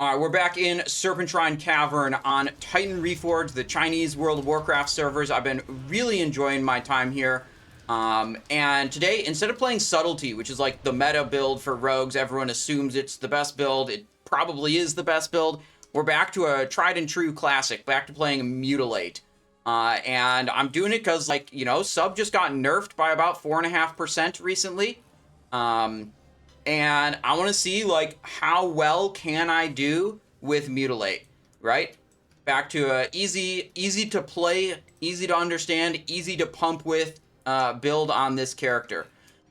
All right, we're back in Serpentshrine Cavern on Titan Reforged, the Chinese World of Warcraft servers. I've been really enjoying my time here. And today, instead of playing Subtlety, which is like the meta build for rogues, everyone assumes it's the best build. It probably is the best build. We're back to a tried and true classic, back to playing Mutilate. And I'm doing it because, like, you know, Sub just got nerfed by about 4.5% recently. And I want to see, like, how well can I do with Mutilate, right? Back to a easy to play, easy to understand, easy to pump with build on this character.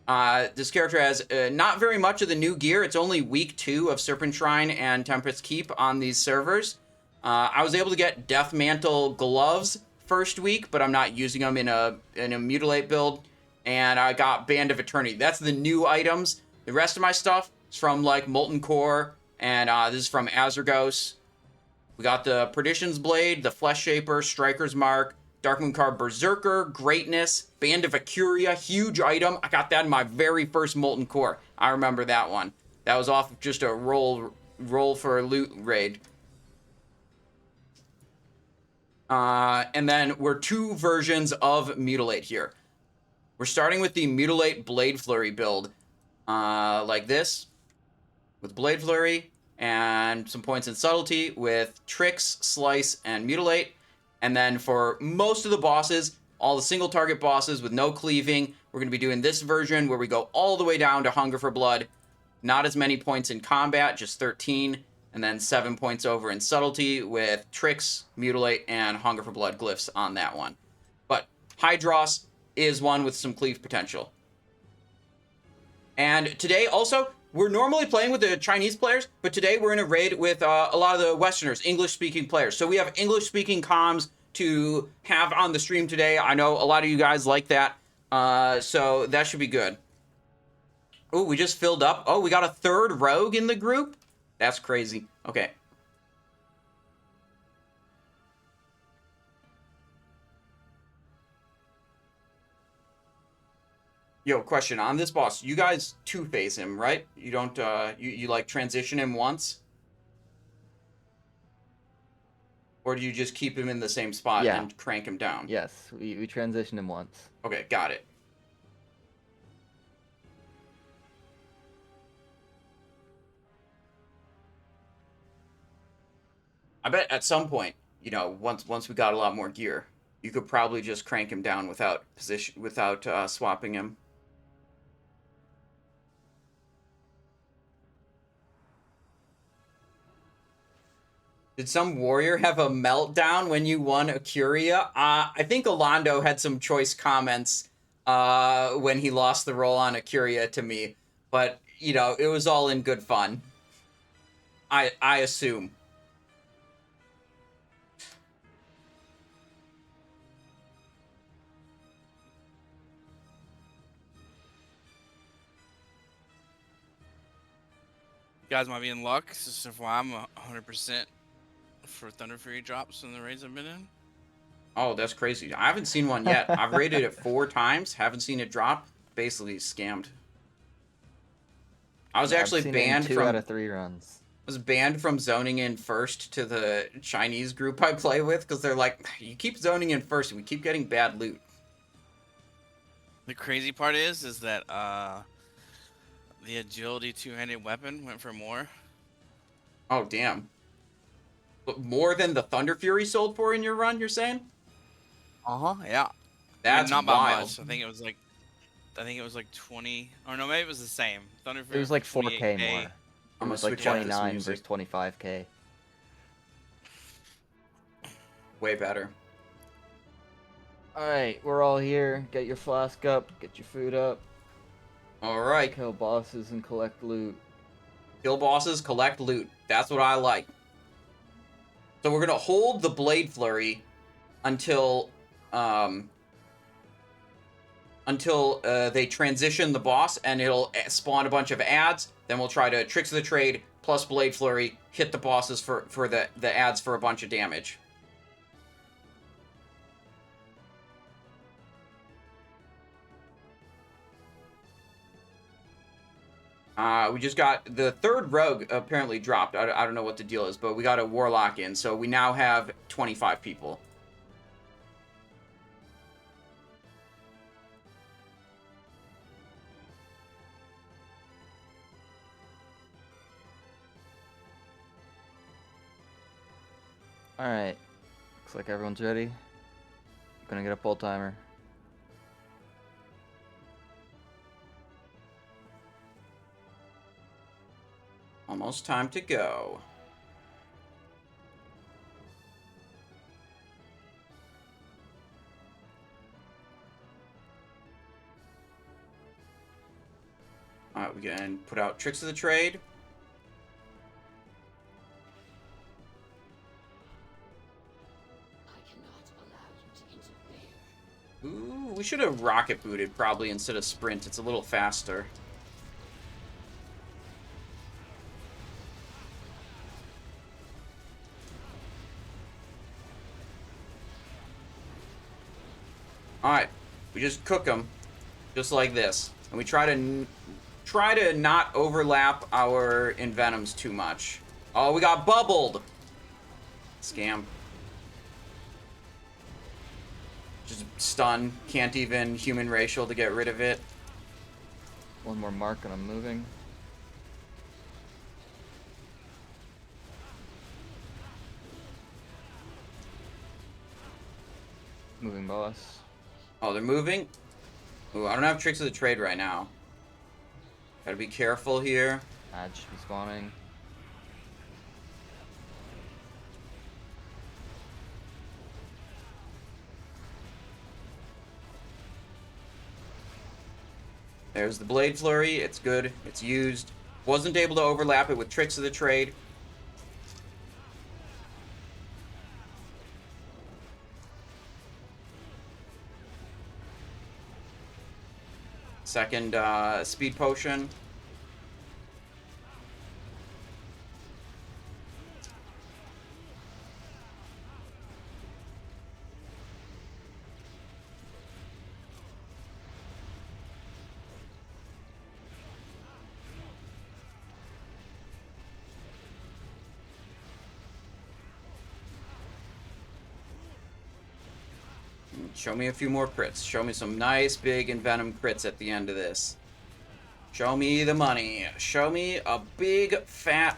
This character has not very much of the new gear. It's only week 2 of Serpentshrine and Tempest Keep on these servers. I was able to get Death Mantle gloves first week, but I'm not using them in a Mutilate build. And I got Band of Eternity. That's the new items. The rest of my stuff is from, like, Molten Core, and this is from Azergos. We got the Perdition's Blade, the Flesh Shaper, Striker's Mark, Darkmoon Card Berserker, Greatness, Band of Acuria, huge item. I got that in my very first Molten Core. I remember that one. That was off of just a roll for a loot raid. And then we're 2 versions of Mutilate here. We're starting with the Mutilate Blade Flurry build. Like this, with Blade Flurry, and some points in Subtlety with Tricks, Slice, and Mutilate. And then for most of the bosses, all the single target bosses with no cleaving, we're going to be doing this version where we go all the way down to Hunger for Blood. Not as many points in combat, just 13, and then 7 points over in Subtlety with Tricks, Mutilate, and Hunger for Blood glyphs on that one. But Hydross is one with some cleave potential. And today, also, we're normally playing with the Chinese players, but today we're in a raid with a lot of the Westerners, English-speaking players. So we have English-speaking comms to have on the stream today. I know a lot of you guys like that, so that should be good. Oh, we just filled up. Oh, we got a 3rd rogue in the group? That's crazy. Okay. Yo, question on this boss. You guys 2-phase him, right? You don't, you like transition him once? Or do you just keep him in the same spot and crank him down? Yes, we transition him once. Okay, got it. I bet at some point, you know, once we got a lot more gear, you could probably just crank him down without swapping him. Did some warrior have a meltdown when you won Acuria? I think Alondo had some choice comments when he lost the roll on Acuria to me. But, you know, it was all in good fun. I assume. You guys might be in luck. This is why I'm 100% for Thunder Fury drops in the raids I've been in. Oh, that's crazy. I haven't seen one yet. I've raided it 4 times. Haven't seen it drop. Basically scammed. I was actually banned from 2 out of 3 runs. I was banned from zoning in first to the Chinese group I play with because they're like, you keep zoning in first and we keep getting bad loot. The crazy part is that the agility 2-handed weapon went for more. Oh, damn. But more than the Thunder Fury sold for in your run, you're saying? Yeah. That's not wild. by much. I think it was like 20, or no, maybe it was the same. Thunder Fury It was like 4K more. I'm It was like 29 versus 25K. Way better. Alright, we're all here. Get your flask up, get your food up. Alright. Kill bosses and collect loot. Kill bosses, collect loot. That's what I like. So we're going to hold the Blade Flurry until they transition the boss, and it'll spawn a bunch of adds. Then we'll try to Tricks of the Trade plus Blade Flurry, hit the bosses for the adds for a bunch of damage. We just got the third rogue apparently dropped. I don't know what the deal is, but we got a warlock in, so we now have 25 people. Alright. Looks like everyone's ready. Gonna get a full timer. Almost time to go. Alright, we can put out Tricks of the Trade. Ooh, we should have rocket booted probably instead of sprint. It's a little faster. Alright, we just cook them, just like this. And we try to not overlap our Envenoms too much. Oh, we got bubbled! Scam. Just stun, can't even human racial to get rid of it. One more mark and I'm moving. Moving, boss. Oh, they're moving? Ooh, I don't have Tricks of the Trade right now. Gotta be careful here. Vashj should be spawning. There's the Blade Flurry. It's good. It's used. Wasn't able to overlap it with Tricks of the Trade. Second speed potion. Show me a few more crits. Show me some nice big Envenom crits at the end of this. Show me the money. Show me a big fat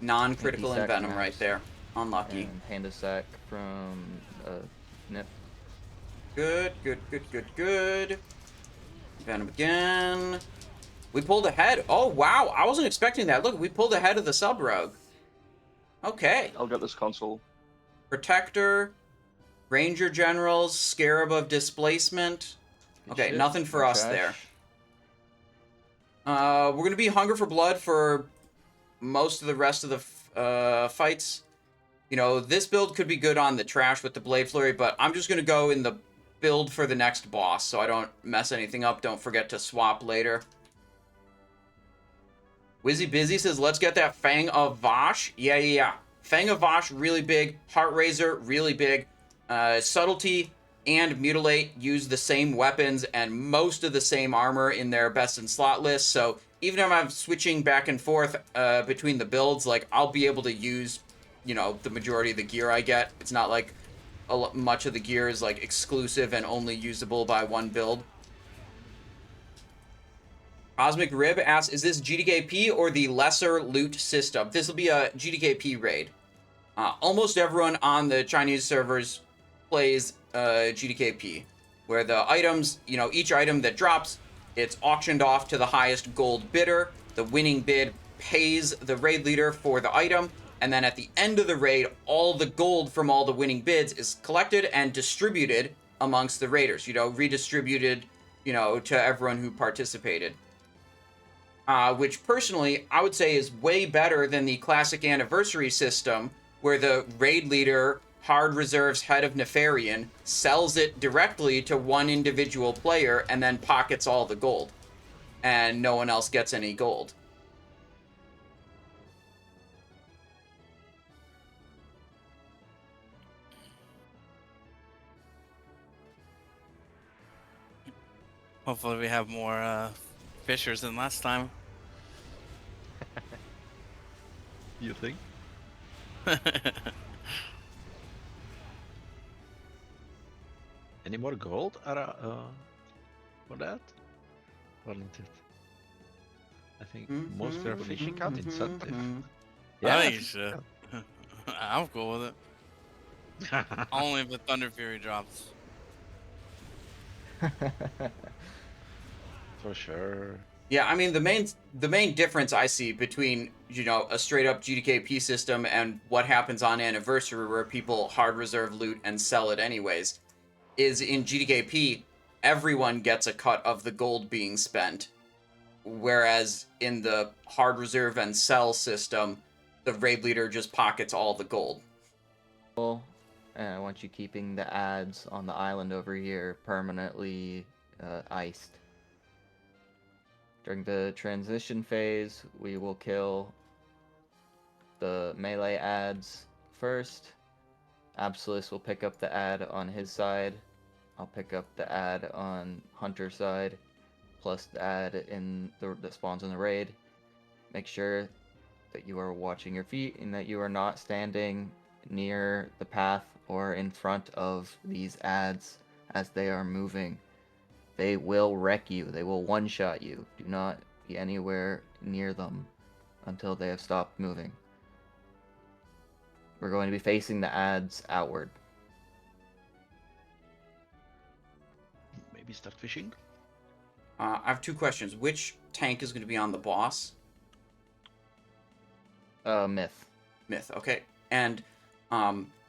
non-critical Envenom right there. Unlucky. And hand a sack from Nip. Good, good, good, good, good. Envenom again. We pulled ahead. Oh, wow. I wasn't expecting that. Look, we pulled ahead of the sub-rogue. Okay. I'll get this console. Protector. Ranger Generals, Scarab of Displacement. Good Okay, shit. nothing for No us trash. there. We're going to be Hunger for Blood for most of the rest of the fights. You know, this build could be good on the trash with the Blade Flurry, but I'm just going to go in the build for the next boss so I don't mess anything up. Don't forget to swap later. Wizzy Busy says, let's get that Fang of Vashj. Yeah. Fang of Vashj, really big. Heart Razor, really big. Subtlety and Mutilate use the same weapons and most of the same armor in their best in slot list, so even if I'm switching back and forth between the builds, like, I'll be able to use, you know, the majority of the gear I get. It's not like much of the gear is, like, exclusive and only usable by one build. Cosmic Rib asks, is this GDKP or the lesser loot system? This will be a GDKP raid. Almost everyone on the Chinese servers plays GDKP, where the items, you know, each item that drops, it's auctioned off to the highest gold bidder. The winning bid pays the raid leader for the item, and then at the end of the raid, all the gold from all the winning bids is collected and distributed amongst the raiders, you know, redistributed, you know, to everyone who participated. Which personally, I would say is way better than the classic anniversary system, where the raid leader, Hard Reserve's Head of Nefarian, sells it directly to one individual player and then pockets all the gold. And no one else gets any gold. Hopefully we have more fishers than last time. You think? Any more gold for that? Wasn't it? I think most are fishing out incentive. Yeah, I think I you think should. I'm cool with it. so. Only if the Thunder Fury drops. For sure. Yeah, I mean the main difference I see between, you know, a straight up GDKP system and what happens on Anniversary where people hard reserve loot and sell it anyways is in GDKP everyone gets a cut of the gold being spent, whereas in the hard reserve and sell system the raid leader just pockets all the gold. And I want you keeping the ads on the island over here permanently iced. During the transition phase, we will kill the melee ads first. Absolus will pick up the ad on his side. I'll pick up the ad on Hunter's side, plus the ad in that spawns in the raid. Make sure that you are watching your feet and that you are not standing near the path or in front of these ads as they are moving. They will wreck you. They will one-shot you. Do not be anywhere near them until they have stopped moving. We're going to be facing the ads outward. Maybe start fishing? I have two questions. Which tank is going to be on the boss? Myth. Myth, okay. And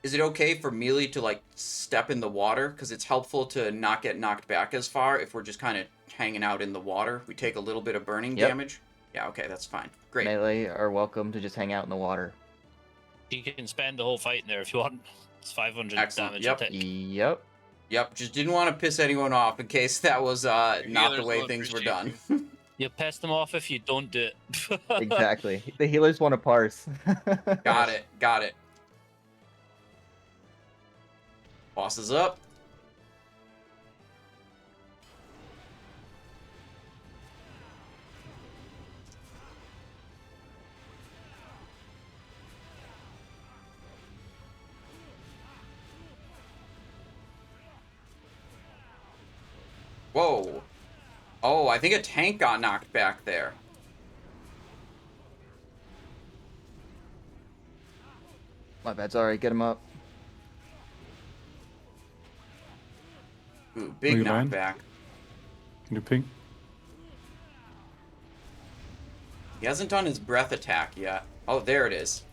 is it okay for melee to like step in the water? Because it's helpful to not get knocked back as far if we're just kind of hanging out in the water. We take a little bit of burning damage. Yeah, okay, that's fine. Great. Melee are welcome to just hang out in the water. You can spend the whole fight in there if you want. It's 500 Excellent. damage. Yep. a tick. Yep. Yep, just didn't want to piss anyone off in case that was not the healers way will things were appreciate done. You piss them off if you don't do it. Exactly. The healers want to parse. Got it, got it. Boss is up. Whoa. Oh, I think a tank got knocked back there. My bad, sorry, get him up. Ooh, big you lying? knockback. Can you ping? He hasn't done his breath attack yet. Oh, there it is.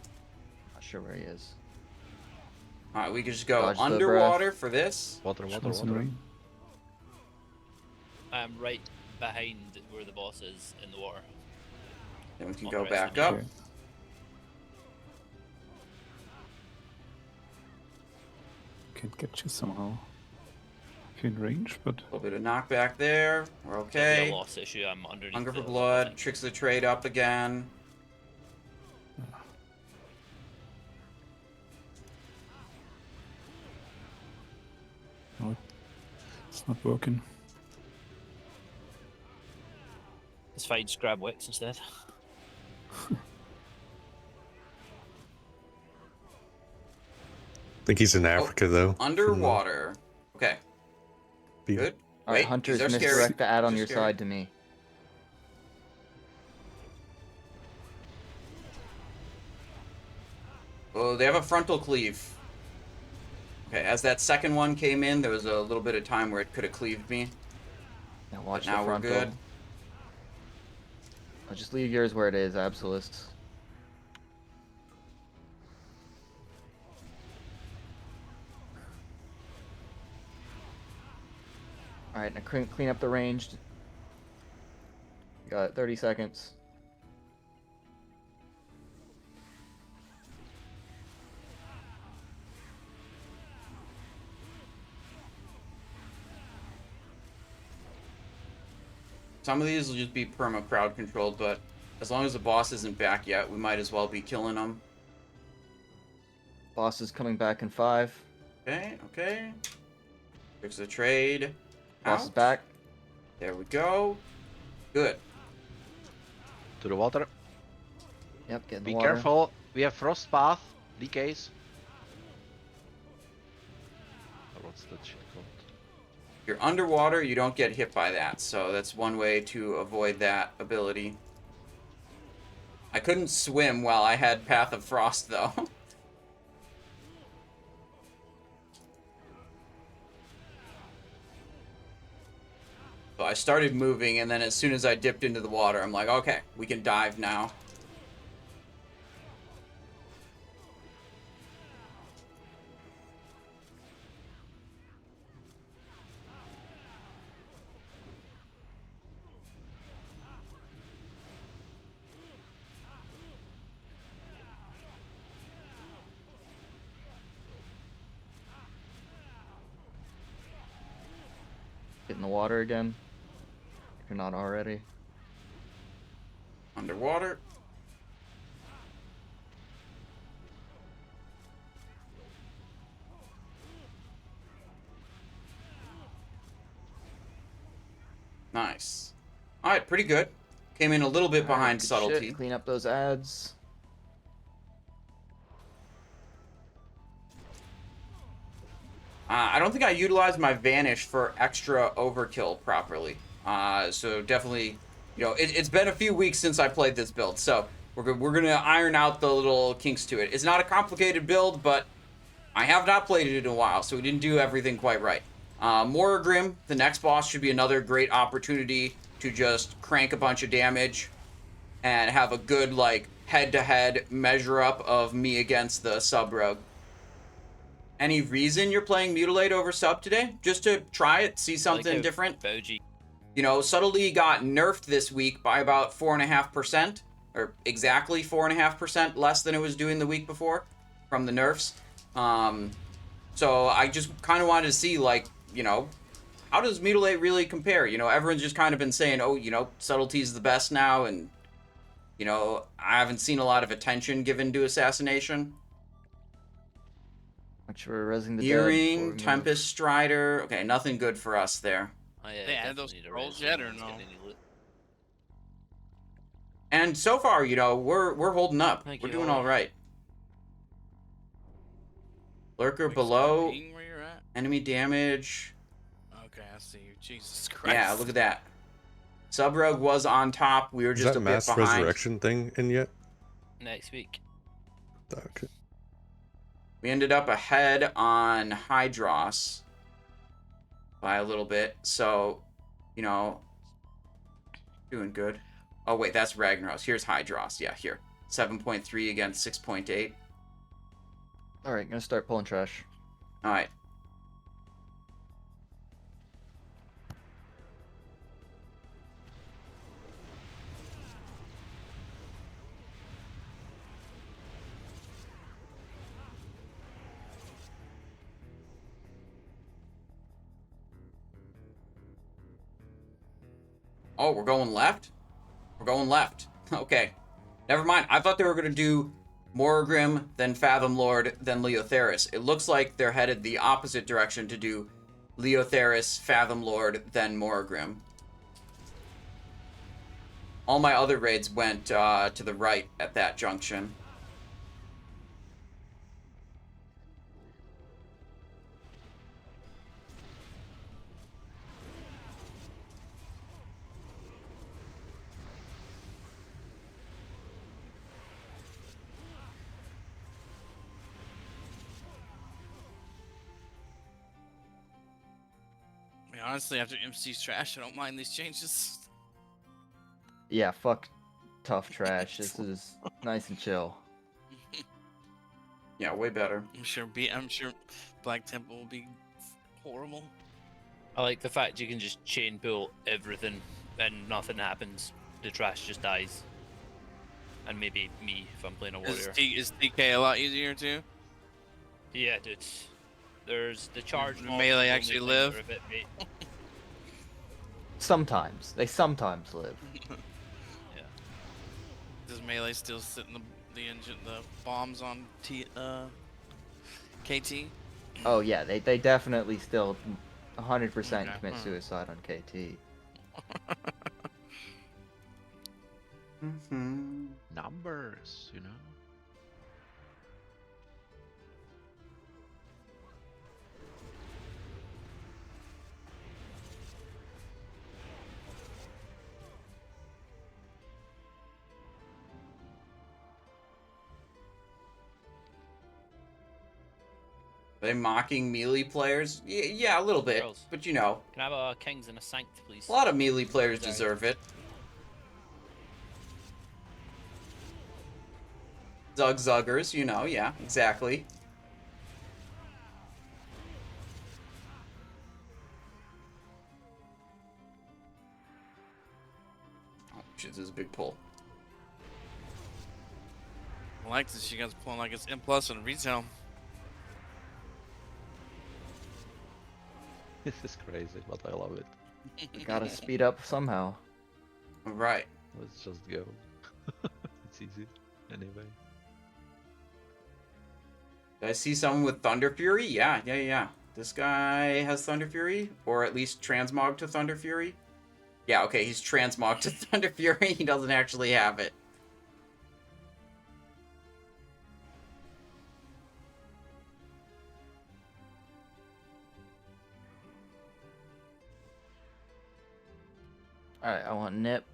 Not sure where he is. Alright, we can just go Dodge the underwater for this. Water, water, Shots in water. ring. I'm right behind where the boss is in the water. Then we can On go the rest back of up. Okay. Can't get you somehow. If you're in range, but A little bit of knockback there. We're It'll be okay. a loss issue. I'm underneath. Hunger for the blood. thing. Tricks of the trade up again. no, it's not working. Let's fight. Just grab Wicks instead. I think he's in Africa though. Underwater. Okay, Be- good. Alright, Wait, Hunters, these are scary. misdirect the ad on These are your scary. side to me. Oh, they have a frontal cleave. Okay, as that second one came in, there was a little bit of time where it could have cleaved me. Now watch Now the we're frontal. good. I'll just leave yours where it is, Absolus. Alright, now clean up the ranged. You got 30 seconds. Some of these will just be perma crowd controlled, but as long as the boss isn't back yet, we might as well be killing them. Boss is coming back in 5. Okay, okay. Fix the trade. Boss is Out. back. There we go. Good. To the water. Yep, get in the Be water. careful. We have Frost Path, Decays. Or what's that shit called? If you're underwater, you don't get hit by that, so that's one way to avoid that ability. I couldn't swim while I had Path of Frost, though. So I started moving, and then as soon as I dipped into the water, I'm like, okay, we can dive now. Get in the water again. If you're not already. Underwater. Nice. Alright, pretty good. Came in a little bit behind Good Subtlety. shit. Clean up those ads. I don't think I utilized my Vanish for extra overkill properly. So definitely, you know, it's been a few weeks since I played this build, so we're going to iron out the little kinks to it. It's not a complicated build, but I have not played it in a while, so we didn't do everything quite right. Morogrim, the next boss, should be another great opportunity to just crank a bunch of damage and have a good, like, head-to-head measure-up of me against the sub-rogue. Any reason you're playing Mutilate over sub today? Just to try it, see something different? Vashj. You know, Subtlety got nerfed this week by about 4.5%, or exactly 4.5% less than it was doing the week before from the nerfs. So I just kind of wanted to see, like, you know, how does Mutilate really compare? You know, everyone's just kind of been saying, oh, you know, Subtlety's the best now, and, you know, I haven't seen a lot of attention given to Assassination. Make sure we're resing the Earring, dead. Tempest Strider. Okay, nothing good for us there. Oh, yeah, They added those definitely need to scrolls res yet or someone's no? getting any loot. And so far, you know, we're holding up. Thank We're you, doing all. all right. Lurker Wait, below. being where you're at? Enemy damage. Okay, I see you. Jesus Christ. Yeah, look at that. Sub-Rogue was on top. We were Is just that a bit mass behind. resurrection thing in yet? Next week. Okay. We ended up ahead on Hydross by a little bit. So, you know, doing good. Oh, wait, that's Ragnaros. Here's Hydross. Yeah, here. 7.3 against 6.8. Alright, gonna start pulling trash. All right. Oh, we're going left? We're going left. Okay. Never mind. I thought they were going to do Morogrim, then Fathom Lord, then Leotheras. It looks like they're headed the opposite direction to do Leotheras, Fathom Lord, then Morogrim. All my other raids went to the right at that junction. I mean, honestly, after MC's trash, I don't mind these changes. Yeah, fuck tough trash. This is nice and chill. Yeah, way better. I'm sure Black Temple will be horrible. I like the fact you can just chain pull everything and nothing happens. The trash just dies. And maybe me if I'm playing a warrior. Is TK a lot easier too? Yeah, dude. There's the charge. The mobs melee is the actually only thing live? that are a bit bait. Sometimes. They sometimes live. Yeah. Does melee still sit in the engine, the bombs on KT? Oh yeah, they definitely still 100% Okay, commit huh. suicide on KT. Mm-hmm. Numbers, you know. they mocking melee players? Yeah, a little bit. Girls. But you know, Can I have a kings and a sanct, please? a lot of melee players Sorry. deserve it. Zuggers, you know, yeah, exactly. Oh, shit, this is a big pull. I like this. You guys pulling like it's M plus in retail. This is crazy, but I love it. We gotta speed up somehow. All right. Let's just go. It's easy. Anyway. Did I see someone with Thunder Fury? Yeah. This guy has Thunder Fury, or at least transmog to Thunder Fury. Yeah, okay, he's transmog to Thunder Fury. He doesn't actually have it. Alright, I want Nip,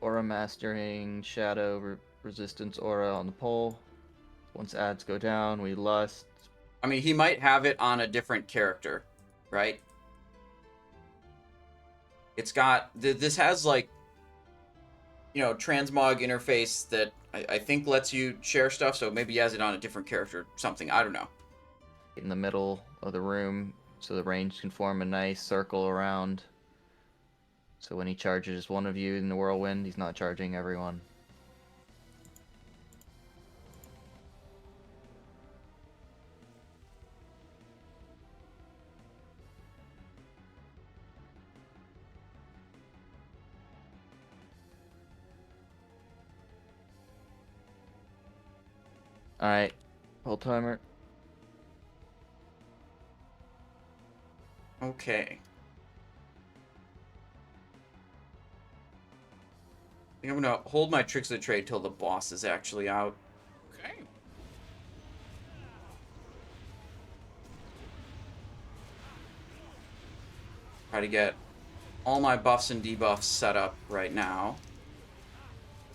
Aura Mastering, Shadow, Resistance Aura on the pole. Once ads go down, we Lust. I mean, he might have it on a different character, right? It's got... This has, like, you know, transmog interface that I think lets you share stuff, so maybe he has it on a different character or something. I don't know. In the middle of the room, so the range can form a nice circle around. So when he charges one of you in the whirlwind, he's not charging everyone. Alright, hold timer. Okay. I think I'm gonna hold my Tricks of the Trade till the boss is actually out. Okay. Try to get all my buffs and debuffs set up right now.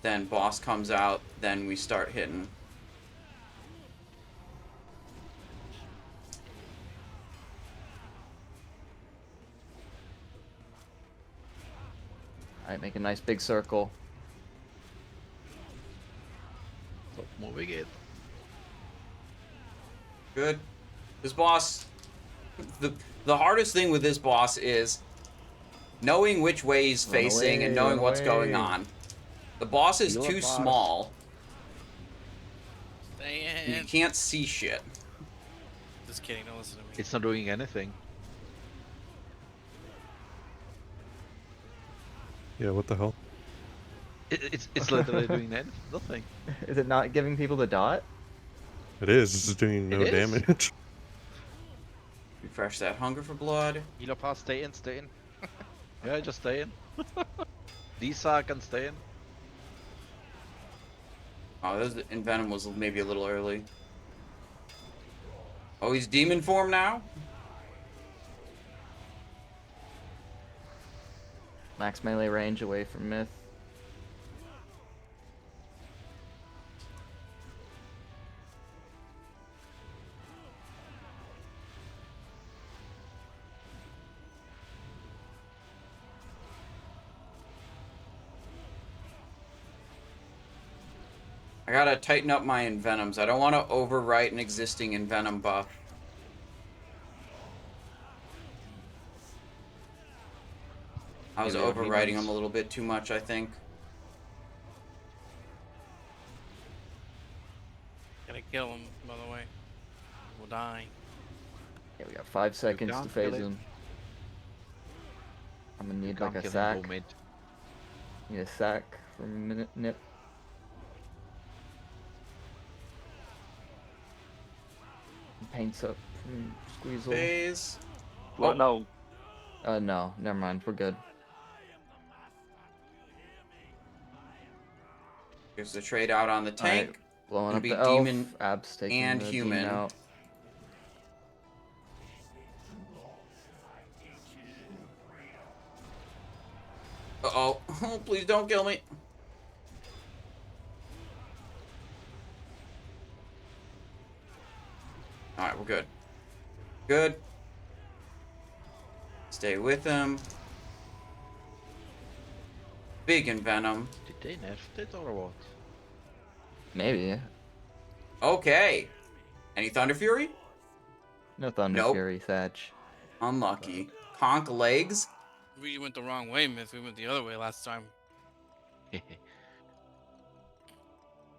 Then boss comes out, then we start hitting. Alright, make a nice big circle. Stop moving it. Good. This boss... The hardest thing with this boss is knowing which way he's Run facing away, and knowing run what's going away. on. The boss is Heal up, too boss. small. Stay And you in. can't see shit. Just kidding. Don't listen to me. It's not doing anything. Yeah, what the hell? It's literally doing nothing. Is it not giving people the dot? It is. It's doing no It is. damage. Refresh that hunger for blood. Heal up, stay in, stay in. Yeah, just stay in. Lisa can stay in. Oh, this Envenom was maybe a little early. Oh, he's demon form now? Max melee range away from Myth. I gotta tighten up my Envenoms. I don't want to overwrite an existing Envenom buff. I was Maybe our overwriting minions- them a little bit too much, I think. Gotta kill him, by the way. We'll die. Yeah, we got 5 seconds to can't phase kill it. in. I'm gonna You need can't like a kill him, sack. go mid. Need a sack from Minute Nip. Paints up from Squeezle. Phase. What? No. No, never mind. We're good. Here's the trade out on the tank. Blowing Gonna up be the elf. demon Abs taking and the human. demon out. Uh-oh. Oh, please don't kill me. Alright, we're good. Good. Stay with him. Big Envenom. Did they nerf it or what? Maybe. Okay. Any Thunder Fury? No Thunder Nope. Fury, Thatch. Unlucky. Conk Legs? We went the wrong way, Myth. We went the other way last time.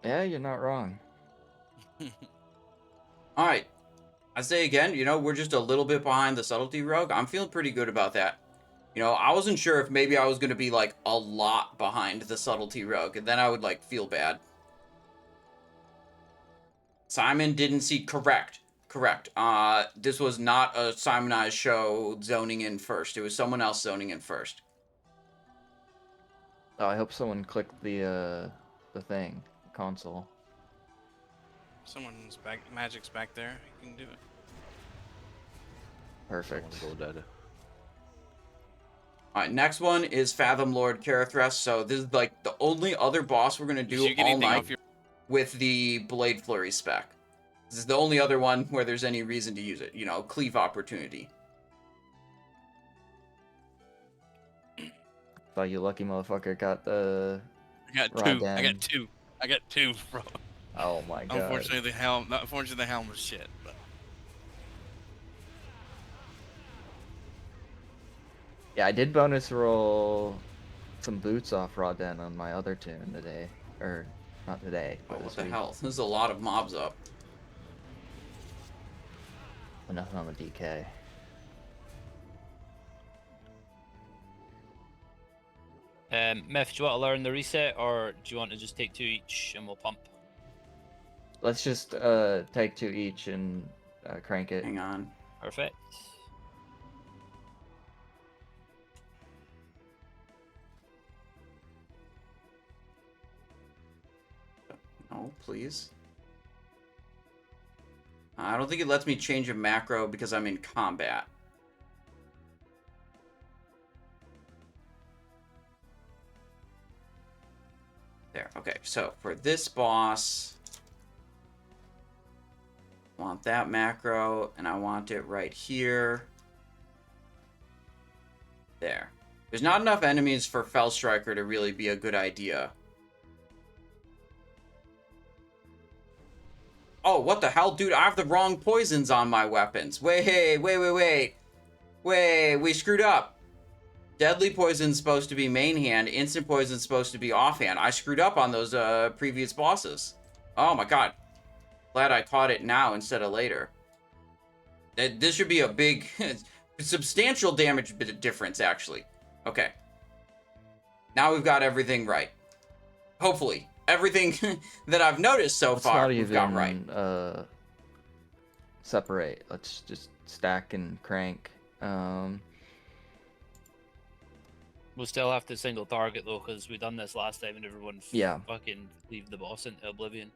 Yeah, you're not wrong. Alright. I say again, you know, we're just a little bit behind the Subtlety Rogue. I'm feeling pretty good about that. You know, I wasn't sure if maybe I was going to be, like, a lot behind the Subtlety Rogue, and then I would, like, feel bad. Simon didn't see... Correct. This was not a Simonized show zoning in first. It was someone else zoning in first. Oh, I hope someone clicked the thing, console. Someone's back. Magic's back there. You can do it. Perfect. Someone go dead. Alright, next one is Fathom Lord Karathress. So this is, like, the only other boss we're going to Did do you get all anything night off your? with the Blade Flurry spec. This is the only other one where there's any reason to use it. You know, cleave opportunity. Thought you lucky motherfucker got the... I got two. Right, I Dan. got two. I got two, bro. Oh my god. Unfortunately, the helm was shit. But Yeah, I did bonus roll some boots off Rawden on my other tune today. Or, not today, Oh, but what this the week. hell? There's a lot of mobs up. But nothing on the DK. Myth, do you want to learn the reset, or do you want to just take 2 each and we'll pump? Let's just take 2 each and crank it. Hang on. Perfect. No, please. I don't think it lets me change a macro because I'm in combat. There, okay. So, for this boss, I want that macro, and I want it right here. There. There's not enough enemies for Fell Striker to really be a good idea. Oh, what the hell, dude? I have the wrong poisons on my weapons. Wait, we screwed up. Deadly poison's supposed to be main hand. Instant poison's supposed to be offhand. I screwed up on those previous bosses. Oh my god. Glad I caught it now instead of later. This should be a big, substantial damage difference, actually. Okay. Now we've got everything right. Hopefully. Everything that I've noticed so Let's far, not we've even, got right. Separate. Let's just stack and crank. We'll still have to single target though, because we done this last time and everyone Yeah. fucking leave the boss into oblivion.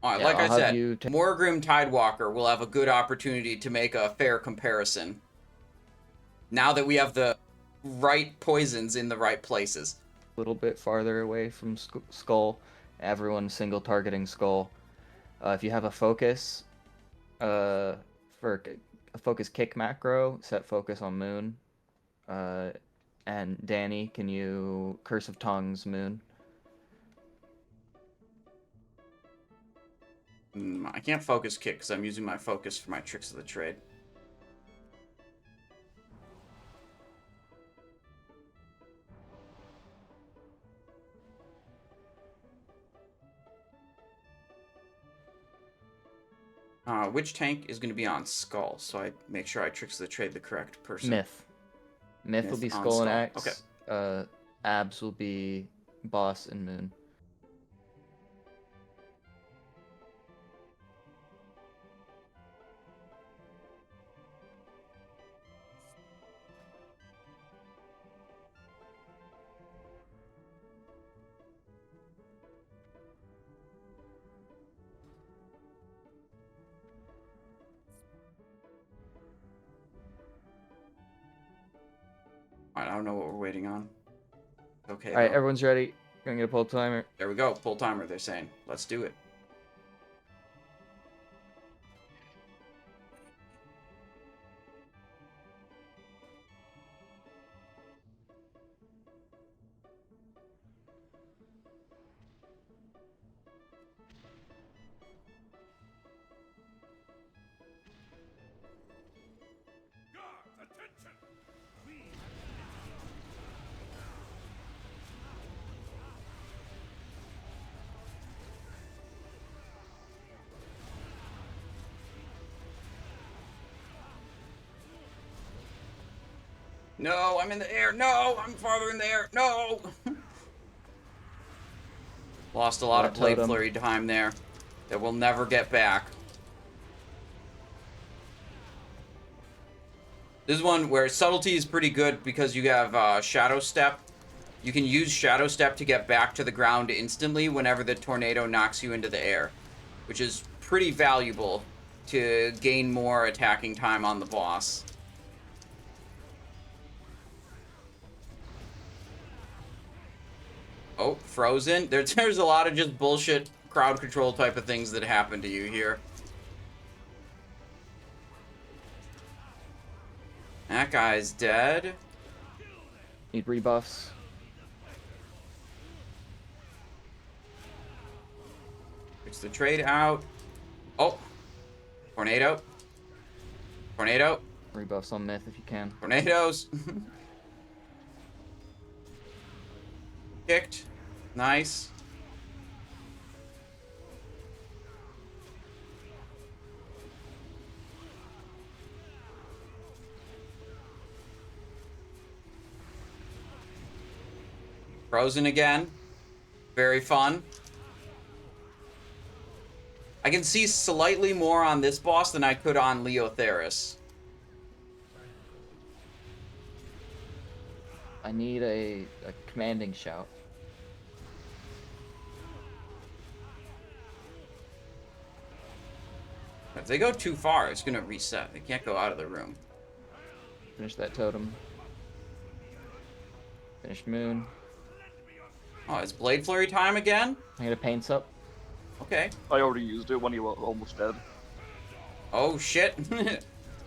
Alright, Yeah, like I'll I have said, you Morogrim Tidewalker will have a good opportunity to make a fair comparison. Now that we have the right poisons in the right places. A little bit farther away from Skull. Everyone single targeting Skull. If you have a focus, for a focus kick macro, set focus on Moon. And Danny, can you Curse of Tongues Moon? I can't focus kick because I'm using my focus for my tricks of the trade. Which tank is going to be on Skull? So I make sure I tricks of the trade the correct person. Myth. Myth will be on Skull and Skull. Axe. Okay. Abs will be Boss and Moon. Alright, I don't know what we're waiting on. Okay. Alright, though. everyone's ready. Gonna get a pull timer. There we go. Pull timer, they're saying. Let's do it. No, I'm in the air. No, I'm farther in the air. No. Lost a lot of Blade Totem. Flurry time there that we'll never get back. This is one where Subtlety is pretty good because you have Shadow Step. You can use Shadow Step to get back to the ground instantly whenever the tornado knocks you into the air, which is pretty valuable to gain more attacking time on the boss. Oh, frozen. There's a lot of just bullshit crowd control type of things that happen to you here. That guy's dead. Need rebuffs. Fix the trade out. Oh. Tornado. Tornado. Rebuffs on Myth if you can. Tornadoes. Kicked. Nice. Frozen again. Very fun. I can see slightly more on this boss than I could on Leotheras. I need a commanding shout. If they go too far, it's gonna reset. They can't go out of the room. Finish that totem. Finish moon. Oh, it's Blade Flurry time again? I get a paints up. Okay. I already used it when you were almost dead. Oh, shit.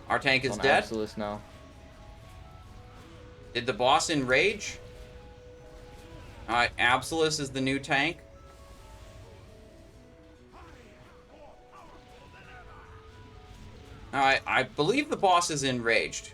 Our tank is On dead. Absolus now. Did the boss enrage? Alright, Absolus is the new tank. Alright, I believe the boss is enraged.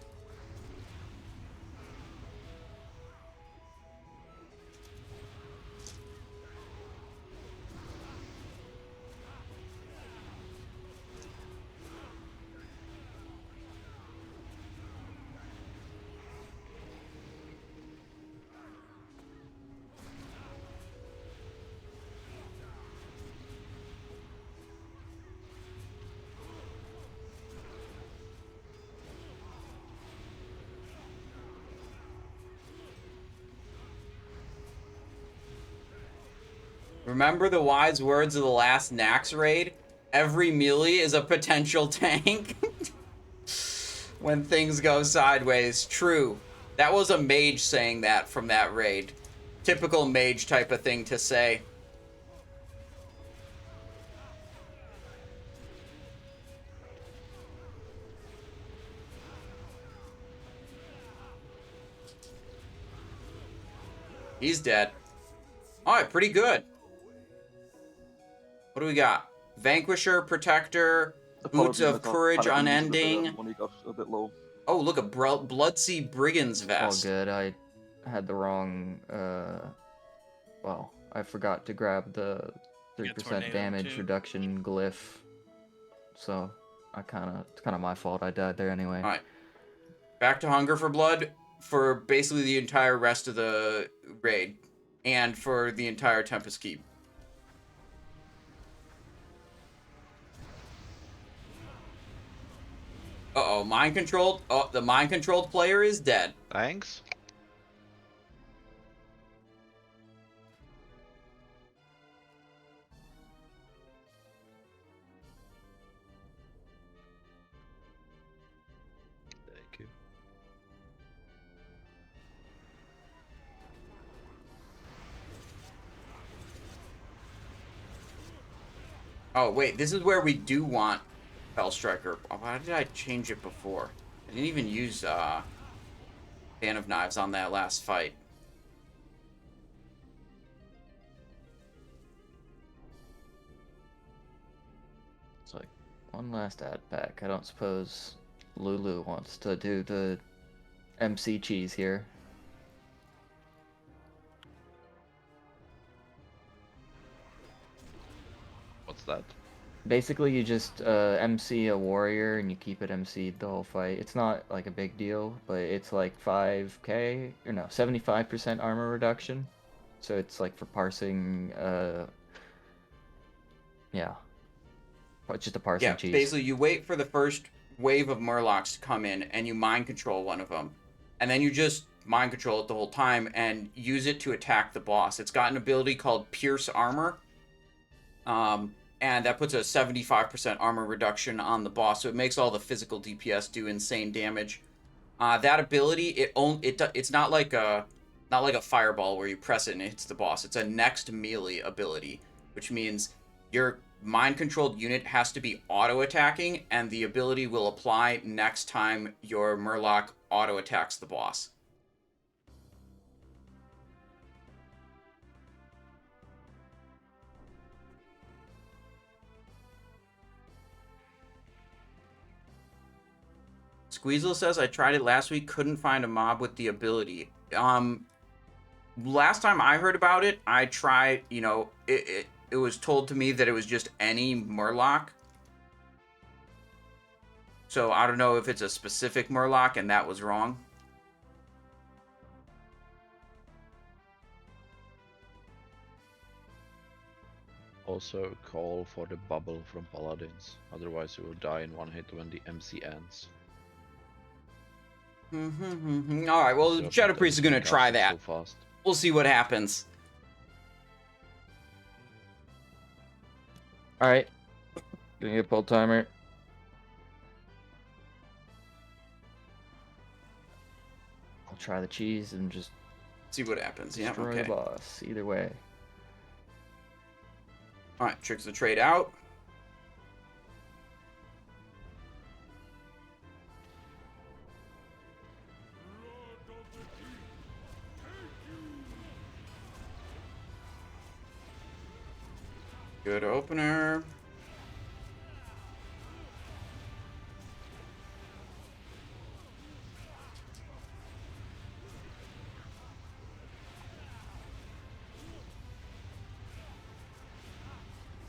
Remember the wise words of the last Nax raid? Every melee is a potential tank. When things go sideways. True. That was a mage saying that from that raid. Typical mage type of thing to say. He's dead. Alright, pretty good. What do we got? Vanquisher, Protector, Boots of Courage, Unending. When he got a bit low. Oh, look, a Bloodsea Brigand's All Vest. good. I had the wrong. Well, I forgot to grab the 3% tornado damage too. reduction glyph. So it's kind of my fault. I died there anyway. Alright. Back to Hunger for Blood for basically the entire rest of the raid. And for the entire Tempest Keep. Uh-oh, mind controlled. Oh, the mind controlled player is dead. Thanks. Thank you. Oh, wait, this is where we do want Hellstriker. Oh, why did I change it before? I didn't even use Fan of Knives on that last fight. It's like one last ad pack. I don't suppose Lulu wants to do the MC cheese here. What's that? Basically, you just MC a warrior and you keep it MC'd the whole fight. It's not like a big deal, but it's like 5k, or no, 75% armor reduction. So it's like for parsing, yeah. It's just a parsing Yeah, cheese. basically you wait for the first wave of Murlocs to come in and you mind control one of them. And then you just mind control it the whole time and use it to attack the boss. It's got an ability called Pierce Armor. And that puts a 75% armor reduction on the boss, so it makes all the physical DPS do insane damage. That ability, it's not like a fireball where you press it and it hits the boss. It's a next melee ability, which means your mind-controlled unit has to be auto-attacking, and the ability will apply next time your Murloc auto-attacks the boss. Squeezel says, I tried it last week, couldn't find a mob with the ability. Last time I heard about it, I tried, it was told to me that it was just any Murloc. So I don't know if it's a specific Murloc and that was wrong. Also call for the bubble from Paladins, otherwise you will die in one hit when the MC ends. Alright, well, So Shadow Priest is going to try that. So fast. We'll see what happens. Alright. Gonna get pull timer. I'll try the cheese and just See what happens. Yeah, destroy okay. the boss. Either way. Alright, tricks the trade out. Good opener.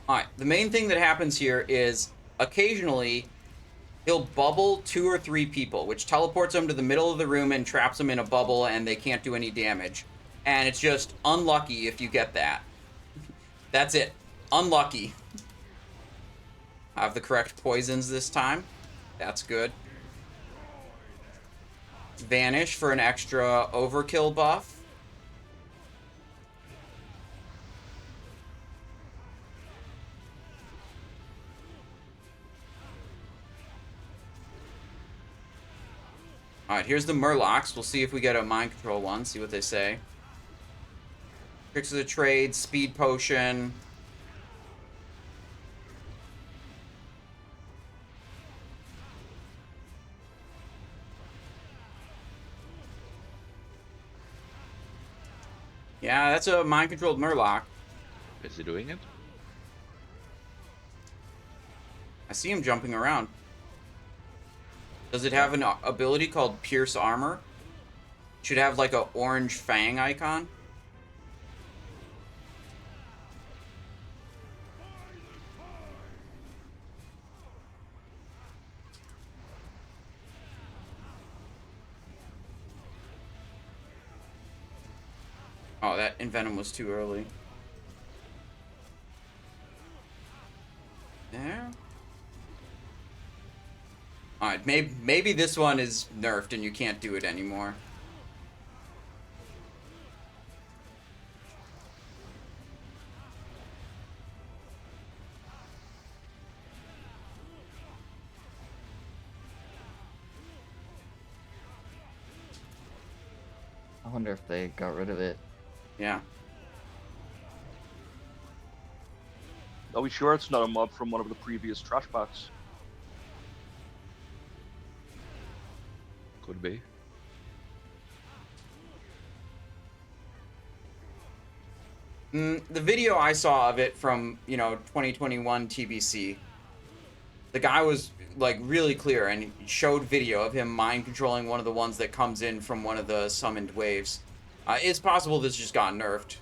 Alright, the main thing that happens here is occasionally he'll bubble 2 or 3 people, which teleports them to the middle of the room and traps them in a bubble and they can't do any damage. And it's just unlucky if you get that. That's it. Unlucky. I have the correct poisons this time. That's good. Vanish for an extra overkill buff. Alright, here's the Murlocs. We'll see if we get a mind control one, see what they say. Tricks of the trade, speed potion. Yeah, that's a mind-controlled Murloc. Is he doing it? I see him jumping around. Does it have an ability called Pierce Armor? Should have like a orange fang icon. Oh, that Envenom was too early. There. Alright, maybe this one is nerfed and you can't do it anymore. I wonder if they got rid of it. Yeah. Are we sure it's not a mob from one of the previous trash packs? Could be. The video I saw of it from, 2021 TBC, The guy was like really clear and showed video of him mind controlling one of the ones that comes in from one of the summoned waves. It's possible this just got nerfed.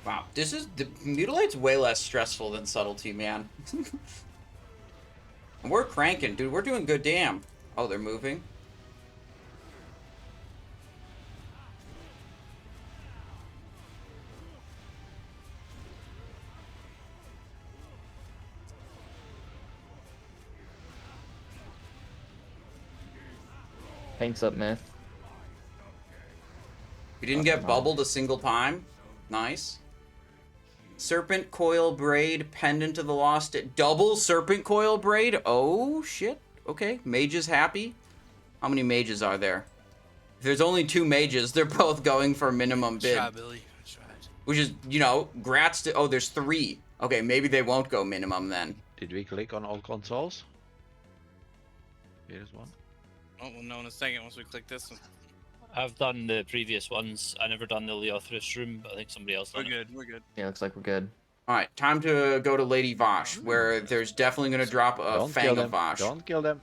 Wow, the Mutilate's way less stressful than Subtlety, man. We're cranking, dude. We're doing good damn. Oh, they're moving. Paints up myth. We didn't get bubbled a single time. Nice. Serpent Coil Braid, Pendant of the Lost. Double Serpent Coil Braid? Oh, shit. Okay, mages happy. How many mages are there? If there's only 2 mages, they're both going for minimum bid. Try, Billy. Try. Which is, you know, grats to... Oh, there's 3. Okay, maybe they won't go minimum then. Did we click on all consoles? Here's one. Oh, we'll know in a second once we click this one. I've done the previous ones. I never done the Leotheras room, but I think somebody else We're done it. good. We're good. Yeah, looks like we're good. Alright, time to go to Lady Vashj, where there's definitely going to drop a Don't Fang kill of them. Vashj. Don't kill them.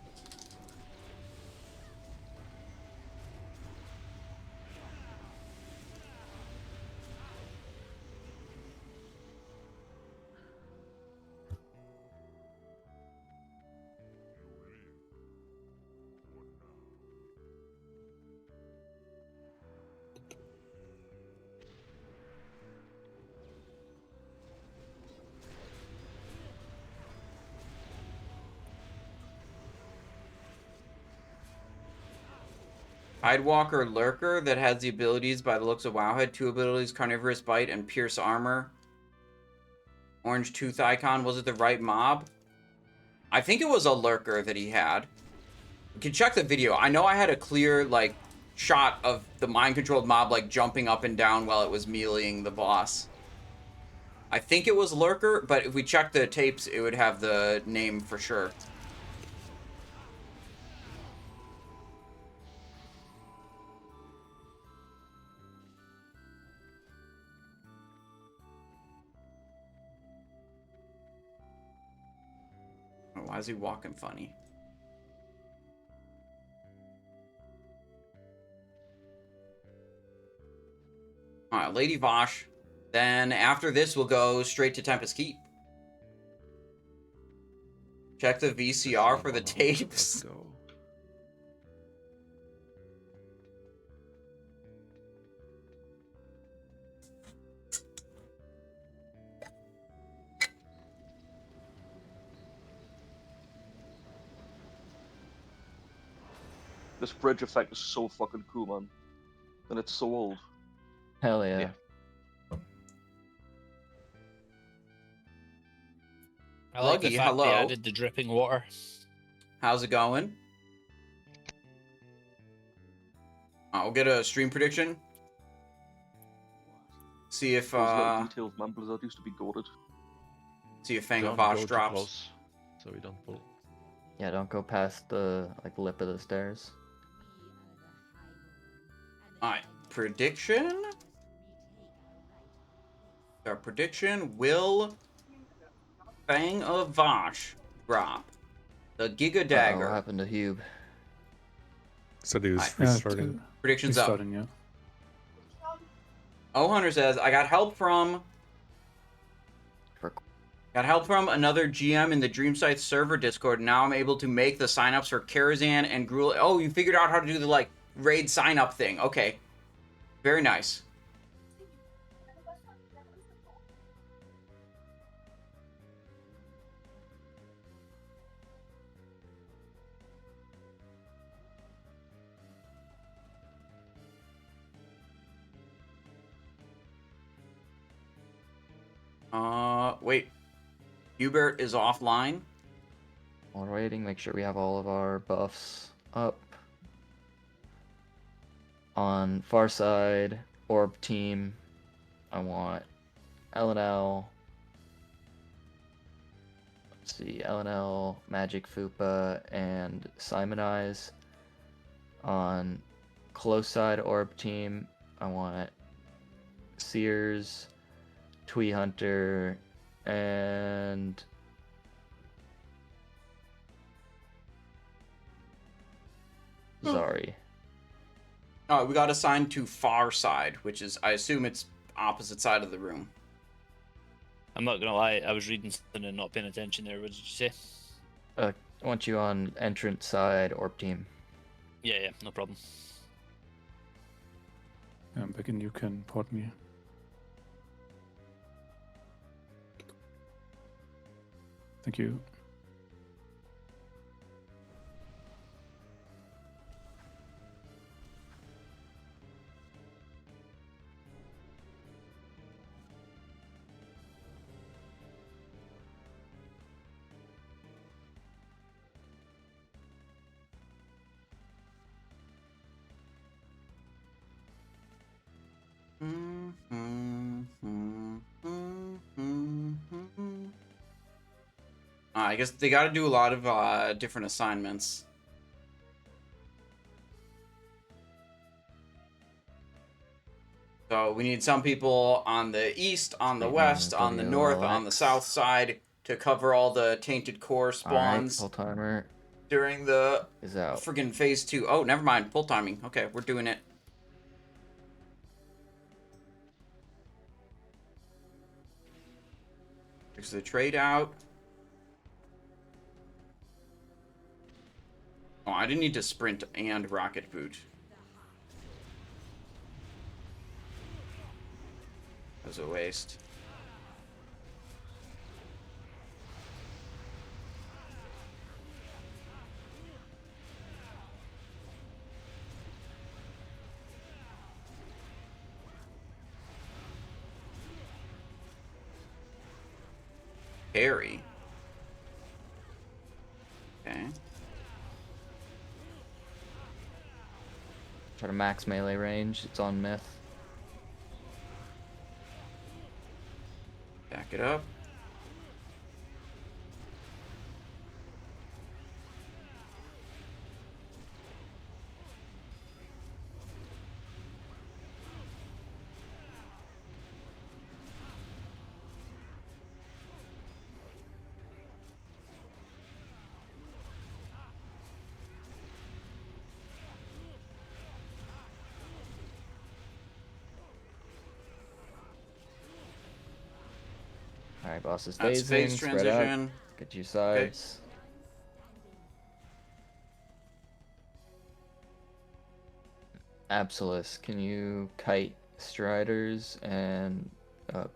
Tidewalker Lurker that has the abilities by the looks of Wowhead. 2 abilities, Carnivorous Bite and Pierce Armor. Orange Tooth Icon. Was it the right mob? I think it was a Lurker that he had. You can check the video. I know I had a clear, like, shot of the mind-controlled mob, like, jumping up and down while it was meleeing the boss. I think it was Lurker, but if we check the tapes, it would have the name for sure. Why is he walking funny? Alright, Lady Vashj. Then after this, we'll go straight to Tempest Keep. Check the VCR for the tapes. Let's go. This bridge effect is so fucking cool, man. And it's so old. Hell yeah. Yeah. I like the Luggy, fact hello. they added the dripping water. How's it going? We'll get a stream prediction. See if Those little details, man. Blizzard used to be goated. see if Fang of Don't go Vashj too drops. close, so we don't pull. Yeah, don't go past the lip of the stairs. Alright, prediction. Our prediction will Fang of Vashj drop the Giga Dagger. What happened to Hube? Said he was I- restarting. Predictions up. Starting, yeah. O Hunter says, I got help from another GM in the Dreamsight server Discord. Now I'm able to make the signups for Karazhan and Gruul. Oh, you figured out how to do the like raid sign up thing. Okay. Very nice. Wait. Hubert is offline. While waiting, make sure we have all of our buffs up. On far side, orb team, I want LNL, let's see, LNL, Magic Fupa, and Simonize. On close side orb team, I want Sears, Twee Hunter, and Zari. We got assigned to far side, which is, I assume it's opposite side of the room. I'm not gonna lie, I was reading something and not paying attention there. What did you say? I want you on entrance side orb team. Yeah, no problem. Begin, you can port me. Thank you. I guess they got to do a lot of different assignments. So we need some people on the east, on the west, on the north, on the south side to cover all the tainted core spawns. Full timer during the is out. friggin' phase 2. Oh, never mind. Full timing. Okay, we're doing it. There's the trade out. Oh, I didn't need to sprint and rocket boot. That was a waste. Harry. Okay. Try to max melee range. It's on myth. Back it up. Alright, boss is That's phasing. phase Spread out. transition. Get your sides. Absolus, can you kite Striders? And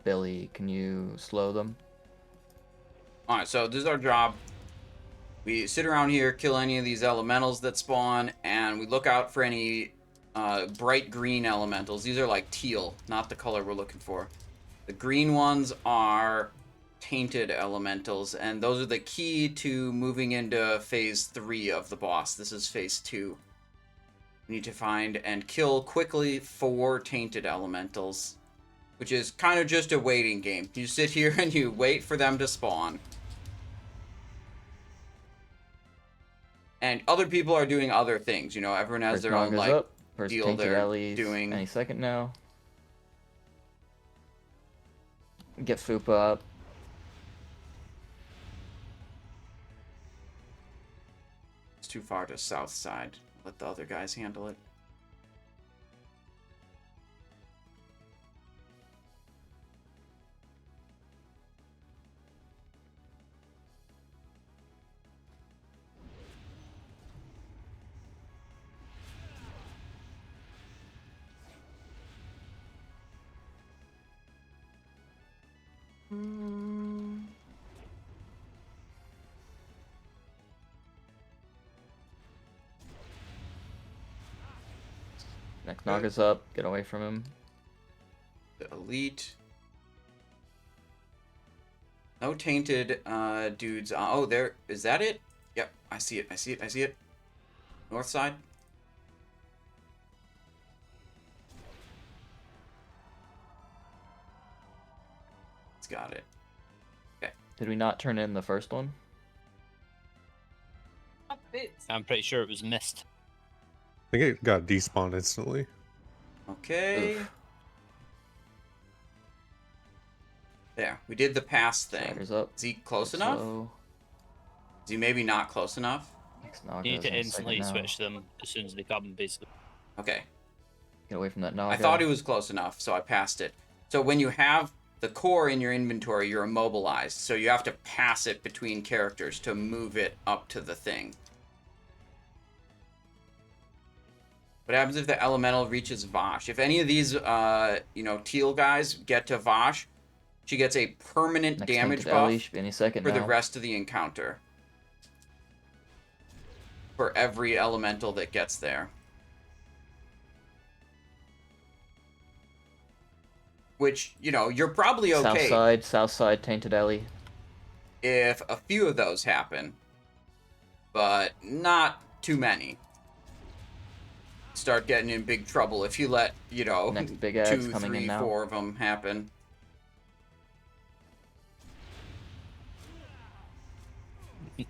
Billy, can you slow them? Alright, so this is our job. We sit around here, kill any of these elementals that spawn, and we look out for any bright green elementals. These are like teal, not the color we're looking for. The green ones are tainted elementals, and those are the key to moving into phase 3 of the boss. This is phase 2. We need to find and kill quickly 4 tainted elementals, which is kind of just a waiting game. You sit here and you wait for them to spawn. And other people are doing other things, you know, everyone has their own, like, deal they're doing. Any second now. Get Fupa up. It's too far to south side. Let the other guys handle it. Next Naga's up. Get away from him. The elite. No tainted dudes. Oh, there. Is that it? Yep, I see it. I see it. I see it. North side. It's got it. Okay. Did we not turn in the first one? I'm pretty sure it was missed. I think it got despawned instantly. Okay. Oof. There, we did the pass thing. Strider's up. Is he close Get enough? slow. Is he maybe not close enough? Next You Naga's need to in a second instantly now. switch them as soon as they come, basically. Okay. Get away from that Naga. I thought it was close enough, so I passed it. So when you have the core in your inventory, you're immobilized, so you have to pass it between characters to move it up to the thing. What happens if the elemental reaches Vashj? If any of these, teal guys get to Vashj, she gets a permanent Next damage tainted Ellie buff should be any second for now. the rest of the encounter. For every elemental that gets there. Which, you're probably okay South side, tainted Ellie. if a few of those happen, but not too many. Start getting in big trouble if you let, Next big ad's 2, coming in 3, now. 4 of them happen.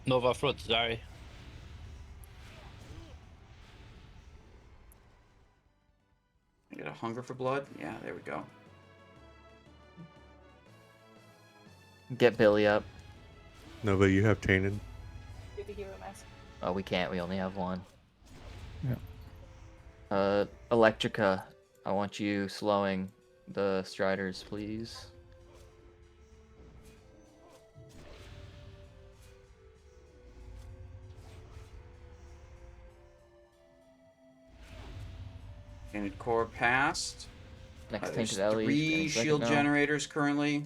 Nova front, sorry. I get a hunger for blood? Yeah, there we go. Get Billy up. No, but you have tainted. Oh, we can't. We only have one. Yeah. Electrica, I want you slowing the Striders, please. Tainted core passed. Next There's tainted Ellie. 3 shield generators currently.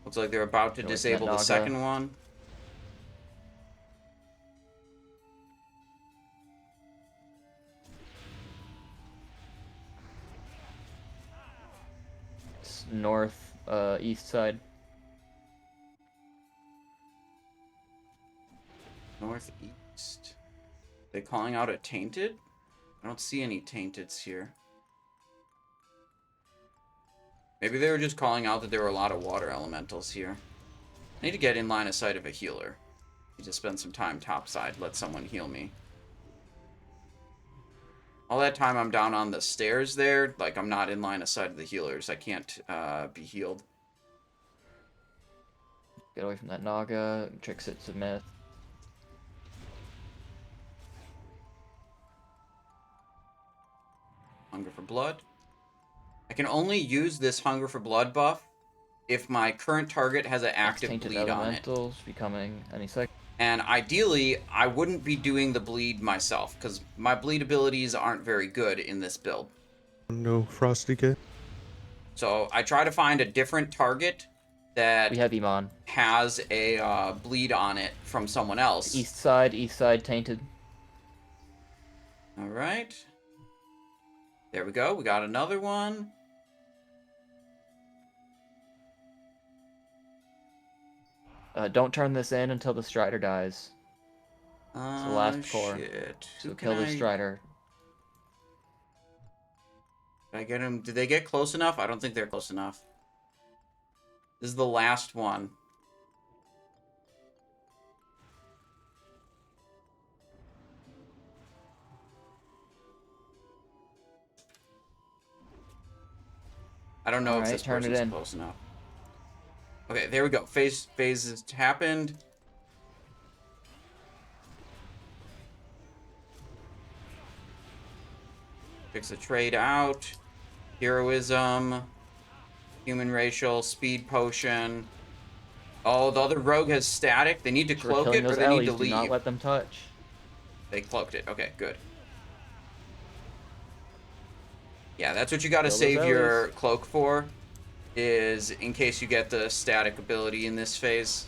Looks like they're about to Go with disable that the Naga. second one. North, east side. Northeast. They calling out a tainted? I don't see any tainteds here. Maybe they were just calling out that there were a lot of water elementals here. I need to get in line of sight of a healer. Need to spend some time topside, let someone heal me. All that time I'm down on the stairs there, like I'm not in line of sight of the healers. I can't be healed. Get away from that Naga. Tricks it to myth. Hunger for blood. I can only use this hunger for blood buff if my current target has an active Tainted bleed on it. elementals becoming any second. And ideally, I wouldn't be doing the bleed myself, because my bleed abilities aren't very good in this build. No Frosty kit. So I try to find a different target that We have Iman. has a bleed on it from someone else. East side tainted. Alright. There we go. We got another one. Don't turn this in until the Strider dies. It's the last core. Shit. So Who kill can the Strider. Did I get him? Did they get close enough? I don't think they're close enough. This is the last one. I don't know if Alright, this turn it person's in. close enough. Okay, there we go. Phase has happened. Fix the trade out. Heroism. Human racial. Speed potion. Oh, the other rogue has static. They need to We're cloak killing it or those they need to Ellies. Do leave. not let them touch. They cloaked it. Okay, good. Yeah, that's what you gotta Kill those save your Ellies. cloak for, is in case you get the static ability in this phase.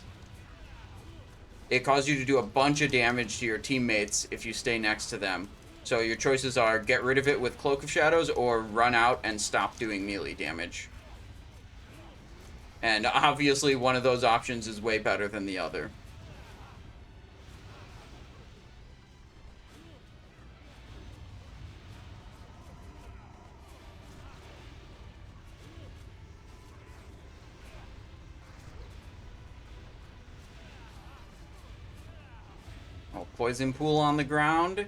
It causes you to do a bunch of damage to your teammates if you stay next to them. So your choices are get rid of it with Cloak of Shadows or run out and stop doing melee damage. And obviously one of those options is way better than the other. Poison pool on the ground.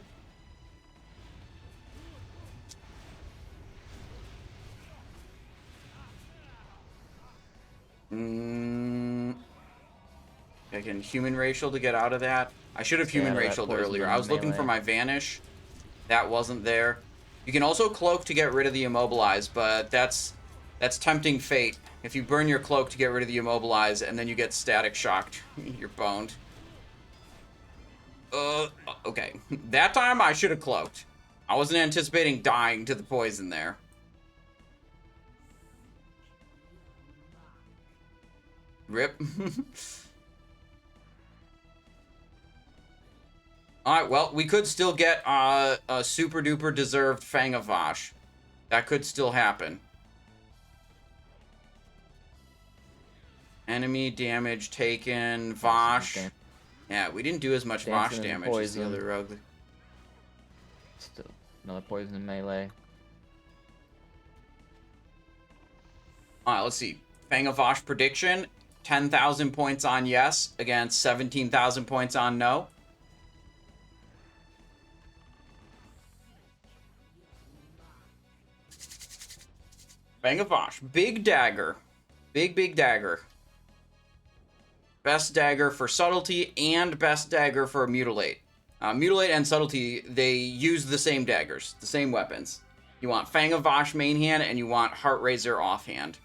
Again, human racial to get out of that. I should have Stay human out of that racialed poison earlier. I was looking for melee. my vanish. That wasn't there. You can also cloak to get rid of the immobilize, but that's tempting fate. If you burn your cloak to get rid of the immobilize and then you get static shocked, you're boned. Okay. That time I should have cloaked. I wasn't anticipating dying to the poison there. Rip. Alright, well, we could still get a super duper deserved Fang of Vashj. That could still happen. Enemy damage taken, Vashj. Yeah, we didn't do as much Vashj damage as the other rogue. Still another poison in melee. Alright, let's see. Fang of Vashj prediction. 10,000 points on yes against 17,000 points on no. Fang of Vashj. Big dagger. Big dagger. Best dagger for subtlety and best dagger for mutilate. Mutilate and subtlety, they use the same daggers, the same weapons. You want Fang of Vashj main hand and you want Heartraiser offhand.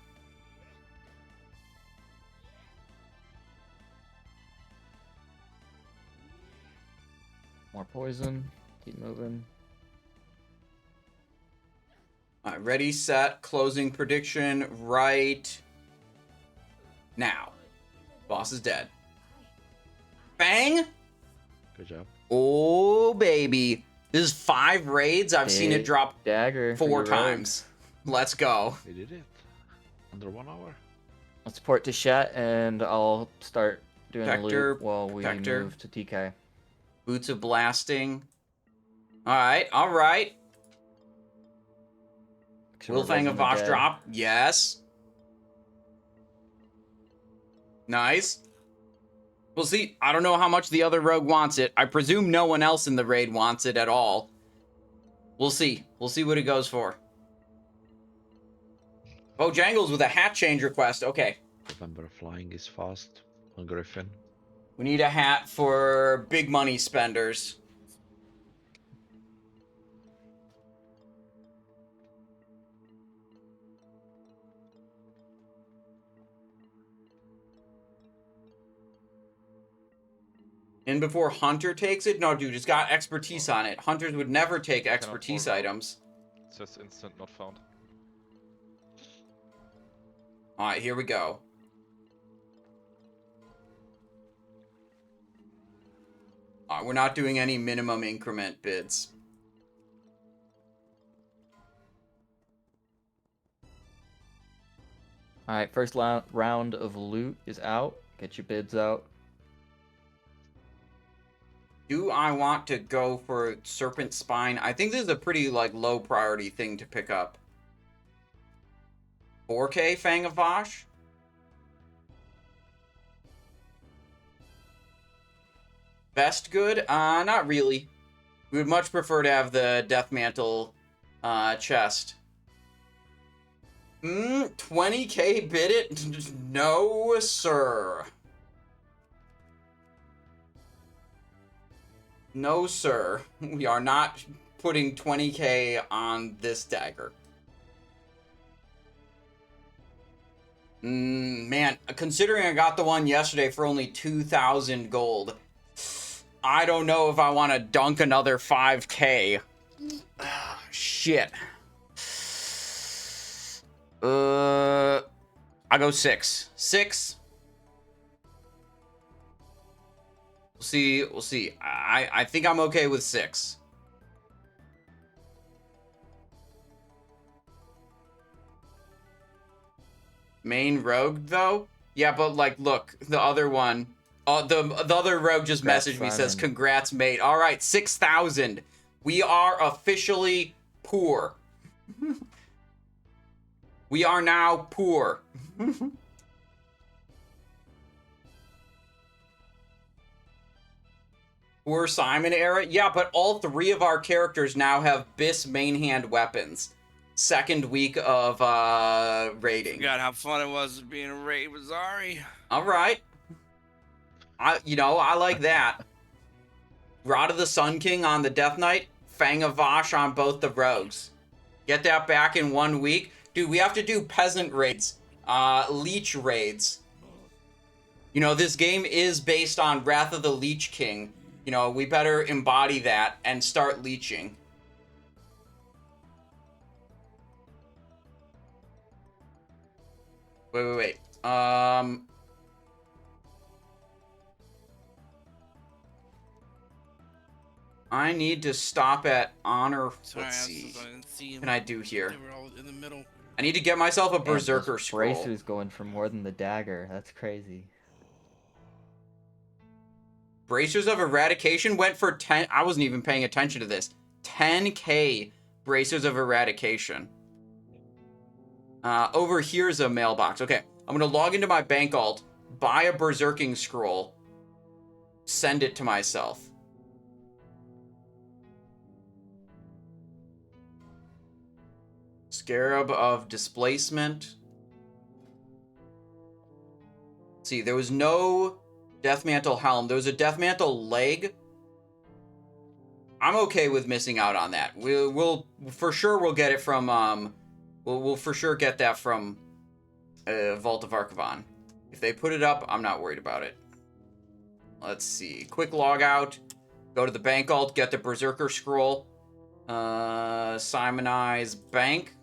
More poison. Keep moving. Ready, set, closing prediction right now. Boss is dead. Bang! Good job. Oh, baby. This is 5 raids. I've seen it Big drop dagger. for 4 your rogue. times. Let's go. We did it. Under 1 hour. Let's port to Shat, and I'll start doing the Vector, loot while we Vector. move to TK. Boots of Blasting. Alright. Will Fang of Vashj drop? Yes. Nice. We'll see. I don't know how much the other rogue wants it. I presume no one else in the raid wants it at all. We'll see. We'll see what it goes for. Bojangles with a hat change request. Okay. Remember, flying is fast on Griffin. We need a hat for big money spenders. In before Hunter takes it? No, dude, it's got expertise on it. Hunters would never take expertise items. It says instant not found. Alright, here we go. We're not doing any minimum increment bids. Alright, first round of loot is out. Get your bids out. Do I want to go for Serpent Spine? I think this is a pretty, low priority thing to pick up. 4K Fang of Vashj? Best good? Not really. We would much prefer to have the Death Mantle chest. 20k bid it? No, sir. No, sir. We are not putting 20k on this dagger. Man, considering I got the one yesterday for only 2,000 gold, I don't know if I want to dunk another 5k. Shit. I go 6. 6. We'll see. I think I'm okay with 6. Main rogue, though? Yeah, but, look, the other one... the other rogue just messaged me, says, congrats, mate. Alright, 6,000. We are officially poor. We are now poor. Poor Simon era? Yeah, but all 3 of our characters now have BIS main hand weapons. Second week of raiding. Forgot how fun it was being a raid with Zari. Alright. I like that. Rod of the Sun King on the Death Knight, Fang of Vashj on both the rogues. Get that back in 1 week. Dude, we have to do peasant raids. Leech raids. This game is based on Wrath of the Leech King. We better embody that and start leeching. Wait. I need to stop at honor. Sorry, Let's I see. didn't see What him. can I do here? They were all in the middle. I need to get myself a Berserker Damn, scroll. Bracer's going for more than the dagger. That's crazy. Bracers of Eradication went for 10. I wasn't even paying attention to this. 10k Bracers of Eradication. Over here's a mailbox. Okay, I'm going to log into my bank alt, buy a Berserking scroll, send it to myself. Scarab of Displacement. Let's see, there was no Deathmantle Helm. There was a Deathmantle leg. I'm okay with missing out on that. We'll for sure we'll get it from we'll for sure get that from Vault of Archivon. If they put it up, I'm not worried about it. Let's see. Quick log out. Go to the bank alt, get the Berserker scroll. Simonize bank.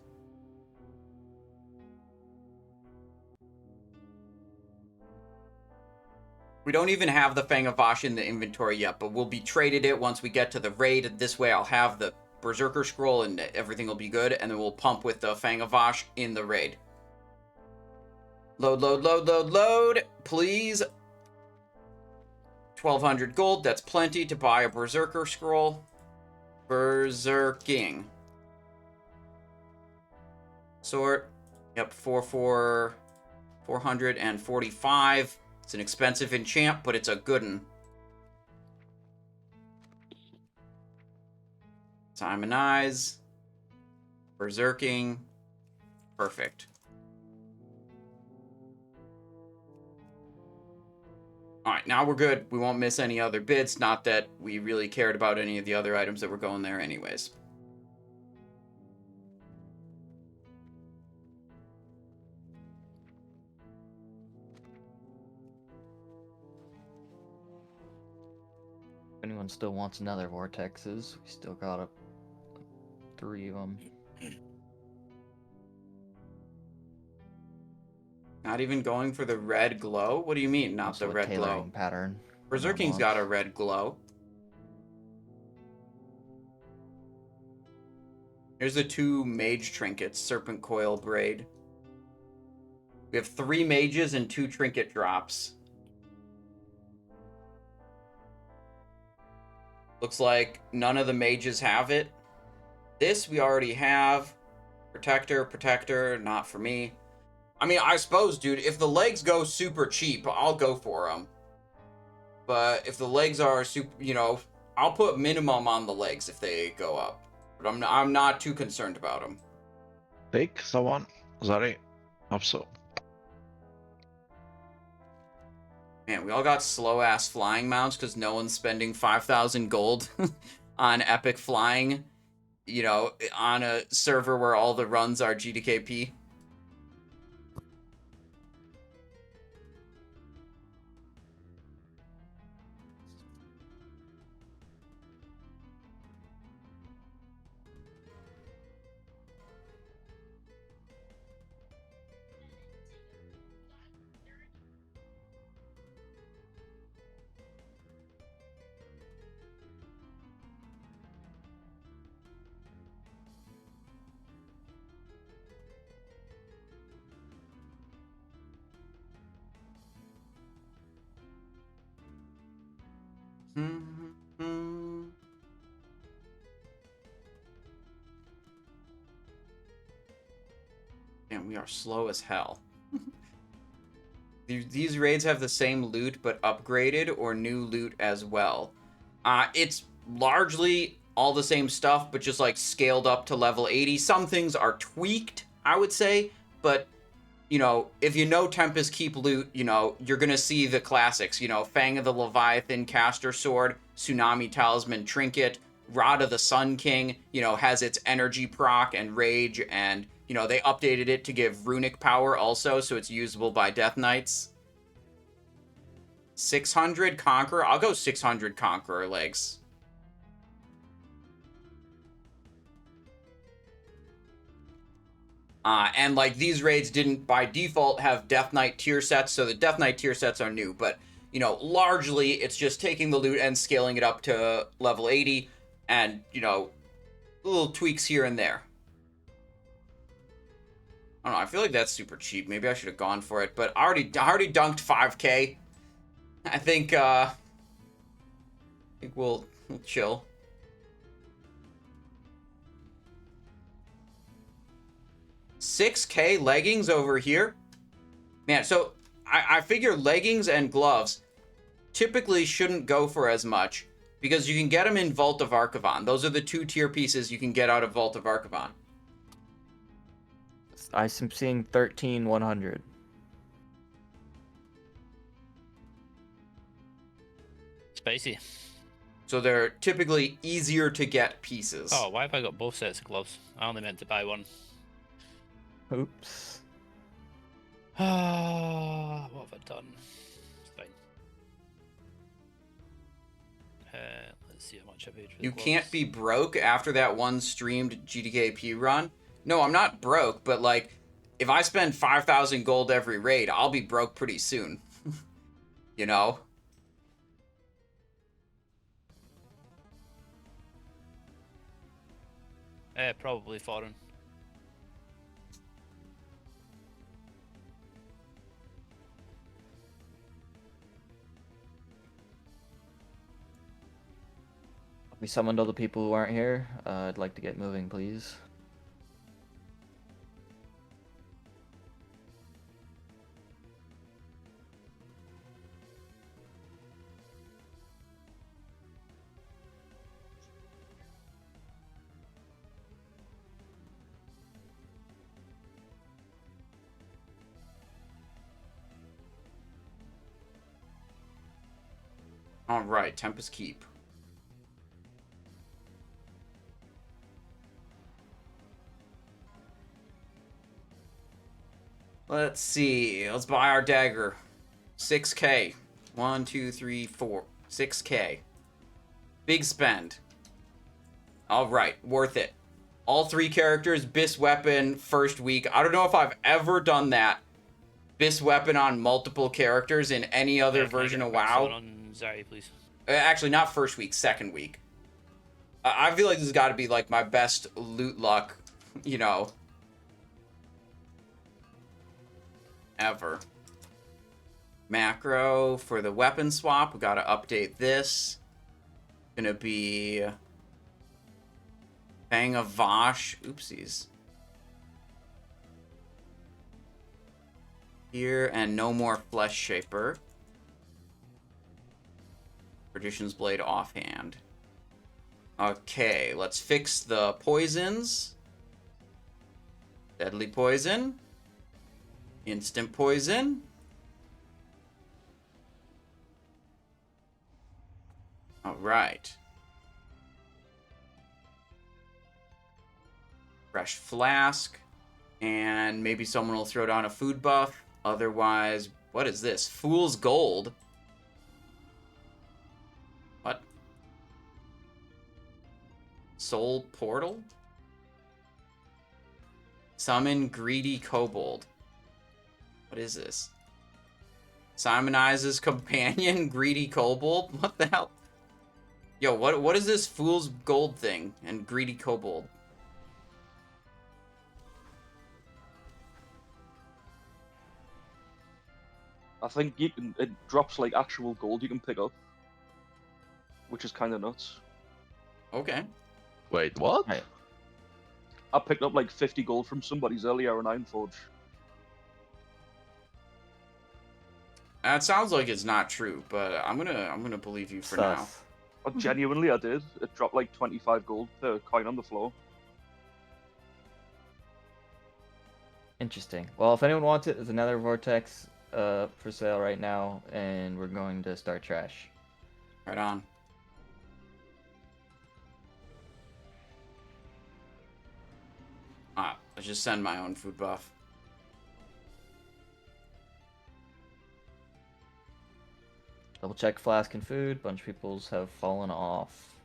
We don't even have the Fang of Vashj in the inventory yet, but we'll be traded it once we get to the raid. This way I'll have the Berserker scroll and everything will be good, and then we'll pump with the Fang of Vashj in the raid. Load, please. 1,200 gold, that's plenty to buy a Berserker scroll. Berserking. Sort. Yep, 445. It's an expensive enchant, but it's a good one. Simonize. Berserking. Perfect. Alright, now we're good. We won't miss any other bids. Not that we really cared about any of the other items that were going there anyways. If anyone still wants another Vortexes, we still got 3 of them. Not even going for the red glow? What do you mean, not Also the a red tailoring glow? pattern. Berserking's got a red glow. Here's the 2 mage trinkets, Serpent Coil Braid. We have 3 mages and 2 trinket drops. Looks like none of the mages have it. This we already have. Protector, not for me. I mean, I suppose, dude, if the legs go super cheap, I'll go for them. But if the legs are super, I'll put minimum on the legs if they go up. But I'm not too concerned about them. Take someone. Zari. Hope so. Man, we all got slow-ass flying mounts because no one's spending 5,000 gold on epic flying, on a server where all the runs are GDKP. Damn, we are slow as hell. These raids have the same loot but upgraded or new loot as well. It's largely all the same stuff, but just like scaled up to level 80. Some things are tweaked, I would say, but you know, if you know Tempest Keep loot, you know, you're gonna see the classics, you know, Fang of the Leviathan Caster Sword, Tsunami Talisman Trinket, Rod of the Sun King, you know, has its energy proc and rage, and, you know, they updated it to give runic power also, so it's usable by Death Knights. 600 Conqueror? I'll go 600 Conqueror legs. And like these raids didn't by default have Death Knight tier sets, so the Death Knight tier sets are new, but you know, largely it's just taking the loot and scaling it up to level 80 and, you know, little tweaks here and there. I don't know, I feel like that's super cheap. Maybe I should have gone for it, but I already dunked 5k. I think we'll chill. $6k leggings over here. Man, so I figure leggings and gloves typically shouldn't go for as much because you can get them in Vault of Archivon. Those are the 2 tier pieces you can get out of Vault of Archivon. I'm seeing 13,100. Spicy. So they're typically easier to get pieces. Oh, why have I got both sets of gloves? I only meant to buy one. Oops. What have I done? It's fine. Let's see how much I paid for the You gloves. can't be broke after that one streamed GDKP run. No, I'm not broke, but like, if I spend 5,000 gold every raid, I'll be broke pretty soon. You know? Probably foreign. We summoned all the people who aren't here. I'd like to get moving, please. All right, Tempest Keep. Let's see. Let's buy our dagger. 6k. 1, 2, 3, 4. 6k. Big spend. Alright, worth it. All 3 characters, Bis Weapon, first week. I don't know if I've ever done that. Bis Weapon on multiple characters in any other version of WoW. On Zari, please. Actually, not first week, second week. I feel like this has got to be like my best loot luck, you know, ever. Macro for the weapon swap. We got to update this. Gonna be Fang of Vashj. Oopsies. Here, and no more Flesh Shaper. Perdition's Blade offhand. Okay, let's fix the poisons. Deadly Poison. Instant Poison. Alright. Fresh Flask. And maybe someone will throw down a food buff. Otherwise, what is this? Fool's Gold. What? Soul Portal? Summon Greedy Kobold. What is this? Simonizes Companion, Greedy Kobold? What the hell? Yo, what is this Fool's Gold thing and Greedy Kobold? I think you can. It drops like actual gold you can pick up, which is kind of nuts. Okay. Wait, what? Right. I picked up like 50 gold from somebody's earlier on Ironforge. That sounds like it's not true, but I'm gonna believe you for now. Sus. Genuinely, I did. It dropped like 25 gold per coin on the floor. Interesting. Well, if anyone wants it, there's another Vortex for sale right now, and we're going to start trash. Right on. Let's just send my own food buff. Double check flask and food. Bunch of people's have fallen off.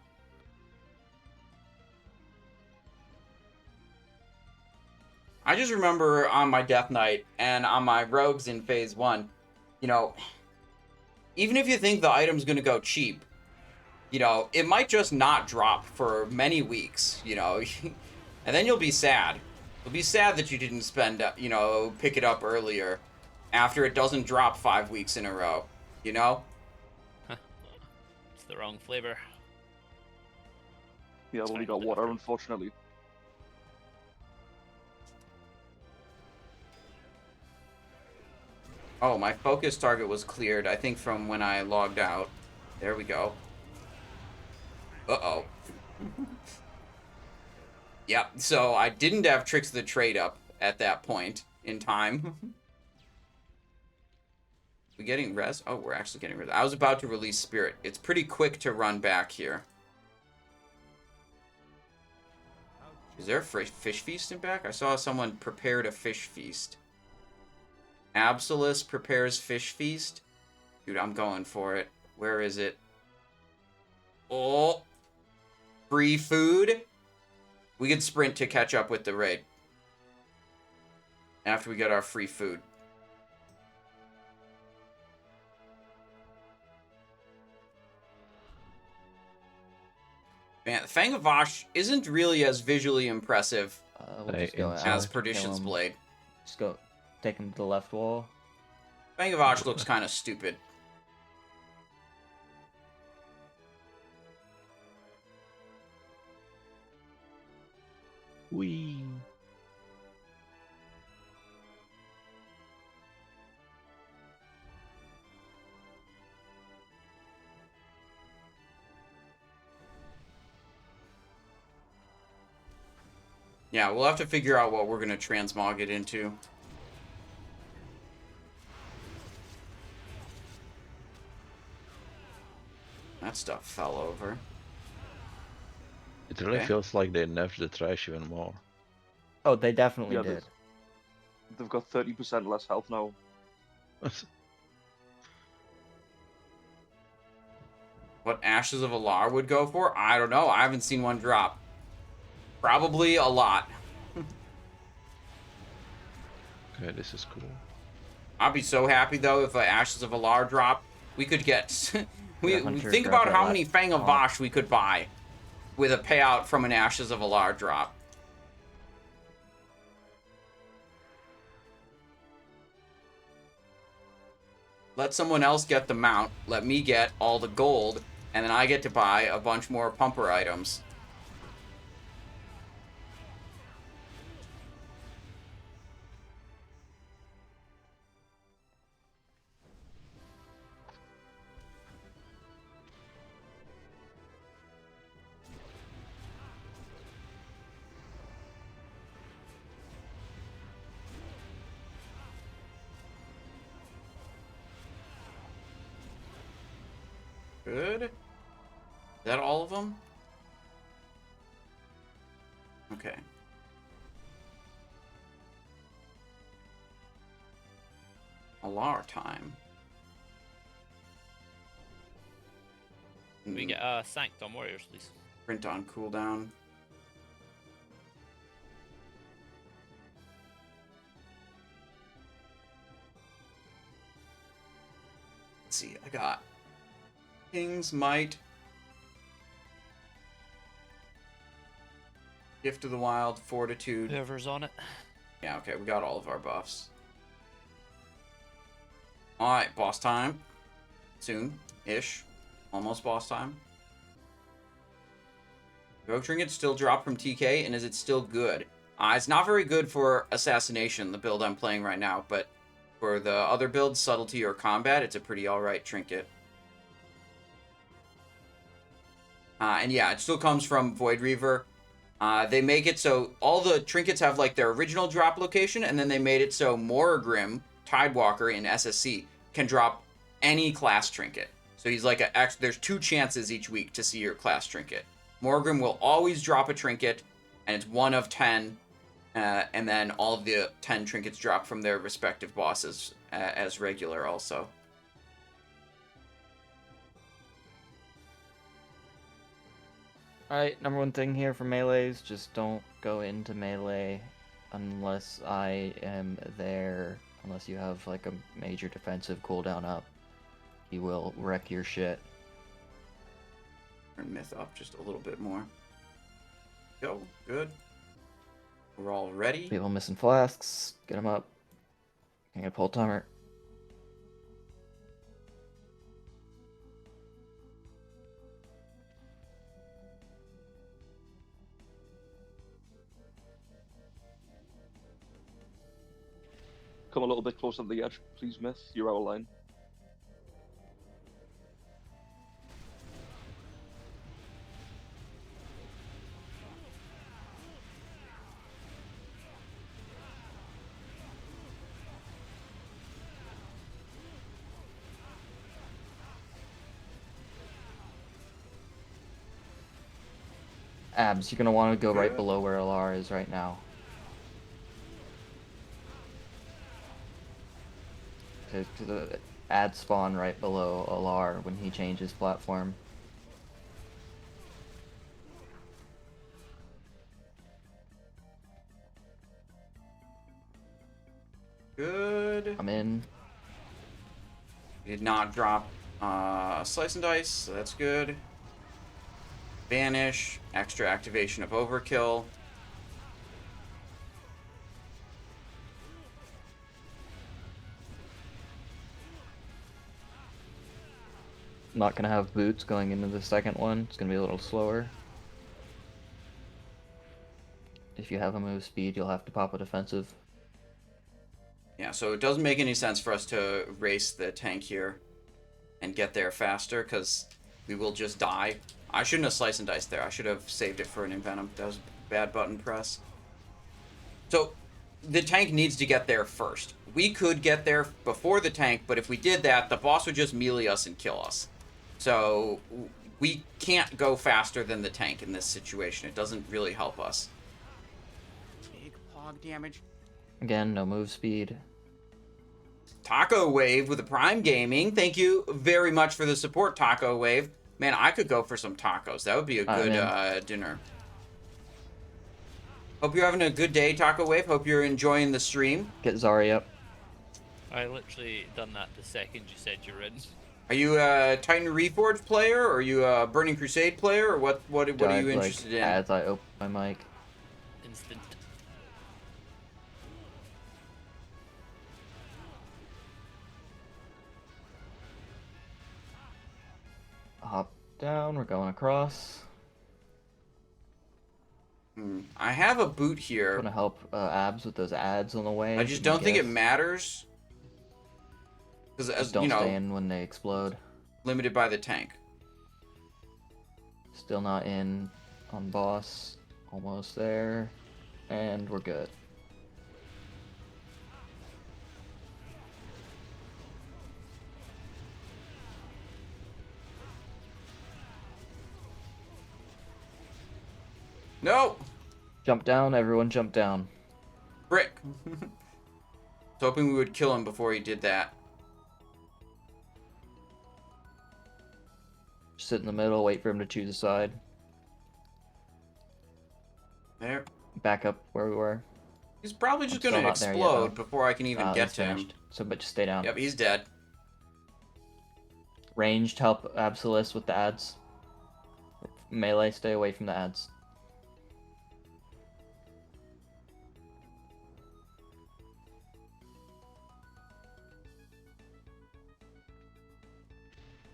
I just remember on my Death Knight and on my rogues in Phase 1, you know, even if you think the item's going to go cheap, you know, it might just not drop for many weeks, you know, and then you'll be sad. You'll be sad that you didn't spend, you know, pick it up earlier after it doesn't drop 5 weeks in a row, you know? It's the wrong flavor. Yeah, I've only got water, unfortunately. Oh, my focus target was cleared, I think, from when I logged out. There we go. Uh-oh. Yep, so I didn't have Tricks of the Trade up at that point in time. We getting res? Oh, we're actually getting res. I was about to release Spirit. It's pretty quick to run back here. Is there a fish feast in back? I saw someone prepared a fish feast. Absolus prepares fish feast. Dude, I'm going for it. Where is it? Oh. Free food. We could sprint to catch up with the raid. After we get our free food. Man, the Fang of Vashj isn't really as visually impressive We'll just go as out, Perdition's kill him. Blade. Just go take him to the left wall. Fang of Vashj looks kind of stupid. Whee! Yeah, we'll have to figure out what we're going to transmog it into. That stuff fell over. It really Okay. feels like they nerfed the trash even more. Oh, they definitely Yeah, did. they've got 30% less health now. What Ashes of Alar would go for? I don't know. I haven't seen one drop. Probably a lot. Okay, this is cool. I'd be so happy though if Ashes of Alar drop. We could get. we Hunter think drop about that how last many Fang of pop. Vashj we could buy with a payout from an Ashes of Alar drop. Let someone else get the mount. Let me get all the gold, and then I get to buy a bunch more pumper items. Good. Is that all of them? Okay. Alar time. Can we get Sanctum on Warriors, please? Print on cooldown. Let's see, I got King's Might, Gift of the Wild, Fortitude. Whoever's on it. Yeah, okay, we got all of our buffs. Alright, boss time. Soon-ish. Almost boss time. Rogue Trinket still dropped from TK, and is it still good? It's not very good for Assassination, the build I'm playing right now, but for the other builds, Subtlety or Combat, it's a pretty alright trinket. And yeah, it still comes from Void Reaver. They make it so all the trinkets have like their original drop location, and then they made it so Morogrim Tidewalker in SSC can drop any class trinket. So he's like there's 2 chances each week to see your class trinket. Morogrim will always drop a trinket, and it's 1 of 10, and then all of the 10 trinkets drop from their respective bosses as regular also. Alright, number 1 thing here for melees, just don't go into melee unless I am there, unless you have like a major defensive cooldown up. He will wreck your shit. Turn myth up just a little bit more. Go, good. We're all ready. People missing flasks, get them up. I'm gonna pull timer. Come a little bit closer to the edge, please, Myth. You're out of line. Abs, you're gonna want to go right below where LR is right now. To the ad spawn right below LR when he changes platform. Good. I'm in. Did not drop Slice and Dice, so that's good. Vanish, extra activation of Overkill. Not gonna have boots going into the second one. It's gonna be a little slower. If you have a move speed, you'll have to pop a defensive. Yeah, so it doesn't make any sense for us to race the tank here and get there faster, because we will just die. I shouldn't have Slice and Dice there. I should have saved it for an Envenom. That was a bad button press. So the tank needs to get there first. We could get there before the tank, but if we did that, the boss would just melee us and kill us. So we can't go faster than the tank in this situation. It doesn't really help us. Big pog damage. Again, no move speed. Taco Wave with the Prime Gaming. Thank you very much for the support, Taco Wave. Man, I could go for some tacos. That would be a good dinner. Hope you're having a good day, Taco Wave. Hope you're enjoying the stream. Get Zari up. I literally done that the second you said you're in. Are you a Titan Reforged player, or are you a Burning Crusade player, or what are you interested in? As I open my mic. Instant. Hop down, we're going across. I have a boot here. Gonna help Abs with those ads on the way. I just don't think it matters. Because, as don't you know, stay in when they explode. Limited by the tank. Still not in on boss. Almost there. And we're good. No! Jump down, everyone jump down. Brick! I was hoping we would kill him before he did that. Sit in the middle, wait for him to choose a side. There. Back up where we were. He's probably just I'm going to still not there explode yet, before I can even get he's to him. finished. So, but just stay down. Yep, he's dead. Ranged, help Absolus with the ads. Melee, stay away from the ads.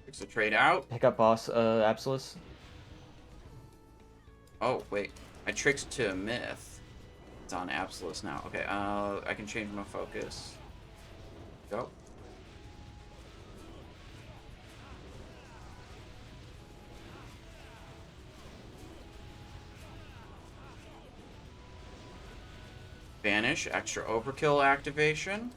Fix the trade out. Pick up boss, Absolus. Oh, wait. I tricked to Myth. It's on Absolus now. Okay, I can change my focus. Go. Banish, extra overkill activation.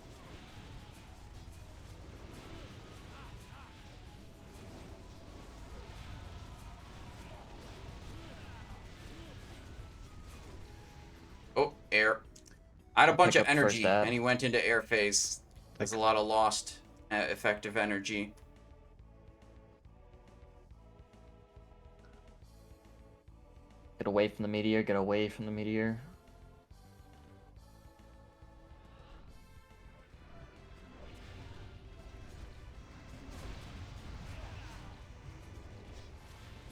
Oh, air. I had a I'll bunch pick of up first energy, ad. and he went into air phase. There's a lot of lost effective energy. Get away from the meteor, get away from the meteor.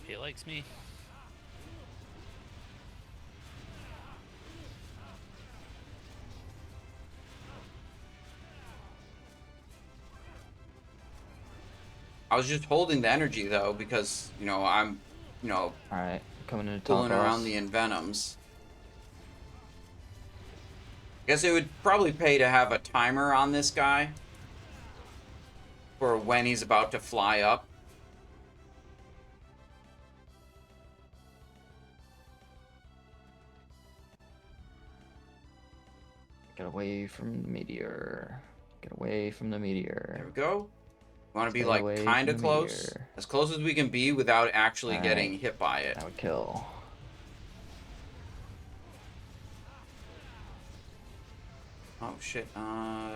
He likes me. I was just holding the energy though because, I'm, Alright, coming into fooling top around the Envenoms. Guess it would probably pay to have a timer on this guy for when he's about to fly up. Get away from the meteor. Get away from the meteor. There we go. We want to be Stay like away kind of from the close, meteor. as close as we can be without actually Alright. getting hit by it. That would kill. Oh shit.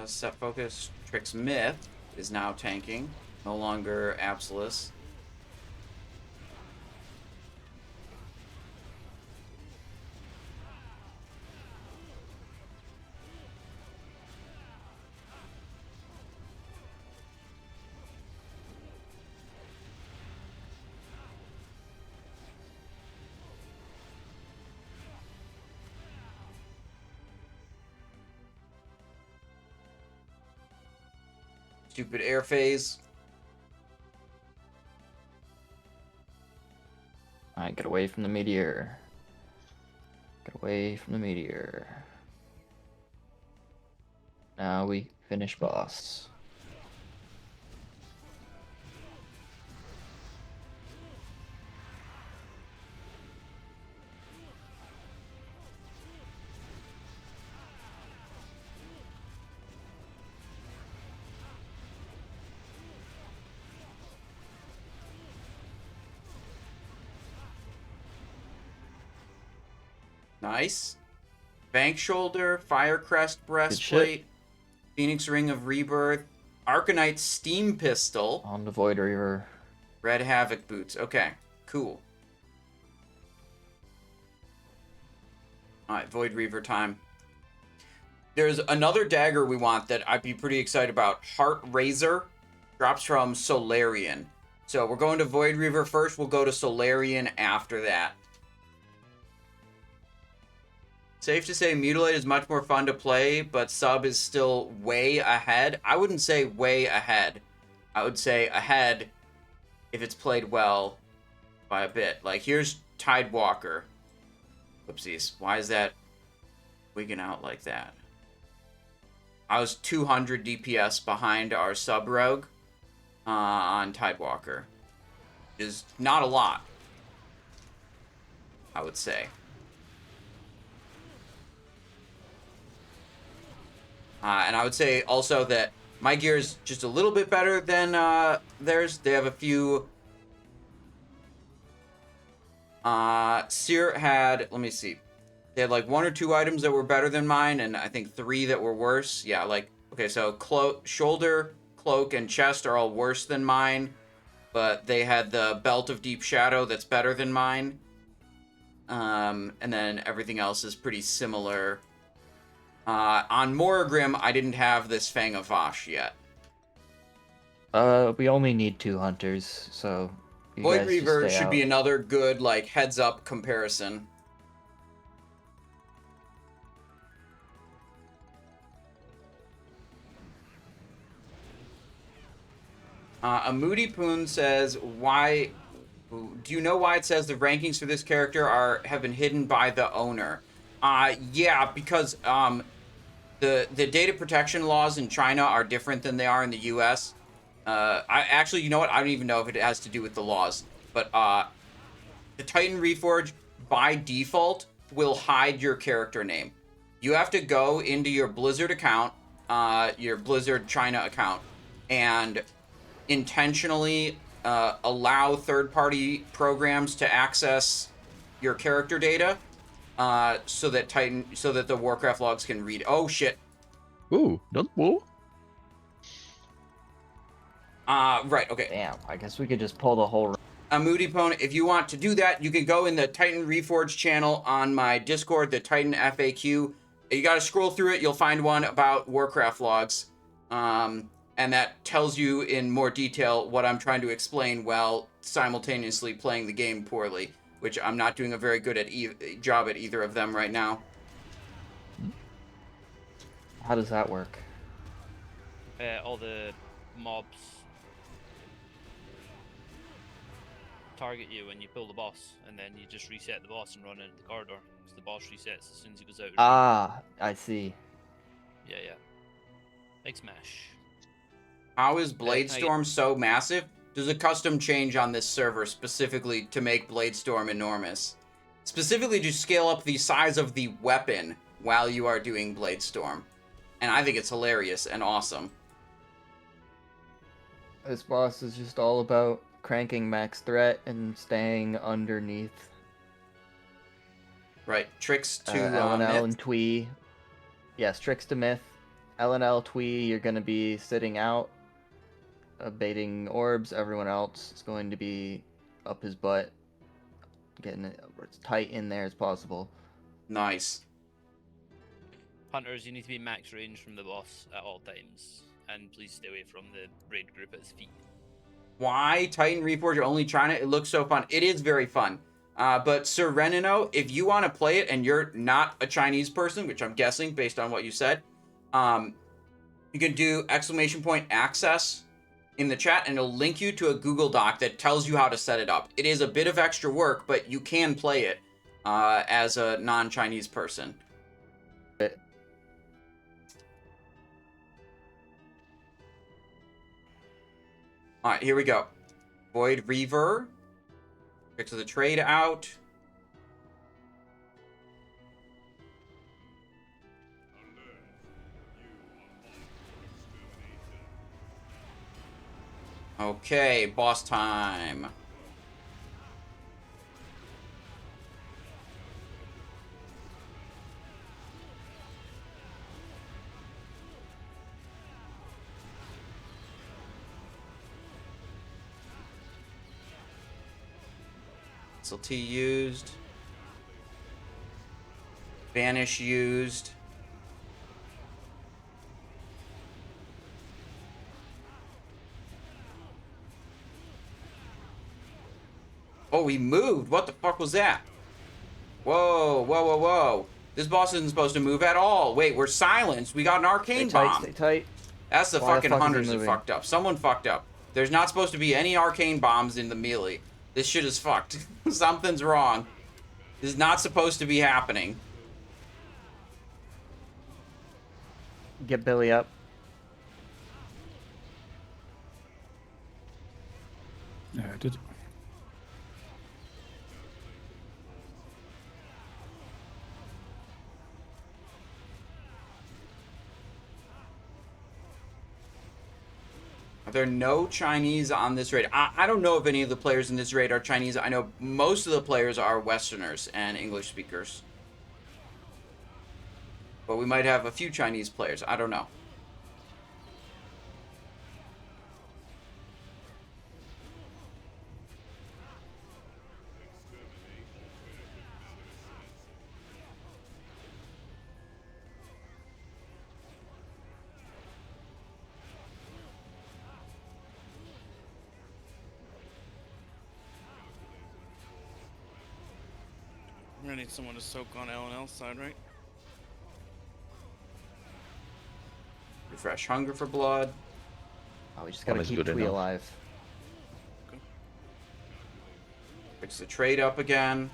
Set focus. Trix Myth is now tanking. No longer Absolus. Stupid air phase. Alright, get away from the meteor. Get away from the meteor. Now we finish boss. Nice. Bank Shoulder, Fire Crest Breastplate, Phoenix Ring of Rebirth, Arcanite Steam Pistol, On the Void Reaver. Red Havoc Boots. Okay, cool. Alright, Void Reaver time. There's another dagger we want that I'd be pretty excited about. Heart Razor drops from Solarian. So we're going to Void Reaver first. We'll go to Solarian after that. Safe to say Mutilate is much more fun to play, but Sub is still way ahead. I wouldn't say way ahead. I would say ahead if it's played well by a bit. Like, here's Tidewalker. Whoopsies. Why is that wigging out like that? I was 200 DPS behind our Sub Rogue on Tidewalker. Which is not a lot, I would say. And I would say also that my gear is just a little bit better than theirs. They have a few... Seer had... Let me see. They had like 1 or 2 items that were better than mine, and I think 3 that were worse. Yeah, like... Okay, so shoulder, cloak, and chest are all worse than mine. But they had the Belt of Deep Shadow that's better than mine. And then everything else is pretty similar. On Morogrim, I didn't have this Fang of Vashj yet. We only need 2 hunters, so you Void guys Reaver just stay should out. be another good, like, heads-up comparison. A Moody Poon says, "Why? Do you know why it says the rankings for this character have been hidden by the owner?" Yeah, because the data protection laws in China are different than they are in the U.S. You know what? I don't even know if it has to do with the laws, but the Titan Reforge by default will hide your character name. you have to go into your Blizzard account, your Blizzard China account, and intentionally allow third-party programs to access your character data, so that the Warcraft logs can read. Oh shit. Ooh, don't move. Right. Okay. Damn, I guess we could just pull the whole. A Moody Pwn, if you want to do that, you can go in the Titan Reforge channel on my Discord, the Titan FAQ. You got to scroll through it. You'll find one about Warcraft logs. And that tells you in more detail what I'm trying to explain while simultaneously playing the game poorly, which I'm not doing a very good job at either of them right now. How does that work? All the mobs target you when you pull the boss, and then you just reset the boss and run into the corridor, because the boss resets as soon as he goes out. Ah, I see. Yeah, yeah. Big smash. How is Bladestorm so massive? There's a custom change on this server specifically to make Bladestorm enormous. Specifically to scale up the size of the weapon while you are doing Bladestorm. And I think it's hilarious and awesome. This boss is just all about cranking max threat and staying underneath. Right, tricks to LNL myth. and Twee. Yes, tricks to myth. LNL, Twee, you're going to be sitting out, baiting orbs. Everyone else is going to be up his butt, getting it as tight in there as possible. Nice. Hunters, you need to be max range from the boss at all times, and please stay away from the raid group at his feet. Why Titan Reforge are only China? It looks so fun. It is very fun. But Sir Renino, if you want to play it and you're not a Chinese person, which I'm guessing based on what you said, you can do !access in the chat and it'll link you to a Google Doc that tells you how to set it up. It is a bit of extra work, but you can play it as a non-Chinese person. Alright, here we go. Void Reaver. Get to the trade out. Okay, boss time. Subtlety used. Vanish used. Oh, he moved. What the fuck was that? Whoa, whoa, whoa, whoa. This boss isn't supposed to move at all. Wait, we're silenced. We got an arcane bomb. Stay tight. That's the Why the fucking fuck is he hunters that moving? fucked up. Someone fucked up. There's not supposed to be any arcane bombs in the melee. This shit is fucked. Something's wrong. This is not supposed to be happening. Get Billy up. Yeah, I did. Are there no Chinese on this raid? I don't know if any of the players in this raid are Chinese. I know most of the players are Westerners and English speakers. But we might have a few Chinese players. I don't know. We're gonna need someone to soak on L&L's side, right? Refresh hunger for blood. Oh, we just One gotta is keep good Twee enough. alive. Fix the trade up again.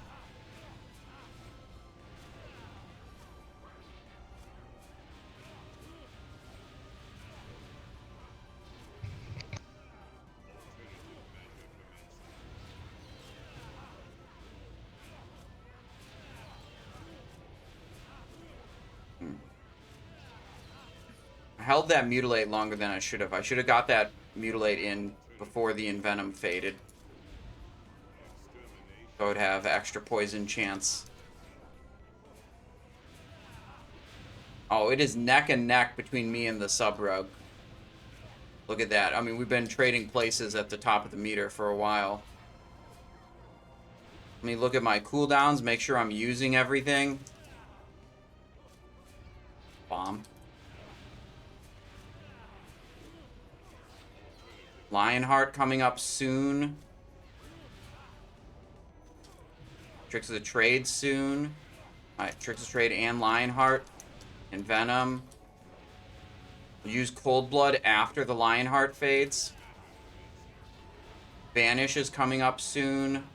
held that Mutilate longer than I should have. I should have got that Mutilate in before the Envenom faded. So I would have extra poison chance. Oh, it is neck and neck between me and the sub-rogue. Look at that. I mean, we've been trading places at the top of the meter for a while. Let me look at my cooldowns, make sure I'm using everything. Bomb. Lionheart coming up soon. Tricks of the Trade soon. Alright, Tricks of the Trade and Lionheart. And Venom. We'll use Cold Blood after the Lionheart fades. Banish is coming up soon.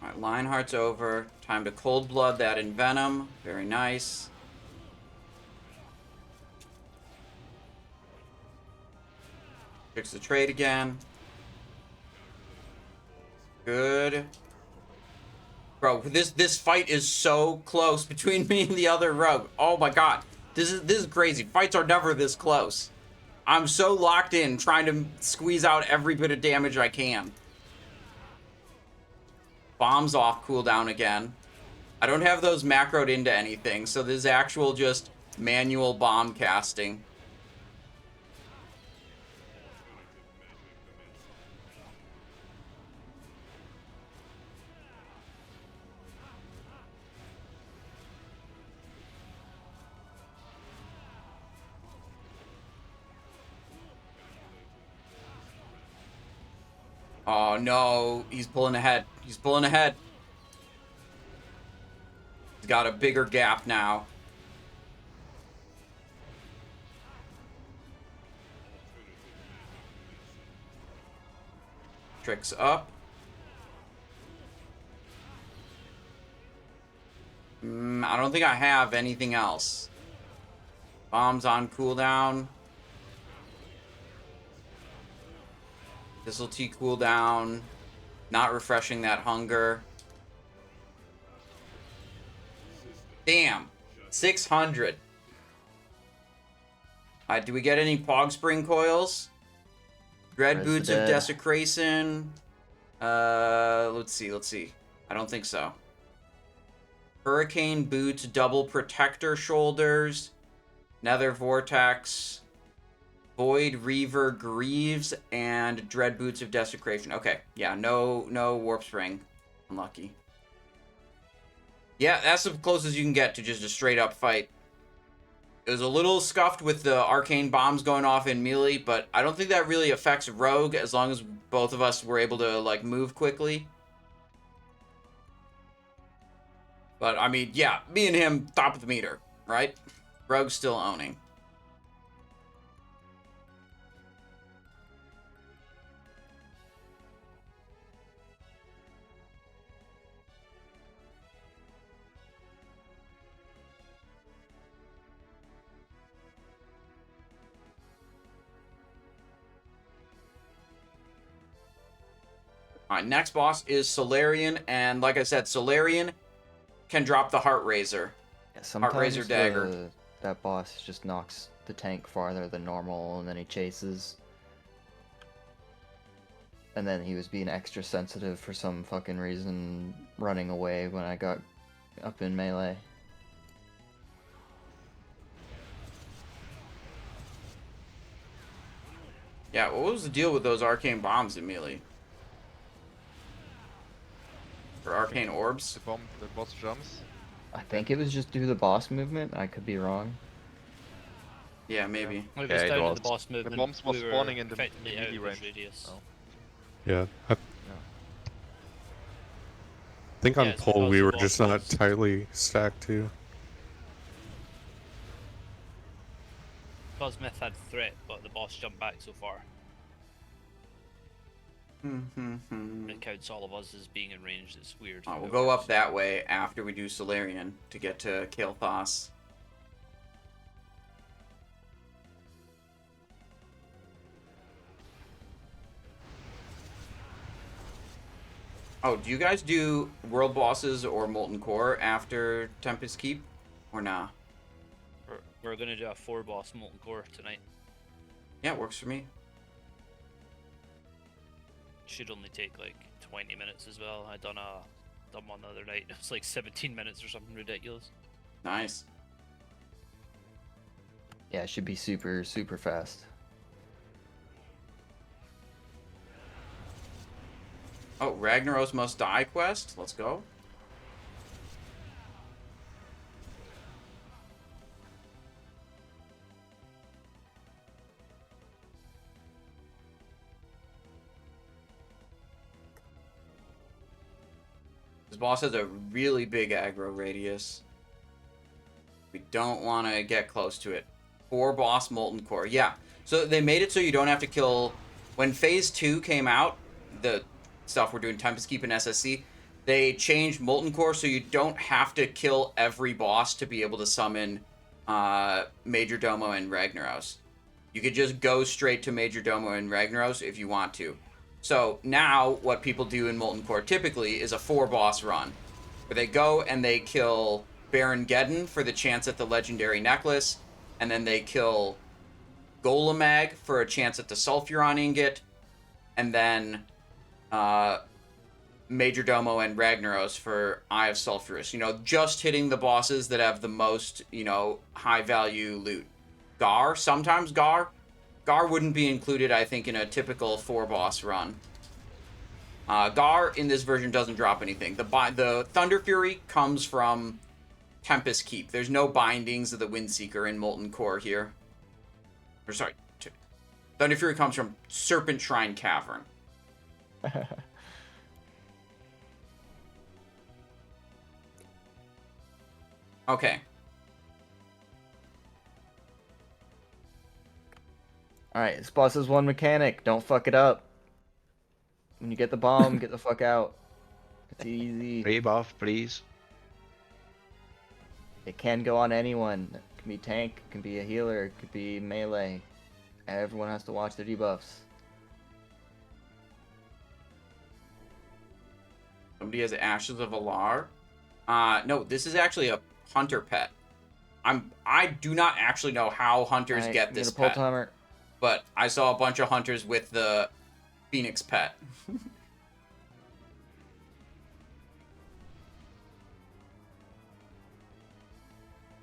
Alright, Lionheart's over. Time to Cold Blood that Envenom. Very nice. Fix the trade again. Good. Bro, this fight is so close between me and the other rogue. Oh my god. This is crazy. Fights are never this close. I'm so locked in trying to squeeze out every bit of damage I can. Bombs off cooldown again. I don't have those macroed into anything, so this is actual just manual bomb casting. Oh no, he's pulling ahead. He's pulling ahead. He's got a bigger gap now. Tricks up. I don't think I have anything else. Bombs on cooldown. Subtlety cooldown. Not refreshing that hunger. Damn. 600. Do we get any Pog Spring Coils? Dread Boots of Desecration. Let's see. I don't think so. Hurricane Boots, Double Protector Shoulders. Nether Vortex. Void Reaver Greaves and Dread Boots of Desecration. Okay, yeah, no Warp Spring. Unlucky. Yeah, that's the closest you can get to just a straight up fight. It was a little scuffed with the arcane bombs going off in melee, but I don't think that really affects Rogue as long as both of us were able to like move quickly. But I mean, yeah, me and him top of the meter, right? Rogue's still owning. Alright, next boss is Solarian, and like I said, Solarian can drop the Heart Razor. Yeah, sometimes Heart Razor Dagger. That boss just knocks the tank farther than normal, and then he chases. And then he was being extra sensitive for some fucking reason, running away when I got up in melee. Yeah, what was the deal with those arcane bombs in melee? Or arcane orbs? The bomb, the boss jumps. I think it was just due to the boss movement. I could be wrong. Yeah, maybe. It was Yeah, it down to was. the boss movement. bombs was we were spawning in the effectively out melee of range. radius. Oh. Yeah. I think on Yeah, it's pole because we the were boss just not was- tightly stacked too. Cosmith had threat, but the boss jumped back so far. It counts all of us as being in range. It's weird. We'll go up that way after we do Solarian to get to Kael'thas. Oh, do you guys do world bosses or Molten Core after Tempest Keep? Or nah? We're gonna do a 4-boss Molten Core tonight. Yeah, it works for me. Should only take like 20 minutes as well. I done one the other night. It was like 17 minutes or something ridiculous. Nice. Yeah, it should be super, super fast. Oh, Ragnaros Must Die quest. Let's go. This boss has a really big aggro radius. We don't want to get close to it. 4-boss Molten Core. Yeah. So they made it so you don't have to kill... When Phase 2 came out, the stuff we're doing, Tempest Keep and SSC, they changed Molten Core so you don't have to kill every boss to be able to summon Majordomo and Ragnaros. You could just go straight to Majordomo and Ragnaros if you want to. So now what people do in Molten Core typically is a 4-boss run, where they go and they kill Baron Geddon for the chance at the legendary necklace, and then they kill Golemagg for a chance at the Sulfuron ingot, and then Majordomo and Ragnaros for Eye of Sulphurous. You know, just hitting the bosses that have the most, you know, high value loot. Garr, sometimes Garr. Garr wouldn't be included, I think, in a typical 4-boss run. Garr in this version doesn't drop anything. The Thunder Fury comes from Tempest Keep. There's no bindings of the Windseeker in Molten Core here. Or sorry, Thunder Fury comes from Serpentshrine Cavern. Okay. Alright, this boss has one mechanic. Don't fuck it up. When you get the bomb, get the fuck out. It's easy. Rebuff, please. It can go on anyone. It can be tank, it can be a healer, it could be melee. Everyone has to watch their debuffs. Somebody has Ashes of Alar. No, this is actually a hunter pet. I do not actually know how hunters get this pet. Timer. But I saw a bunch of hunters with the Phoenix pet.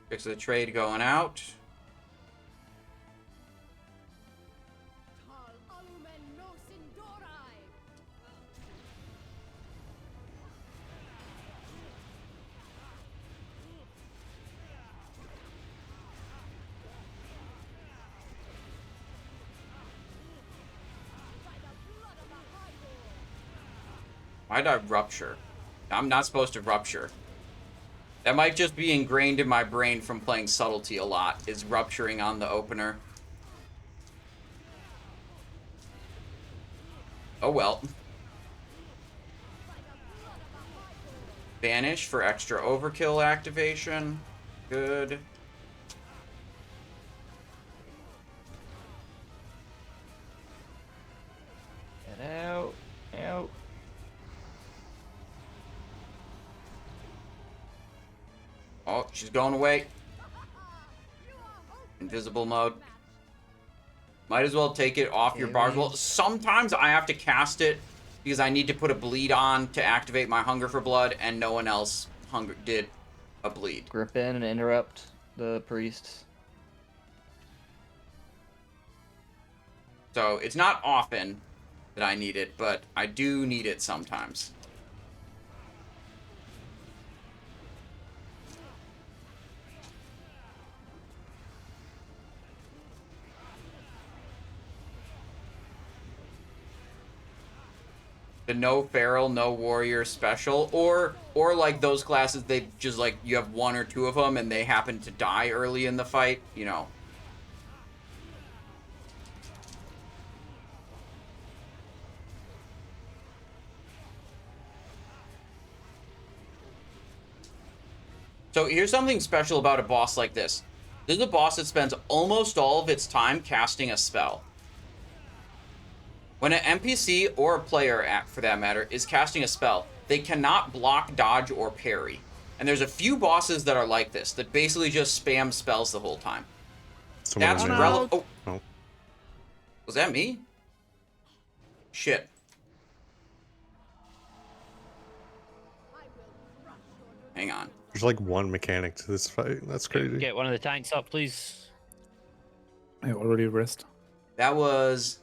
Fix the trade going out. Why'd I rupture? I'm not supposed to rupture. That might just be ingrained in my brain from playing Subtlety a lot, is rupturing on the opener. Oh well. Banish for extra overkill activation. Good. Get out. Out. Oh, she's going away. Invisible mode. Might as well take it off your bars. Well, sometimes I have to cast it because I need to put a bleed on to activate my Hunger for Blood, and no one else did a bleed. Grip in and interrupt the priests. So it's not often that I need it, but I do need it sometimes. The no feral, no warrior special, or like those classes, they just like, you have one or two of them and they happen to die early in the fight, you know. So here's something special about a boss like this. This is a boss that spends almost all of its time casting a spell. When an NPC or a player, for that matter, is casting a spell, they cannot block, dodge, or parry. And there's a few bosses that are like this, that basically just spam spells the whole time. Someone That's in there. relevant. Oh. Oh. Was that me? Shit. Hang on. There's like one mechanic to this fight. That's crazy. Get one of the tanks up, please. I already rest. That was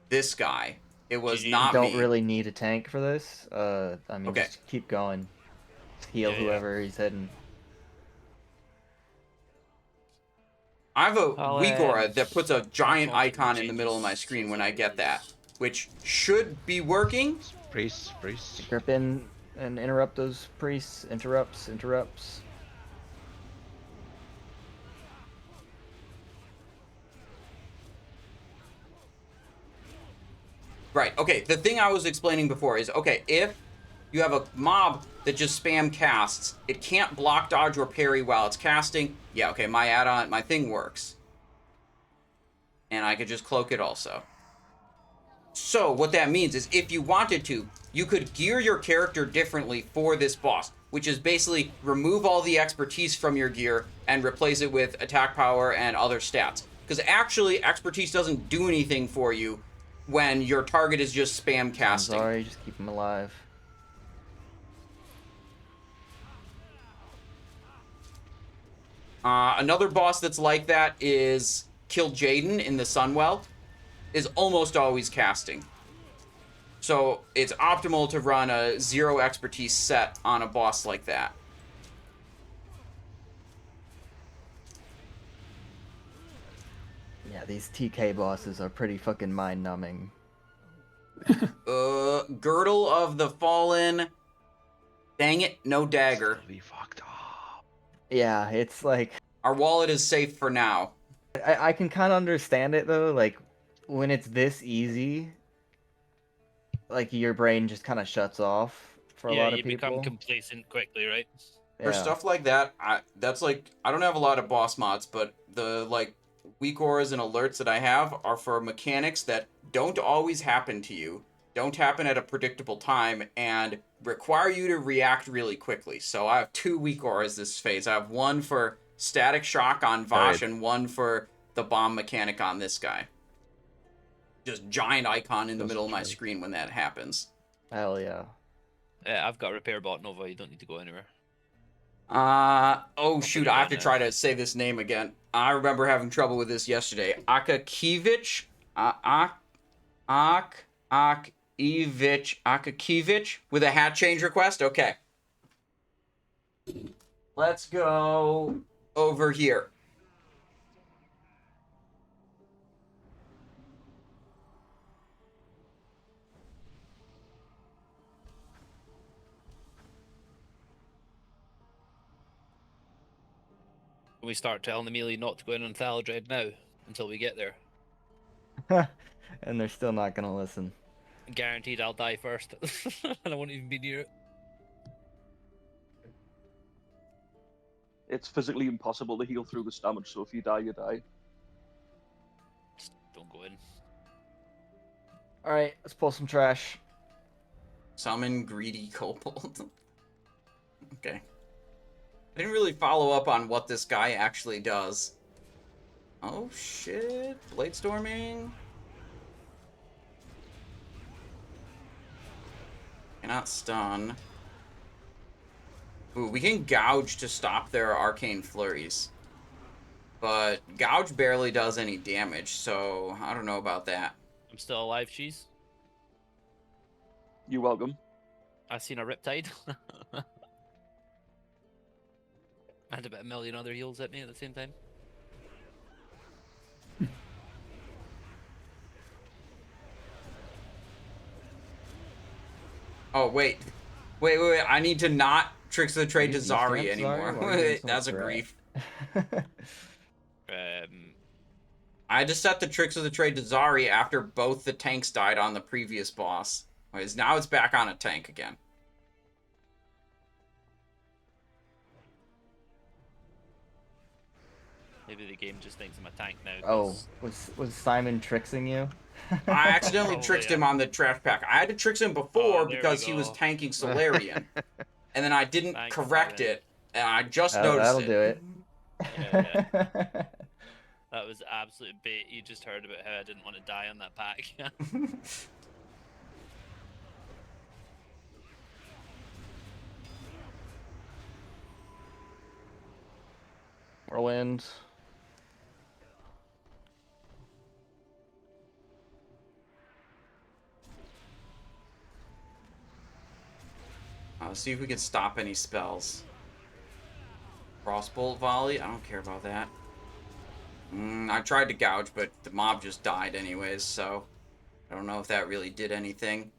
this guy. It was You not Don't me. really need a tank for this. I mean, Okay. just keep going. Heal Yeah, whoever he's hitting. I have a I'll, weak aura that puts a giant I'll icon in the change middle of my this screen to when I what get it that, is. which should be working. Priest, priest. Grip in and interrupt those priests. Interrupts. Right, okay, the thing I was explaining before is, okay, if you have a mob that just spam casts, it can't block, dodge, or parry while it's casting. Yeah, okay, my add-on, my thing works. And I could just cloak it also. So, what that means is, if you wanted to, you could gear your character differently for this boss, which is basically remove all the expertise from your gear and replace it with attack power and other stats. Because actually, expertise doesn't do anything for you when your target is just spam I'm casting. sorry, just keep him alive. Another boss that's like that is Kill Geddon in the Sunwell, is almost always casting. So it's optimal to run a 0 expertise set on a boss like that. Yeah, these TK bosses are pretty fucking mind-numbing. Girdle of the Fallen. Dang it, no dagger. We fucked up. Yeah, it's like... Our wallet is safe for now. I can kind of understand it, though. Like, when it's this easy, like, your brain just kind of shuts off for a lot of you people. become complacent quickly, right? For Yeah. stuff like that, that's like, I don't have a lot of boss mods, but the, like, weak auras and alerts that I have are for mechanics that don't always happen to you, don't happen at a predictable time, and require you to react really quickly. So I have 2 weak auras this phase. I have one for static shock on Vashj Right. and one for the bomb mechanic on this guy. Just giant icon in the That's middle of my right. screen when that happens. Hell yeah. Yeah, I've got repair bot Nova. You don't need to go anywhere. Oh shoot, put it I have on to there. try to say this name again. I remember having trouble with this yesterday. Akakevich? Akakevich with a hat change request? Okay. Let's go over here. Can we start telling the melee not to go in on Thaladred now until we get there? And they're still not gonna listen. Guaranteed I'll die first. And I won't even be near it. It's physically impossible to heal through this damage, so if you die, you die. Just don't go in. Alright, let's pull some trash. Summon greedy kobold. Okay. I didn't really follow up on what this guy actually does. Oh shit. Blade storming. Cannot stun. Ooh, we can gouge to stop their arcane flurries. But gouge barely does any damage, so I don't know about that. I'm still alive, cheese. You're welcome. I seen a Riptide. I had about 1 million other heals at me at the same time. Oh, wait. Wait. I need to not Tricks of the Trade to You stand Zari Zari? anymore. Why are you being so That's a threat? grief. Um, I just set the Tricks of the Trade to Zari after both the tanks died on the previous boss. Whereas now it's back on a tank again. maybe the game just thinks I'm a tank now. Oh, 'cause was Simon tricksing you? I accidentally Oh, tricked yeah. him on the trash pack. I had to trick him before there we because he was go. tanking Solarian. And then I didn't Thanks, correct Simon. it, and I just noticed That'll it. do it. Yeah, that was absolute bait. You just heard about how I didn't want to die on that pack. Whirlwind. Let's see if we can stop any spells. Crossbolt volley? I don't care about that. I tried to gouge, but the mob just died anyways, so I don't know if that really did anything.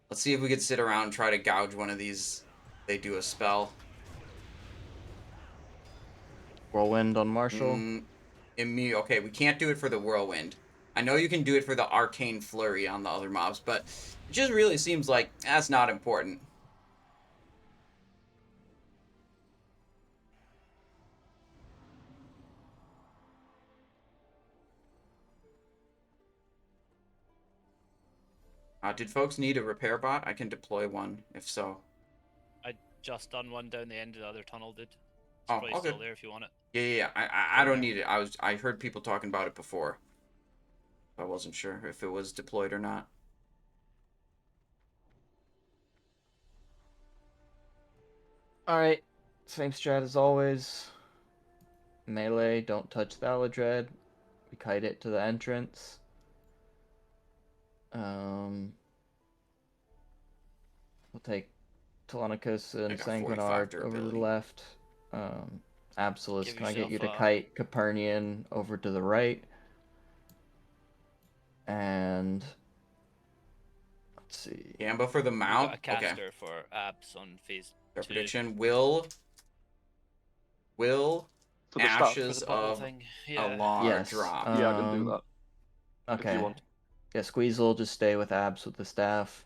Let's see if we could sit around and try to gouge one of these. They do a spell. Whirlwind on Marshall. Okay, we can't do it for the Whirlwind. I know you can do it for the Arcane Flurry on the other mobs, but it just really seems like that's not important. Did folks need a repair bot? I can deploy one, if so. I just done one down the end of the other tunnel, dude. It's Oh, probably okay. still there if you want it. Yeah. I don't need it. I heard people talking about it before. I wasn't sure if it was deployed or not. Alright, same strat as always. Melee, don't touch the Aladred. We kite it to the entrance. We'll take Telonicus and got 45 Sanguinard over to the durability. left. Absolus, Give can I get you to yourself a- kite Capernian over to the right? And let's see. Gamba for the We mount. got a caster Okay. for abs on phase Our 2. prediction will For the staff. For Ashes the bubble of thing. Yeah. Alar Yes. drop. Yeah, I can do that. If Okay. you want. Yeah, Squeeze'll just stay with Abs with the staff.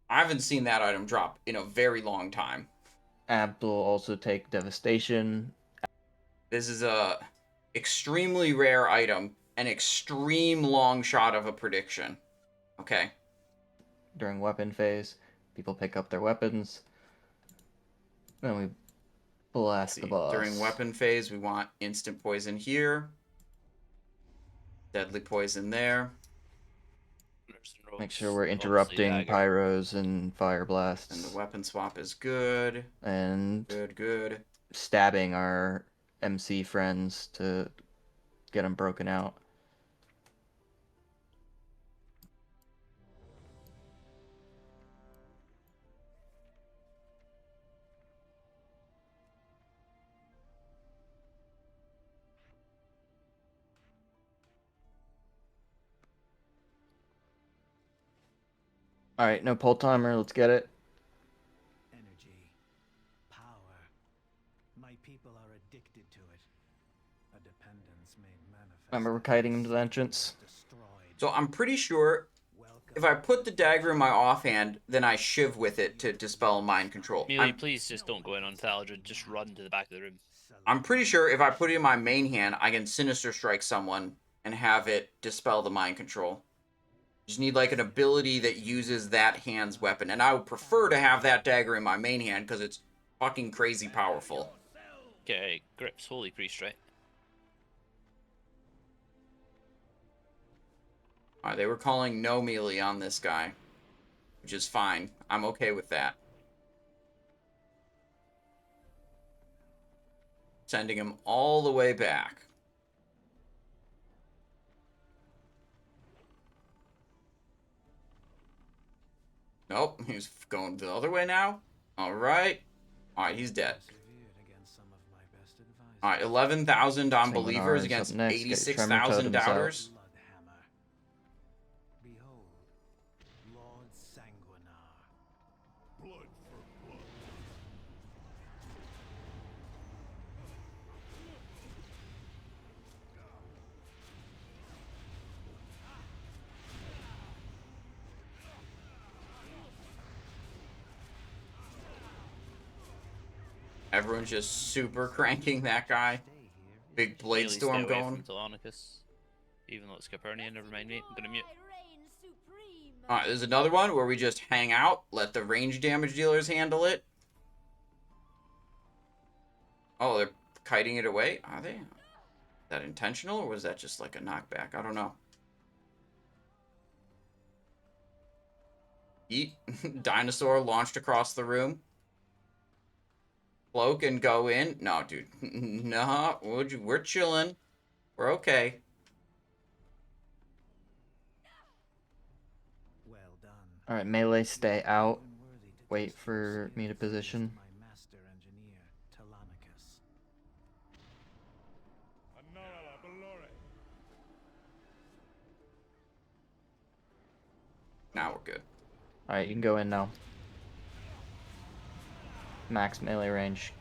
I haven't seen that item drop in a very long time. Abs will also take Devastation. This is a extremely rare item, an extreme long shot of a prediction. Okay. During weapon phase. People pick up their weapons. Then we blast the boss. During weapon phase, we want instant poison here. Deadly poison there. Make sure we're interrupting pyros and fire blasts. And the weapon swap is good. And Good. stabbing our MC friends to get them broken out. Alright, no pull timer, let's get it. Energy, power. My people are addicted to it. A dependence made manifest. Remember, we're kiting him to the entrance. So I'm pretty sure if I put the dagger in my offhand, then I shiv with it to dispel mind control. Mealy, please just don't go in on Taladrin. Just run to the back of the room. I'm pretty sure if I put it in my main hand, I can Sinister Strike someone and have it dispel the mind control. Just need like an ability that uses that hand's weapon. And I would prefer to have that dagger in my main hand because it's fucking crazy powerful. Okay, grips, holy priest, right? Alright, they were calling no melee on this guy, which is fine. I'm okay with that. Sending him all the way back. Nope, he's going the other way now. Alright. Alright, he's dead. Alright, 11,000 on believers against 86,000 doubters. Behold, Lord Sanguinar. Blood for blood. Everyone's just super cranking that guy. Big blade Mealy, storm stay away going. from Telonicus. Even though it's Capernian, never mind me. I'm gonna mute. Alright, there's another one where we just hang out, let the range damage dealers handle it. Oh, they're kiting it away? Are they? Is that intentional, or was that just like a knockback? I don't know. Eat. Dinosaur launched across the room. Cloak and go in. No, dude. No, we're chilling. We're okay. Well done. All right, melee, stay out. Wait for me to position. My master engineer, Telemachus. Now we're good. All right, you can go in now. Max melee range.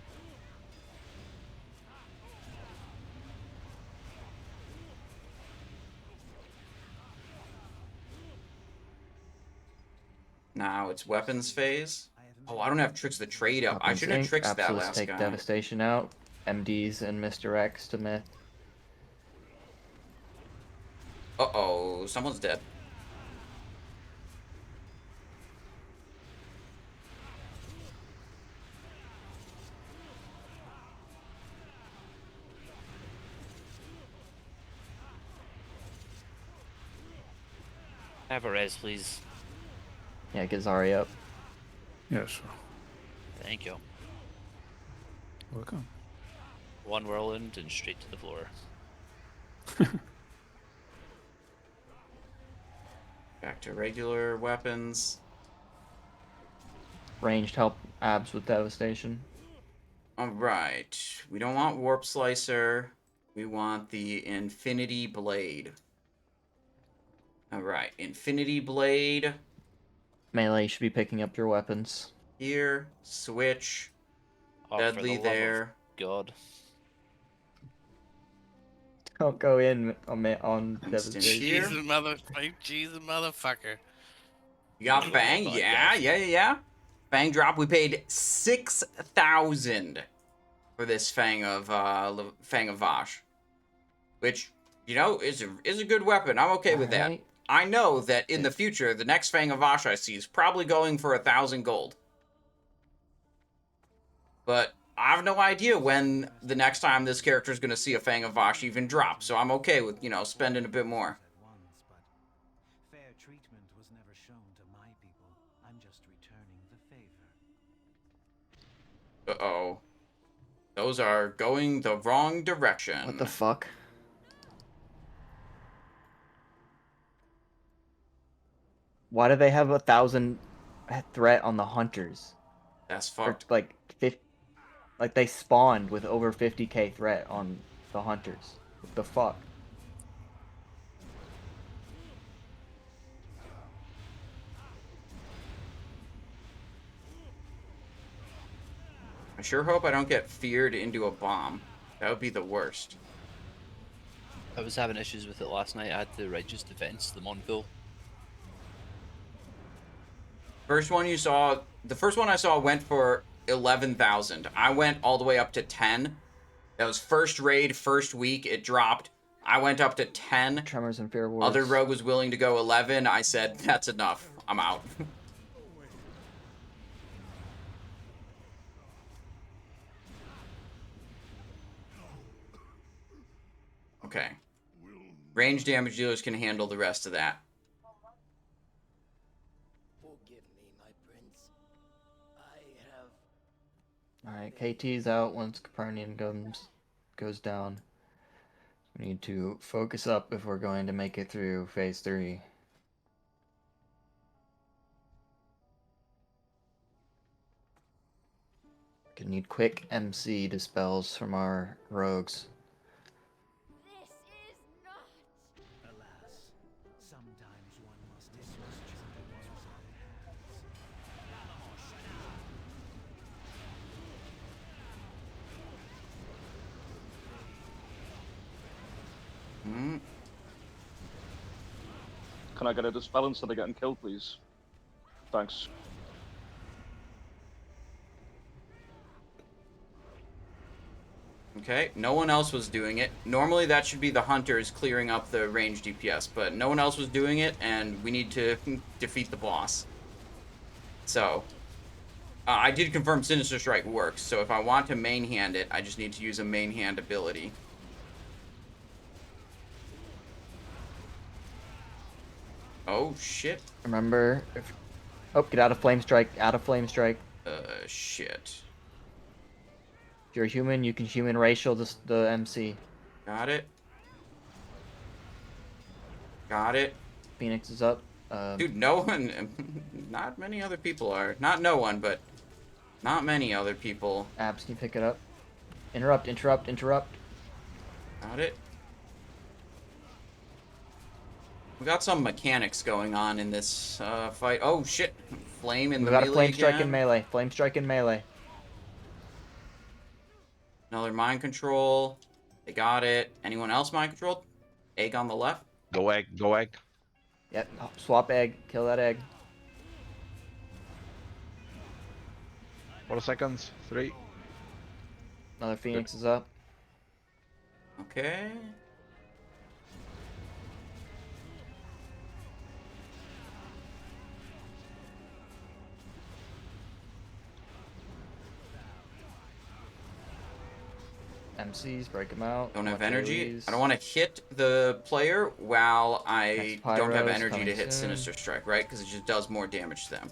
Now it's weapons phase. Oh, I don't have Tricks the Trade up. I should have Tricks that Absolutes last take guy. Devastation out. MDs and Mr. X to myth. Uh-oh, someone's dead. Have a res, please. Yeah, get Zari up. Yeah, sure. Thank you. Welcome. One whirlwind and straight to the floor. Back to regular weapons. Ranged help abs with devastation. Alright. We don't want Warp Slicer. We want the Infinity Blade. Alright, Infinity Blade. Melee, you should be picking up your weapons. Here. Switch. Oh, Deadly for the love there. of God. Don't go in on Instant devastation. here. Jesus motherfucker. You got Oh, Fang? my Yeah, gosh. yeah. Fang drop. We paid 6,000 for this Fang of Vashj, which, you know, is a good weapon. I'm okay with that. Alright. I know that in the future, the next Fang of Vashj I see is probably going for 1,000 gold. But I have no idea when the next time this character is going to see a Fang of Vashj even drop, so I'm okay with, you know, spending a bit more. At once, but fair treatment was never shown to my people. I'm just returning the favor. Uh-oh. Those are going the wrong direction. What the fuck? Why do they have 1,000 threat on the hunters? That's Or, fucked. like they spawned with over 50k threat on the hunters. What the fuck? I sure hope I don't get feared into a bomb. That would be the worst. I was having issues with it last night. I had the Righteous Defense, the Monville. First one you saw, the first one I saw went for 11,000. I went all the way up to 10. That was first raid, first week, it dropped. I went up to 10. Tremors and Fear Wars. Other rogue was willing to go 11. I said, that's enough. I'm out. Okay. Range damage dealers can handle the rest of that. Forgive me, my prince. I have... Alright, KT's out once Capernian goes down. We need to focus up if we're going to make it through phase 3. Gonna need quick MC dispels from our rogues. This is not... Alas, sometimes one must discharge the one's own Hmm. Can I get a dispel instead of getting killed, please? Thanks. Okay, no one else was doing it. Normally that should be the hunters clearing up the range DPS, but no one else was doing it, and we need to defeat the boss. So, I did confirm Sinister Strike works, so if I want to main hand it, I just need to use a main hand ability. Oh, shit. Remember, if... Oh, get out of Flame Strike, out of Flame Strike. Shit. If you're a human, you can human racial the MC. Got it. Got it. Phoenix is up. Dude, no one... Not many other people are. Not no one, but... Not many other people. Abs, can you pick it up? Interrupt, interrupt, interrupt. Got it. We got some mechanics going on in this fight. Oh, shit. Flame in the melee We got a Flame Strike again. in melee. Flame Strike in melee. Another mind control. They got it. Anyone else mind controlled? Egg on the left. Go egg, go egg. Yep, swap egg. Kill that egg. 4 seconds. 3. Another Phoenix is up. Okay. MCs, break them out. Don't have Watch energy. AoEs. I don't want to hit the player while I Next don't have Pyro's energy to coming hit soon. Sinister Strike, right? Because it just does more damage to them.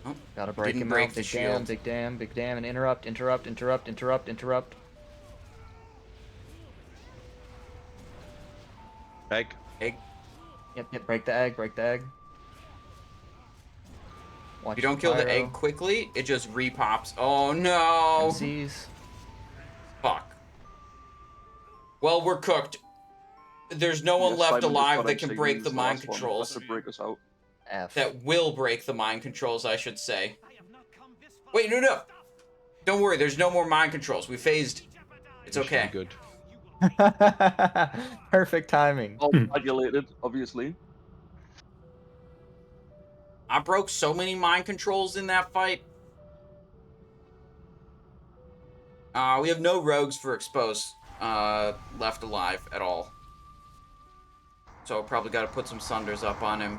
Oh, Gotta break didn't him break out. the Big shield. damn, big damn, big damn, and interrupt, interrupt, interrupt, interrupt, interrupt. Egg. Egg. Yep, yep, break the egg, break the egg. Watch If you don't kill the pyro. egg quickly, it just repops. Oh no! MCs. Fuck. Well, we're cooked. There's no one Yeah, left Simon just alive got that can MC, break he's the the mind last one. controls. That's to break us out. F. That will break the mind controls, I should say. Wait, no. Don't worry, there's no more mind controls. We phased. It's This should be okay. Good. Perfect timing. All regulated, obviously. I broke so many mind controls in that fight. We have no rogues for expose left alive at all. So probably got to put some Sunders up on him.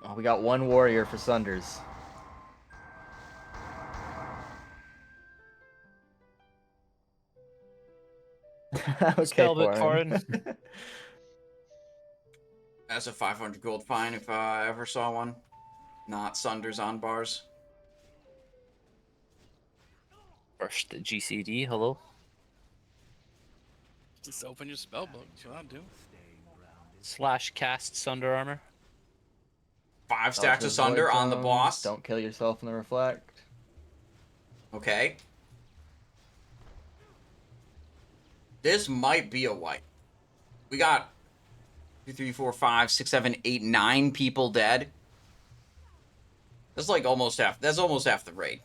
Oh, we got one warrior for Sunders. Okay, Spellbook Foreign. foreign. That's a 500 gold fine if I ever saw one. Not Sunders on bars. First GCD, hello. Just open your spell book. Chill out, dude. Slash cast Sunder Armor. 5 stacks of Sunder on the boss. Don't kill yourself in the reflect. Okay. This might be a wipe. We got 2, 3, 4, 5, 6, 7, 8, 9 people dead. That's like almost half. That's almost half the raid.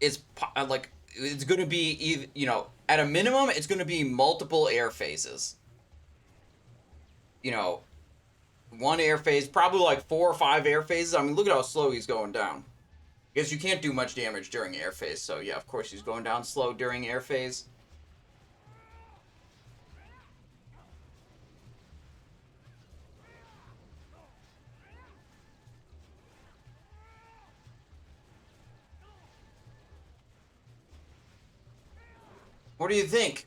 It's like it's gonna be at a minimum it's gonna be multiple air phases. One air phase, probably like 4 or 5 air phases. I mean, look at how slow he's going down. Because you can't do much damage during air phase, so yeah, of course he's going down slow during air phase. What do you think?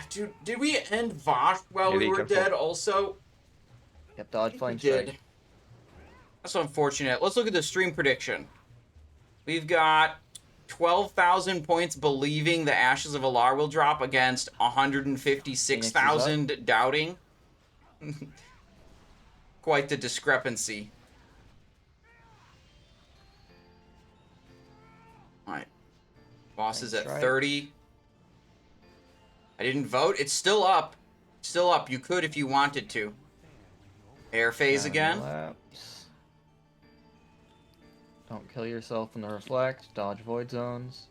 Dude, did we end Vashj while we Really were careful. dead also? Yep, dodge We flame did. strike. That's unfortunate. Let's look at the stream prediction. We've got 12,000 points believing the Ashes of Alar will drop against 156,000 doubting. Quite the discrepancy. Alright. Boss is at Strike. 30. I didn't vote. It's still up. Still up. You could if you wanted to. Air phase again. Lapse. Don't kill yourself in the reflect. Dodge void zones.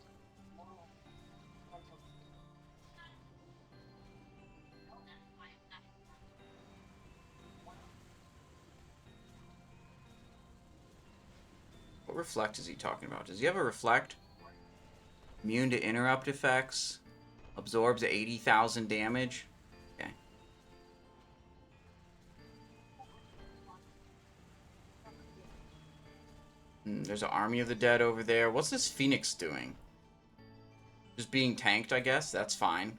reflect is he talking about? Does he have a reflect? Immune to interrupt effects. Absorbs 80,000 damage. Okay. There's an army of the dead over there. What's this Phoenix doing? Just being tanked, I guess. That's fine.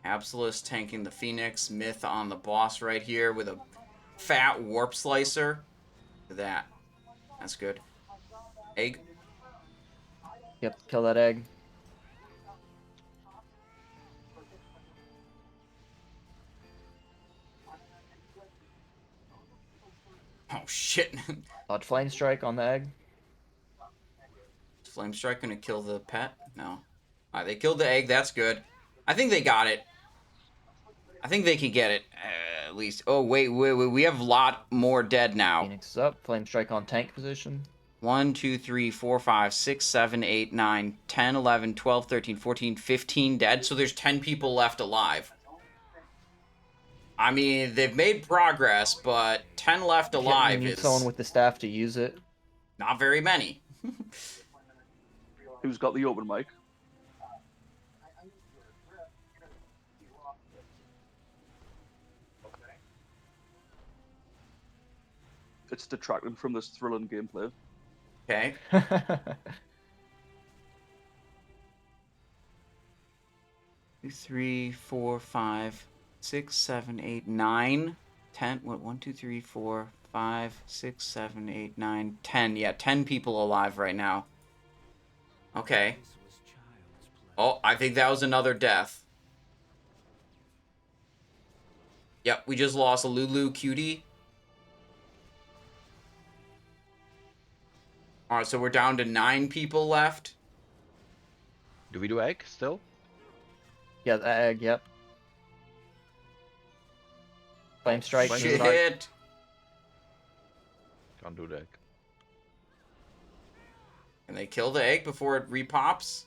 Absolus tanking the Phoenix. Myth on the boss right here with a fat warp slicer. Look at that. That's good. Egg. Yep, kill that egg. Oh shit. Dodge flame strike on the egg. Is Flame Strike gonna kill the pet? No. Alright, they killed the egg. That's good. I think they got it. I think they can get it. At least. Oh, wait. We have a lot more dead now. Phoenix is up. Flame strike on tank position. 1, 2, 3, 4, 5, 6, 7, 8, 9, 10, 11, 12, 13, 14, 15 dead. So there's 10 people left alive. I mean, they've made progress, but 10 left alive You need is someone with the staff to use it. not very many. Who's got the open mic? It's detracting from this thrilling gameplay. Okay. 2, 3, 4, 5, 6, 7, 8, 9, 10. What? 1, 2, 3, 4, 5, 6, 7, 8, 9, 10. Yeah, 10 people alive right now. Okay. Oh, I think that was another death. Yep, we just lost a Lulu Cutie. Alright, so we're down to 9 people left. Do we do egg still? Yeah, the egg, yep. Flame strike. Shit. Can't do the egg. Can they kill the egg before it repops?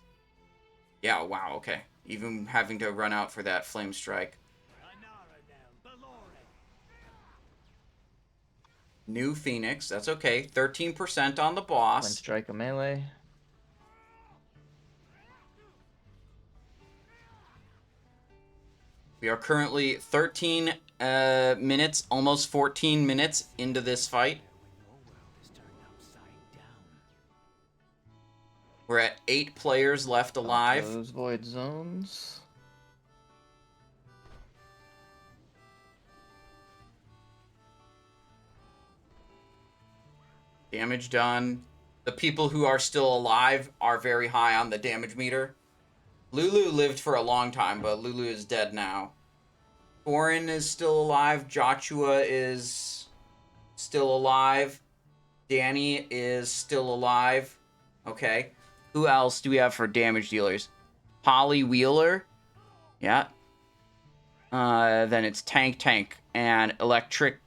Yeah, wow, okay. Even having to run out for that flame strike. New Phoenix, that's okay. 13% on the Flame boss. strike a melee. We are currently 13 minutes, almost 14 minutes into this fight. We're at 8 players left alive. Those void zones. Damage done. The people who are still alive are very high on the damage meter. Lulu lived for a long time, but Lulu is dead now. Thorin is still alive. Joshua is still alive. Danny is still alive. Okay. Who else do we have for damage dealers? Polly Wheeler. Yeah. Then it's Tank, and Electric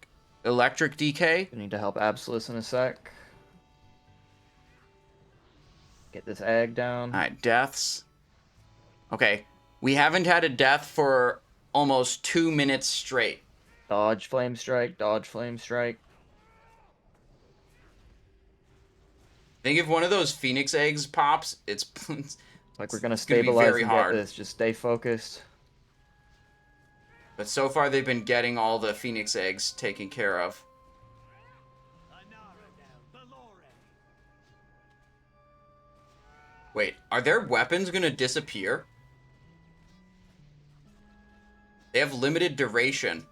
DK. We need to help Absolus in a sec. Get this egg down. Alright, deaths. Okay. We haven't had a death for almost 2 minutes straight. Dodge flame strike, dodge flame strike. I think if one of those Phoenix eggs pops, it's Like we're gonna it's gonna be stabilize very and hard. get this. Just stay focused. But so far they've been getting all the Phoenix eggs taken care of. Wait, are their weapons gonna disappear? They have limited duration.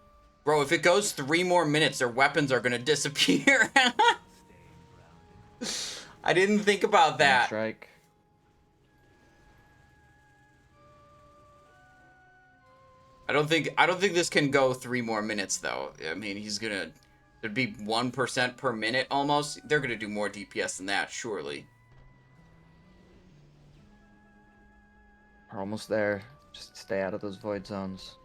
Bro, if it goes 3 more minutes, their weapons are gonna disappear. I didn't think about Flame that. strike. I don't think this can go 3 more minutes though. I mean, there'd be 1% per minute almost. They're gonna do more DPS than that, surely. We're almost there. Just stay out of those void zones.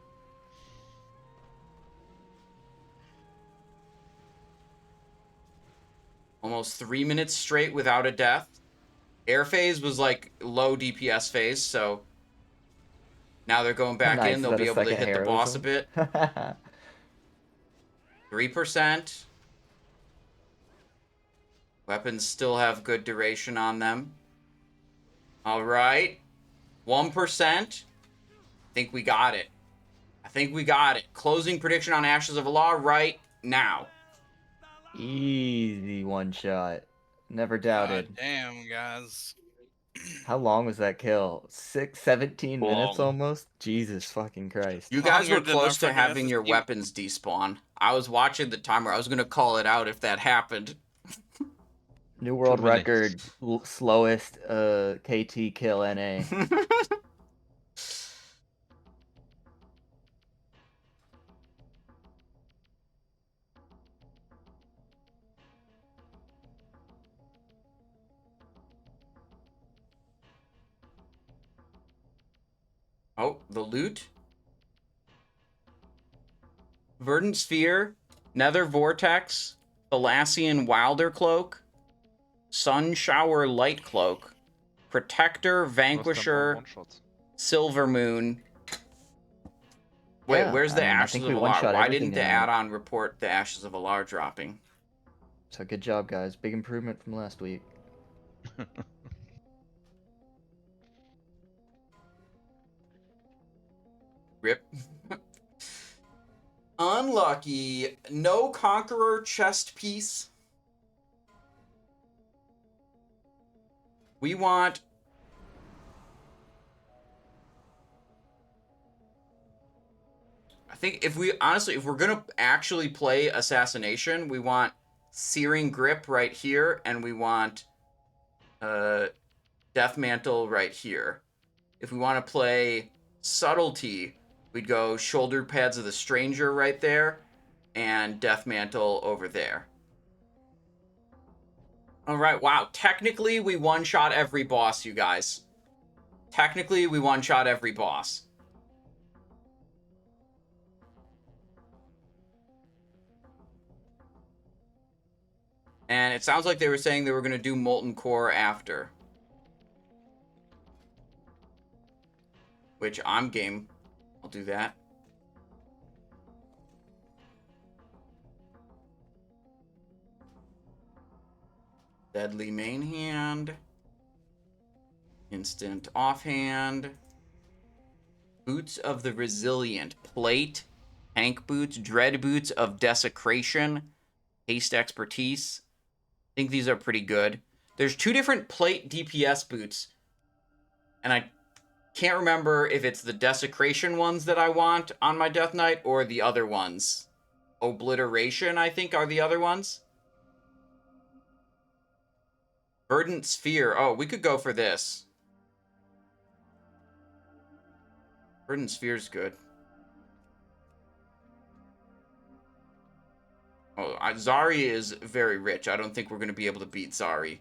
Almost 3 minutes straight without a death. Air phase was like low DPS phase, so now they're going back Nice, in. They'll is be that a able to second hit the boss a heroism? bit. 3%. Weapons still have good duration on them. All right. 1%. Think we got it. I think we got it. Closing prediction on Ashes of Allah right now. Easy one shot. Never doubted. God damn, guys. How long was that kill? 17 minutes Long. almost? Jesus fucking Christ. You guys were Longer than our close to fucking having your SSC. weapons despawn. I was watching the timer. I was going to call it out if that happened. New world 2 minutes. record, slowest KT kill NA. Oh, the loot. Verdant Sphere, Nether Vortex, Thalassian Wilder Cloak, Sun Shower Light Cloak, Protector, Most of them are Vanquisher, one-shots. Silver Moon. Wait, Yeah, where's the I mean, I Ashes think of we Alar? one-shot Why everything didn't the tonight. add-on report the Ashes of Alar dropping? So good job, guys. Big improvement from last week. Rip. Unlucky. No Conqueror chest piece. We want... I think if we... Honestly, if we're going to actually play Assassination, we want Searing Grip right here, and we want Death Mantle right here. If we want to play Subtlety, we'd go Shoulder Pads of the Stranger right there, and Death Mantle over there. Alright, wow. Technically, we one-shot every boss, you guys. Technically, we one-shot every boss. And it sounds like they were saying they were going to do Molten Core after. Which, I'm game. I'll do that. Deadly main hand. Instant offhand. Boots of the Resilient. Plate. Tank boots. Dread boots of Desecration. Haste expertise. I think these are pretty good. There's 2 different plate DPS boots. And I can't remember if it's the Desecration ones that I want on my Death Knight or the other ones. Obliteration, I think, are the other ones. Verdant Sphere. Oh, we could go for this. Verdant Sphere's good. Oh, Zari is very rich. I don't think we're going to be able to beat Zari.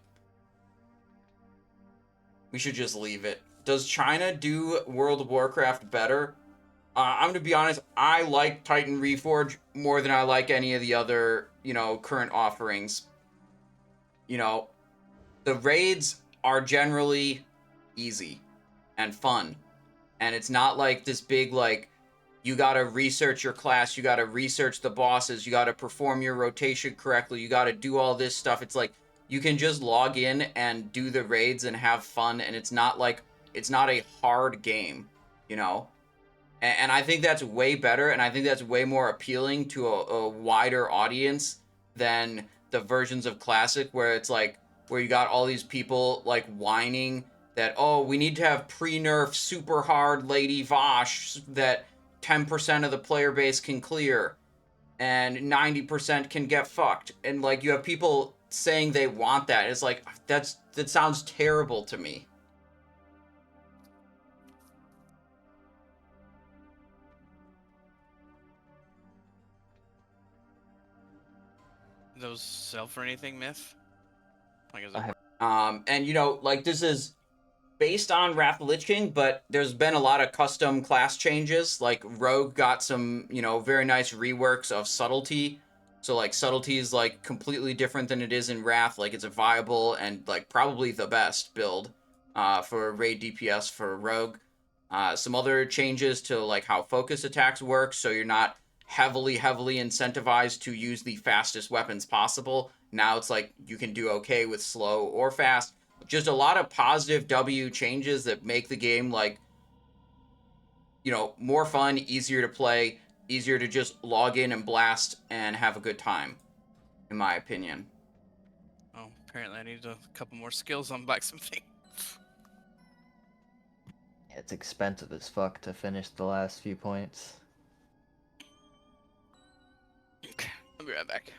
We should just leave it. Does China do World of Warcraft better? I'm going to be honest. I like Titan Reforge more than I like any of the other, current offerings. The raids are generally easy and fun. And it's not like this big, you gotta research your class, you gotta research the bosses, you gotta perform your rotation correctly, you gotta do all this stuff. It's like, you can just log in and do the raids and have fun, and it's not a hard game, And I think that's way better, and I think that's way more appealing to a wider audience than the versions of Classic where it's where you got all these people, whining that, oh, we need to have pre-nerf super hard Lady Vashj that 10% of the player base can clear and 90% can get fucked. And, you have people saying they want that. It's that sounds terrible to me. Those sell for anything, Myth? Is I it have- And, this is based on Wrath of Lich King, but there's been a lot of custom class changes. Rogue got some, very nice reworks of Subtlety. So, Subtlety is, completely different than it is in Wrath. It's a viable and, probably the best build for raid DPS for Rogue. Some other changes to, how focus attacks work, so you're not heavily incentivized to use the fastest weapons possible. Now it's like you can do okay with slow or fast. Just a lot of positive W changes that make the game, like, you know, more fun, easier to play, easier to just log in and blast and have a good time, in my opinion. Oh, apparently I need a couple more skills on blacksmithing. It's expensive as fuck to finish the last few points. Okay, I'll be right back.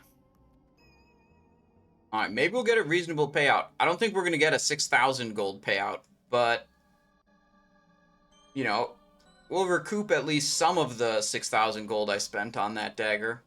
All right, maybe we'll get a reasonable payout. I don't think we're going to get a 6,000 gold payout, but, you know, we'll recoup at least some of the 6,000 gold I spent on that dagger.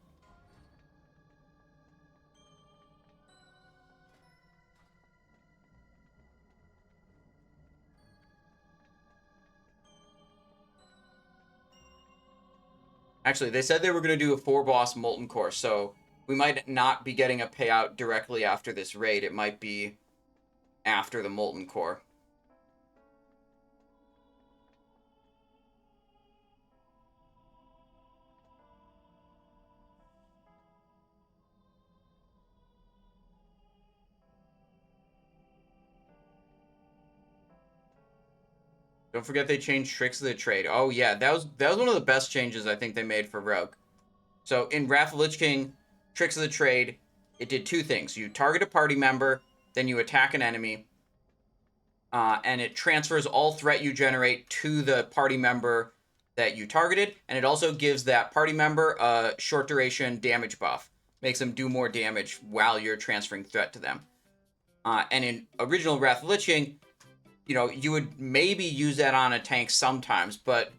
Actually, they said they were going to do a 4-boss Molten Core, so we might not be getting a payout directly after this raid. It might be after the Molten Core. Don't forget they changed Tricks of the Trade. Oh yeah, that was one of the best changes I think they made for Rogue. So in Wrath of Lich King, Tricks of the Trade, it did two things. You target a party member, then you attack an enemy, and it transfers all threat you generate to the party member that you targeted, and it also gives that party member a short duration damage buff. Makes them do more damage while you're transferring threat to them. And in original Wrath of Lich King, you know, you would maybe use that on a tank sometimes, but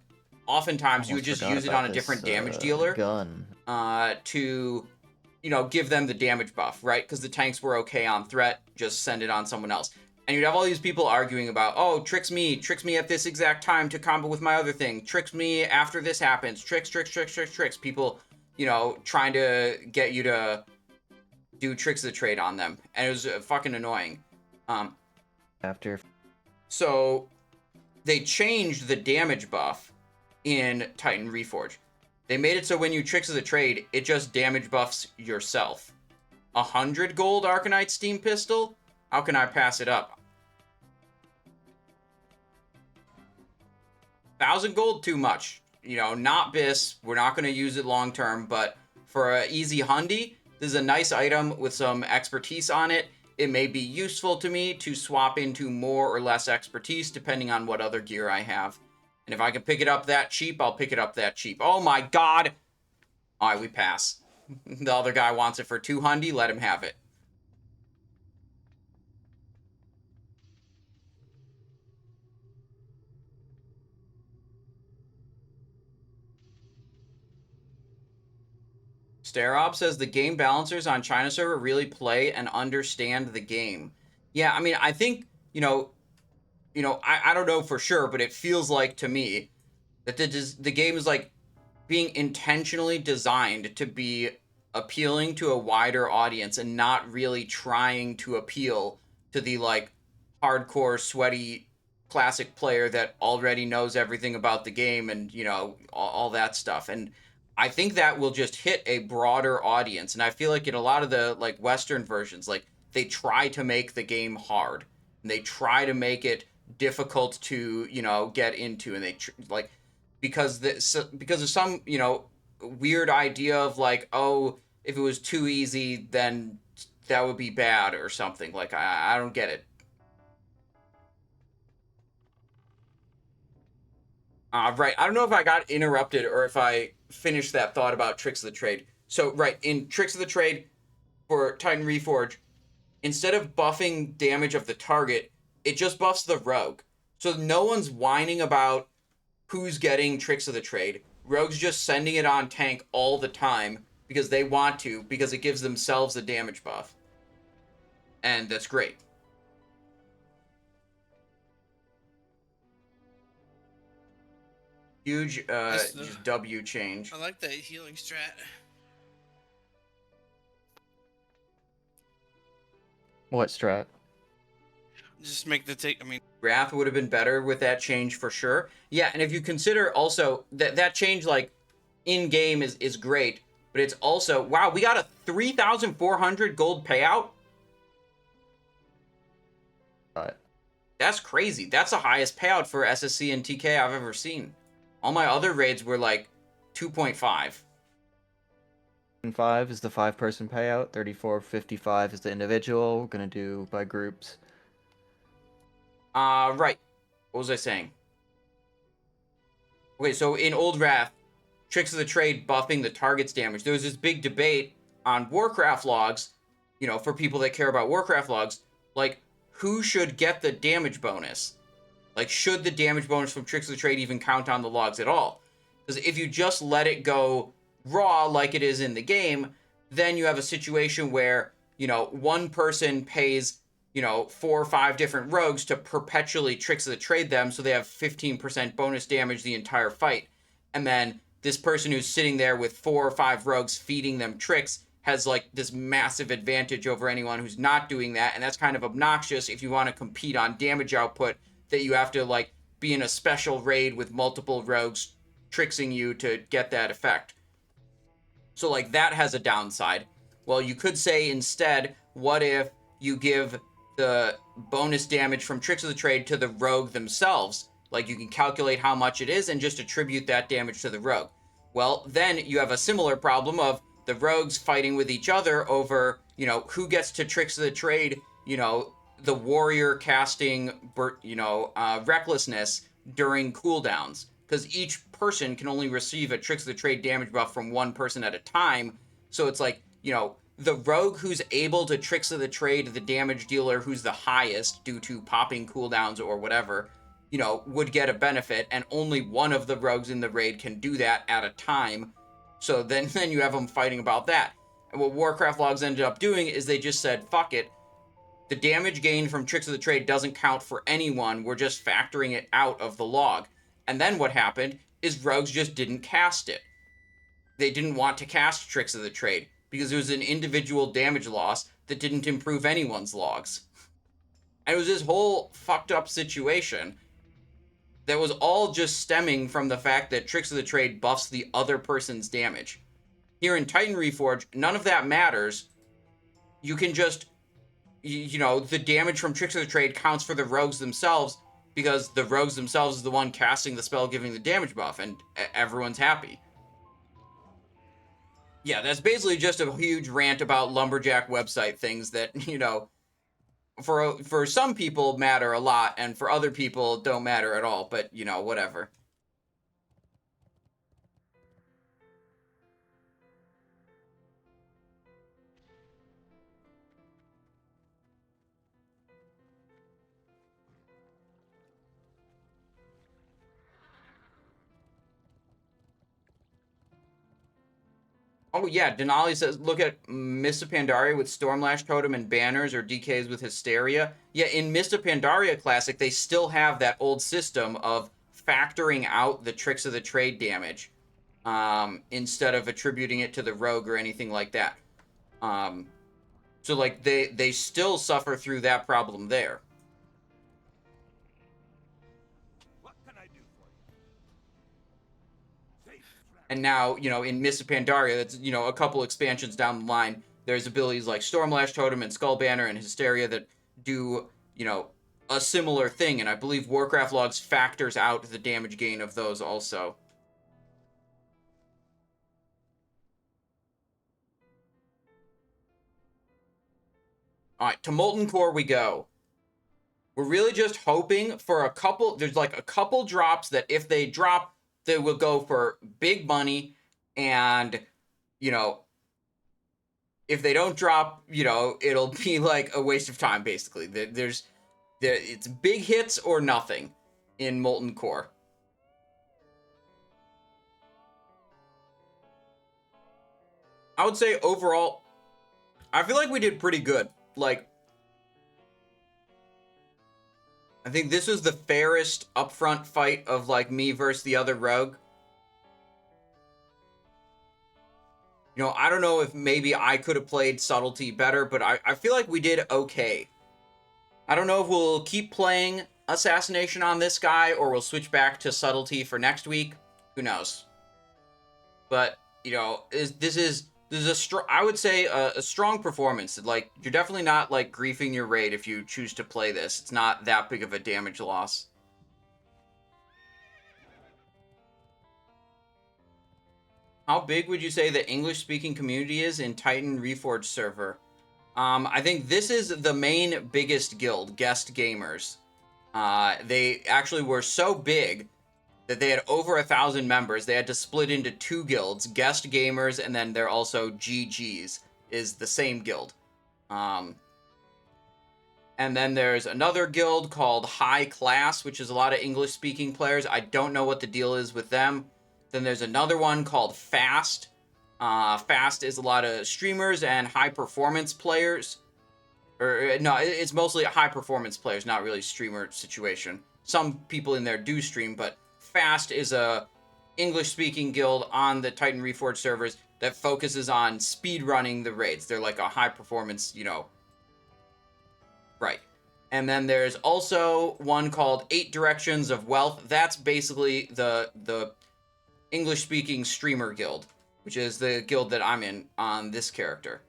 oftentimes you would just use it on a different damage dealer to, you know, give them the damage buff, right? Because the tanks were okay on threat, just send it on someone else. And you'd have all these people arguing about, oh, tricks me at this exact time to combo with my other thing, tricks me after this happens, tricks. People, you know, trying to get you to do Tricks of the Trade on them, and it was fucking annoying. So they changed the damage buff in Titan Reforge. They made it so when you Tricks of the Trade, it just damage buffs yourself. 100 gold Arcanite Steam Pistol? How can I pass it up? 1,000 gold? Too much. You know, not Bis. We're not going to use it long term, but for an easy Hundy, this is a nice item with some expertise on it. It may be useful to me to swap into more or less expertise depending on what other gear I have. And if I can pick it up that cheap, I'll pick it up that cheap. Oh my god! Alright, we pass. The other guy wants it for 200, let him have it. Starob says the game balancers on China server really play and understand the game. Yeah, I mean, I think, you know, I don't know for sure, but it feels like to me that the game is like being intentionally designed to be appealing to a wider audience and not really trying to appeal to the like hardcore, sweaty, classic player that already knows everything about the game and, you know, all that stuff. And I think that will just hit a broader audience. And I feel like in a lot of the like Western versions, like they try to make the game hard and they try to make it difficult to, you know, get into, and they like because of some, you know, weird idea of like, oh, if it was too easy, then that would be bad or something. Like I don't get it. Right. I don't know if I got interrupted or if I finished that thought about Tricks of the Trade. So, right, in Tricks of the Trade for Titan Reforge, instead of buffing damage of the target, it just buffs the rogue. So no one's whining about who's getting Tricks of the Trade. Rogue's just sending it on tank all the time because they want to, because it gives themselves a damage buff. And that's great. Huge just W change. I like that healing strat. What strat? Just make the take. I mean, Wrath would have been better with that change for sure. Yeah, and if you consider also that change, like, in game is great, but it's also, wow, we got a 3,400 gold payout. But That's crazy. That's the highest payout for SSC and TK I've ever seen. All my other raids were like 2.5. 5 is the 5-person payout. 34.55 is the individual. We're gonna do by groups. Right. What was I saying? Okay, so in Old Wrath, Tricks of the Trade buffing the target's damage. There was this big debate on Warcraft logs, you know, for people that care about Warcraft logs, like, who should get the damage bonus? Like, should the damage bonus from Tricks of the Trade even count on the logs at all? Because if you just let it go raw like it is in the game, then you have a situation where, you know, one person pays, you know, 4 or 5 different rogues to perpetually Tricks of the Trade them, so they have 15% bonus damage the entire fight. And then this person who's sitting there with 4 or 5 rogues feeding them tricks has like this massive advantage over anyone who's not doing that, and that's kind of obnoxious if you want to compete on damage output, that you have to like be in a special raid with multiple rogues tricksing you to get that effect. So like that has a downside. Well, you could say instead, what if you give the bonus damage from Tricks of the Trade to the rogue themselves? Like you can calculate how much it is and just attribute that damage to the rogue. Well, then you have a similar problem of the rogues fighting with each other over, you know, who gets to Tricks of the Trade, you know, the warrior casting, you know, recklessness during cooldowns. Because each person can only receive a Tricks of the Trade damage buff from one person at a time. So it's like, you know, the rogue who's able to Tricks of the Trade the damage dealer who's the highest due to popping cooldowns or whatever, you know, would get a benefit, and only one of the rogues in the raid can do that at a time. So then you have them fighting about that. And what Warcraft logs ended up doing is they just said, fuck it. The damage gained from Tricks of the Trade doesn't count for anyone. We're just factoring it out of the log. And then what happened is rogues just didn't cast it. They didn't want to cast Tricks of the Trade because it was an individual damage loss that didn't improve anyone's logs. And it was this whole fucked up situation that was all just stemming from the fact that Tricks of the Trade buffs the other person's damage. Here in Titan Reforge, none of that matters. You can just, you know, the damage from Tricks of the Trade counts for the rogues themselves because the rogues themselves is the one casting the spell giving the damage buff, and everyone's happy. Yeah, that's basically just a huge rant about lumberjack website things that, you know, for some people matter a lot, and for other people don't matter at all, but, you know, whatever. Oh yeah, Denali says, look at Mists of Pandaria with Stormlash Totem and banners, or DKs with Hysteria. Yeah, in Mists of Pandaria Classic, they still have that old system of factoring out the Tricks of the Trade damage, instead of attributing it to the rogue or anything like that. So like they still suffer through that problem there. And now, you know, in Mists of Pandaria, that's, you know, a couple expansions down the line, there's abilities like Stormlash Totem and Skull Banner and Hysteria that do, you know, a similar thing. And I believe Warcraft Logs factors out the damage gain of those also. Alright, to Molten Core we go. We're really just hoping for a couple, there's like a couple drops that if they drop, they will go for big money, and, you know, if they don't drop, you know, it'll be like a waste of time, basically. It's big hits or nothing in Molten Core. I would say overall, I feel like we did pretty good. Like, I think this was the fairest upfront fight of, like, me versus the other rogue. You know, I don't know if maybe I could have played Subtlety better, but I feel like we did okay. I don't know if we'll keep playing Assassination on this guy, or we'll switch back to Subtlety for next week. Who knows? but you know, this is a strong, I would say a strong performance. Like, you're definitely not like griefing your raid if you choose to play this. It's not that big of a damage loss. How big would you say the English-speaking community is in Titan Reforged server? I think this is the main biggest guild, Guest Gamers. They actually were so big that they had over 1,000 members. They had to split into 2 guilds, Guest Gamers, and then they're also GGs, is the same guild. And then there's another guild called High Class, which is a lot of English-speaking players. I don't know what the deal is with them. Then there's another one called Fast. Fast is a lot of streamers and high-performance players. Or, no, it's mostly high-performance players, not really streamer situation. Some people in there do stream, but Fast is a English-speaking guild on the Titan Reforged servers that focuses on speed-running the raids. They're like a high-performance, you know... Right. And then there's also one called 8 Directions of Wealth. That's basically the English-speaking streamer guild, which is the guild that I'm in on this character.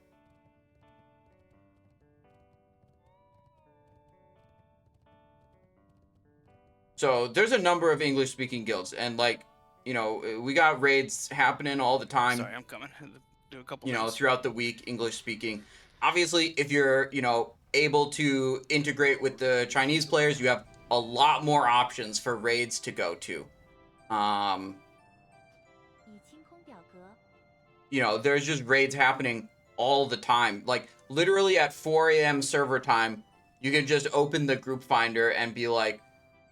So there's a number of English-speaking guilds, and like, you know, we got raids happening all the time. Sorry, I'm coming. Do a couple. You know, things. throughout the week, English-speaking. Obviously, if you're, you know, able to integrate with the Chinese players, you have a lot more options for raids to go to. You know, there's just raids happening all the time. Like, literally at 4 a.m. server time, you can just open the group finder and be like,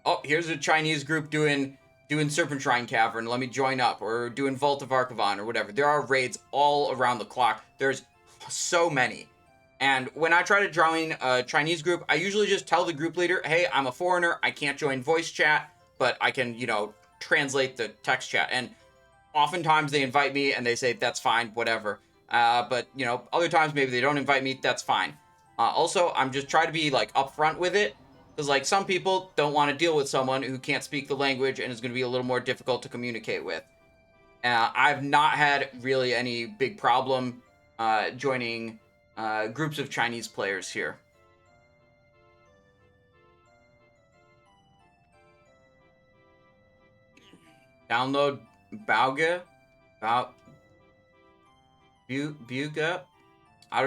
oh, here's a Chinese group doing Serpentshrine Cavern, let me join up, or doing Vault of Archivon, or whatever. There are raids all around the clock. There's so many. And when I try to join a Chinese group, I usually just tell the group leader, hey, I'm a foreigner, I can't join voice chat, but I can, you know, translate the text chat. And oftentimes they invite me and they say, that's fine, whatever. But, you know, other times maybe they don't invite me, that's fine. Also, I'm just trying to be, like, upfront with it. Because, like, some people don't want to deal with someone who can't speak the language and is going to be a little more difficult to communicate with. I've not had really any big problem joining groups of Chinese players here. Download Bauga? Buga? I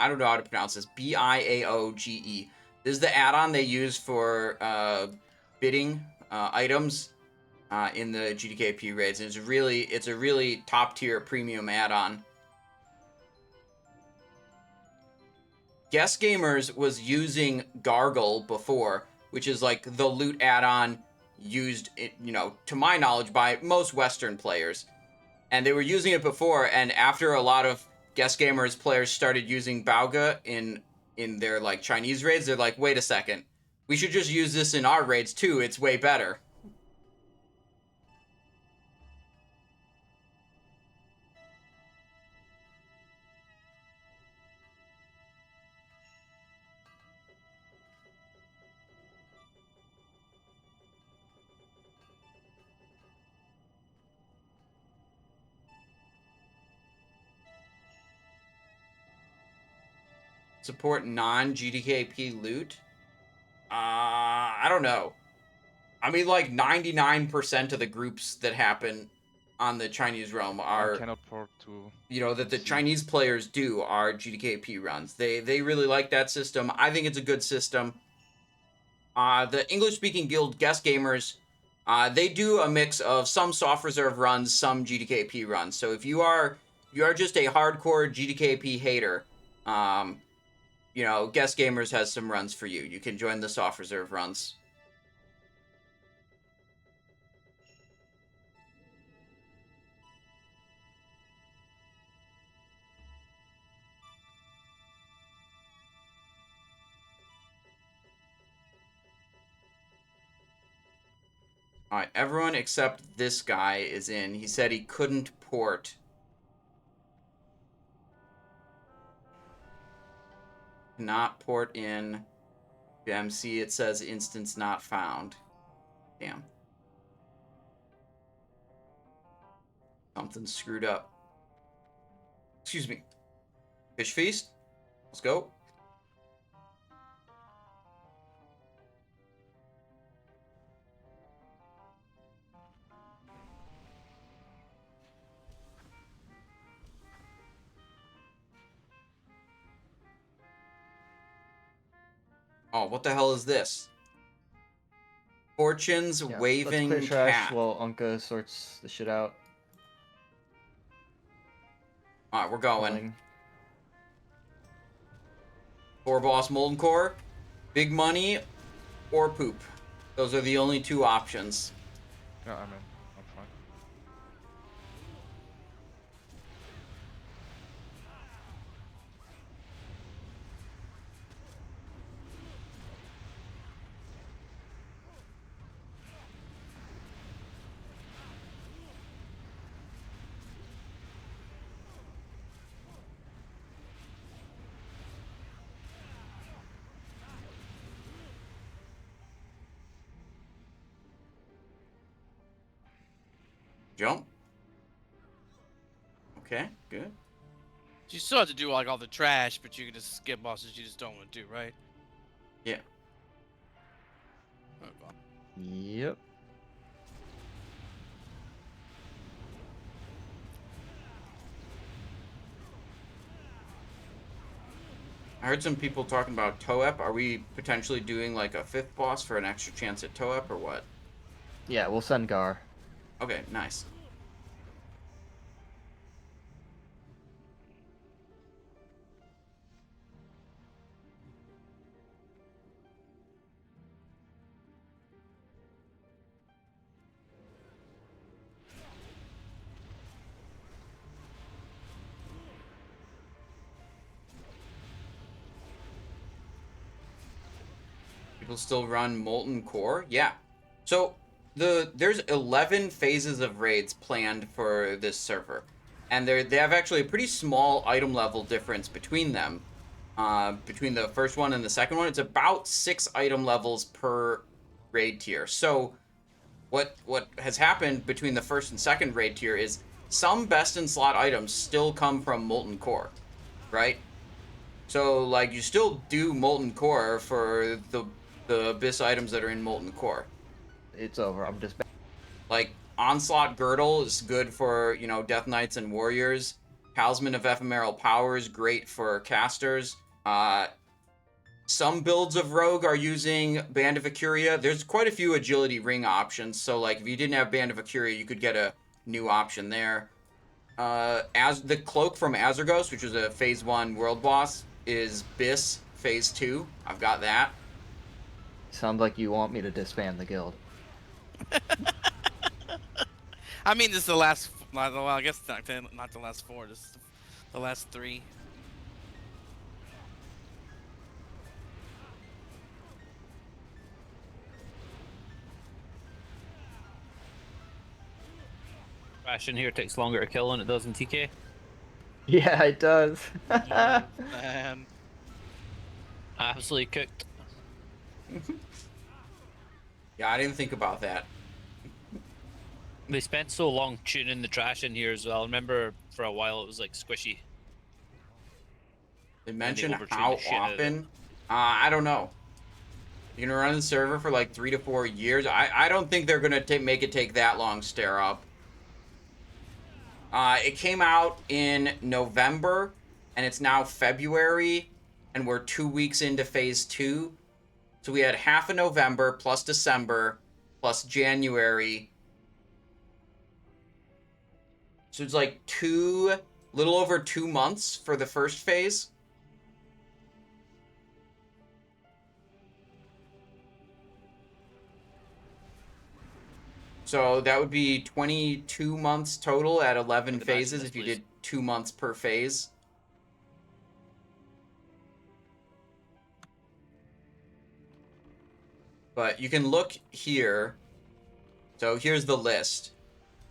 don't know how to pronounce this. Biaoge. This is the add-on they use for bidding items in the GDKP raids. And it's a really top-tier premium add-on. Guest Gamers was using Gargle before, which is like the loot add-on used, you know, to my knowledge, by most Western players. And they were using it before, and after a lot of Guest Gamers players started using Bauga in their, like, Chinese raids, they're like, wait a second, we should just use this in our raids too, it's way better. Support non-GDKP loot? I don't know. I mean, like, 99% of the groups that happen on the Chinese realm are, I cannot port to, you know, that the see. Chinese players do are GDKP runs. They really like that system. I think it's a good system. The English-speaking guild Guest Gamers, they do a mix of some soft reserve runs, some GDKP runs. So if you are just a hardcore GDKP hater, you know, Guest Gamers has some runs for you. You can join the soft reserve runs. Alright, everyone except this guy is in. He said he couldn't port. Not port in. MC, it says instance not found. Damn. Something's screwed up. Excuse me. Fish Feast. Let's go. Oh, what the hell is this? Fortune's Yeah, Waving let's clear trash Cat. while Unka sorts the shit out. Alright, we're going. Pulling. 4 boss Molten Core, big money, or poop. Those are the only 2 options. Yeah, I'm in. I'm fine. Jump. Okay, good. You still have to do like all the trash, but you can just skip bosses you just don't want to do, right? Yeah. Okay. Yep. I heard some people talking about Toep. Are we potentially doing like a 5th boss for an extra chance at Toep or what? Yeah, we'll send Garr. Okay, nice. People still run Molten Core? Yeah. So there's 11 phases of raids planned for this server. And they have actually a pretty small item level difference between them. Between the first one and the second one, it's about 6 item levels per raid tier. So what has happened between the first and second raid tier is some best in slot items still come from Molten Core, right? So like you still do Molten Core for the Abyss items that are in Molten Core. It's over. I'm just. Like Onslaught Girdle is good for, you know, Death Knights and Warriors. Talisman of Ephemeral Powers, great for casters. Some builds of Rogue are using Band of Acuria. There's quite a few agility ring options, so like if you didn't have Band of Acuria, you could get a new option there. As the Cloak from Azergos, which was a Phase 1 world boss, is Biss Phase 2. I've got that. Sounds like you want me to disband the guild. I mean, this is the last. Well, I guess not the last 4. This is the last 3. Trash in here takes longer to kill than it does in TK. Yeah, it does. Man. Absolutely cooked. Yeah, I didn't think about that. They spent so long tuning the trash in here as well. I remember for a while it was like squishy. They mention overtuned how the shit out of it. often? I don't know. You're gonna run the server for like 3 to 4 years. I don't think they're gonna make it take that long to stare up. It came out in November, and it's now February, and we're 2 weeks into Phase 2. So we had half of November, plus December, plus January. So it's like little over 2 months for the first phase. So that would be 22 months total at 11 Look at that, phases yes, if you please. did 2 months per phase. But you can look here. So here's the list.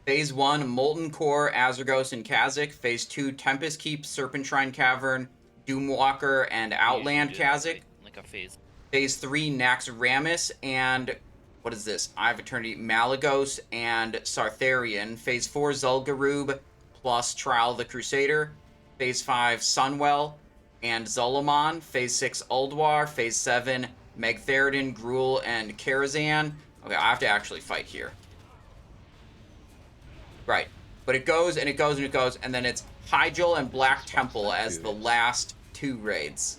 Phase 1, Molten Core, Azergos, and Kha'Zix. Phase 2, Tempest Keep, Serpentshrine Cavern, Doomwalker, and Outland Usually do that, Kha'Zix. right? Like a phase. Phase 3, Naxxramas and what is this? Eye of Eternity, Malygos, and Sartharian. Phase 4, Zul'Gurub, plus Trial the Crusader. Phase 5, Sunwell, and Zul'Aman. Phase 6, Ulduar. Phase 7, Megtheridon, Gruul, and Karazhan. Okay, I have to actually fight here. Right. But it goes, and it goes, and it goes, and then it's Hyjal and Black Temple as the last 2 raids.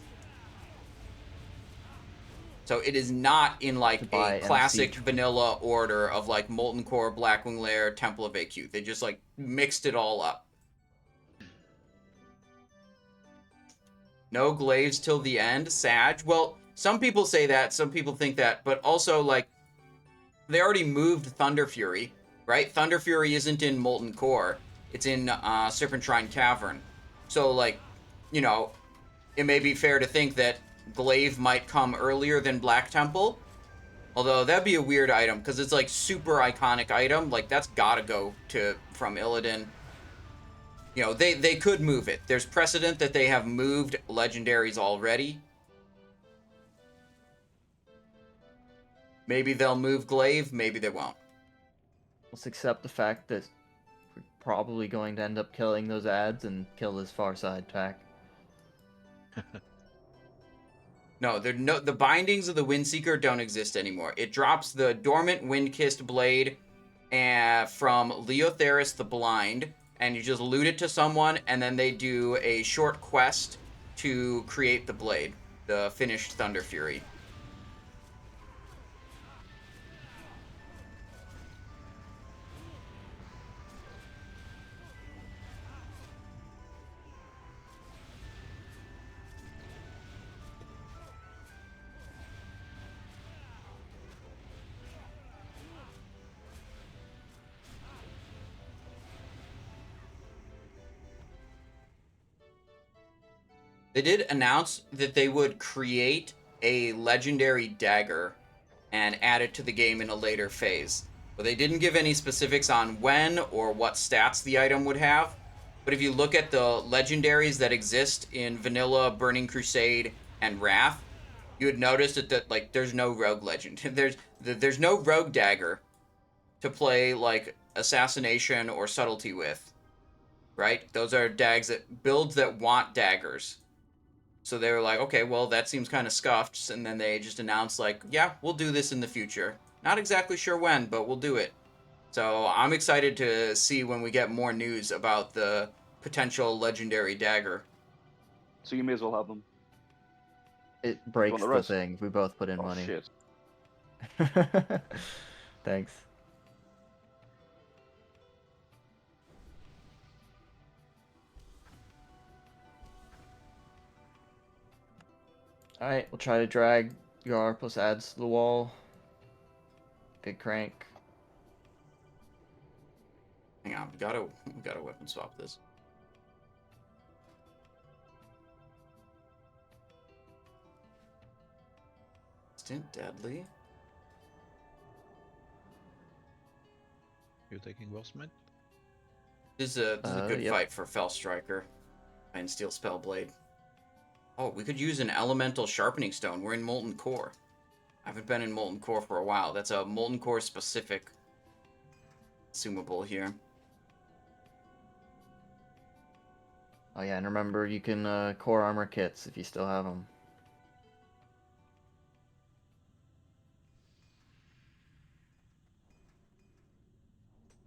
So it is not in like a classic vanilla order of like Molten Core, Blackwing Lair, Temple of AQ. They just like mixed it all up. No glaives till the end, Sag. Well, some people say that, some people think that, but also like they already moved Thunder Fury, right? Thunder Fury isn't in Molten Core. It's in Serpentshrine Cavern. So like, you know, it may be fair to think that glaive might come earlier than Black Temple, although that'd be a weird item because it's like super iconic item. Like that's gotta go to from Illidan. You know, they could move it. There's precedent that they have moved legendaries already. Maybe they'll move glaive, maybe they won't. Let's accept the fact that we're probably going to end up killing those ads and kill this far side pack. No, the bindings of the Windseeker don't exist anymore. It drops the dormant Windkissed blade from Leotheras the Blind, and you just loot it to someone, and then they do a short quest to create the blade, the finished Thunder Fury. They did announce that they would create a legendary dagger and add it to the game in a later phase. But they didn't give any specifics on when or what stats the item would have. But if you look at the legendaries that exist in Vanilla, Burning Crusade, and Wrath, you would notice that like there's no rogue legend. There's no rogue dagger to play like Assassination or Subtlety with. Right? Those are builds that want daggers. So they were like, okay, well, that seems kind of scuffed. And then they just announced, like, yeah, we'll do this in the future. Not exactly sure when, but we'll do it. So I'm excited to see when we get more news about the potential legendary dagger. So you may as well have them. It breaks the thing. We both put in money. Shit. Thanks. Alright, we'll try to drag Garr plus adds to the wall. Big crank. Hang on, we gotta weapon swap this. Instant deadly. You're taking Wellsmith? This is a good fight for Fell Striker and Steel Spellblade. Oh, we could use an Elemental Sharpening Stone. We're in Molten Core. I haven't been in Molten Core for a while. That's a Molten Core specific consumable here. Oh yeah, and remember you can core armor kits if you still have them.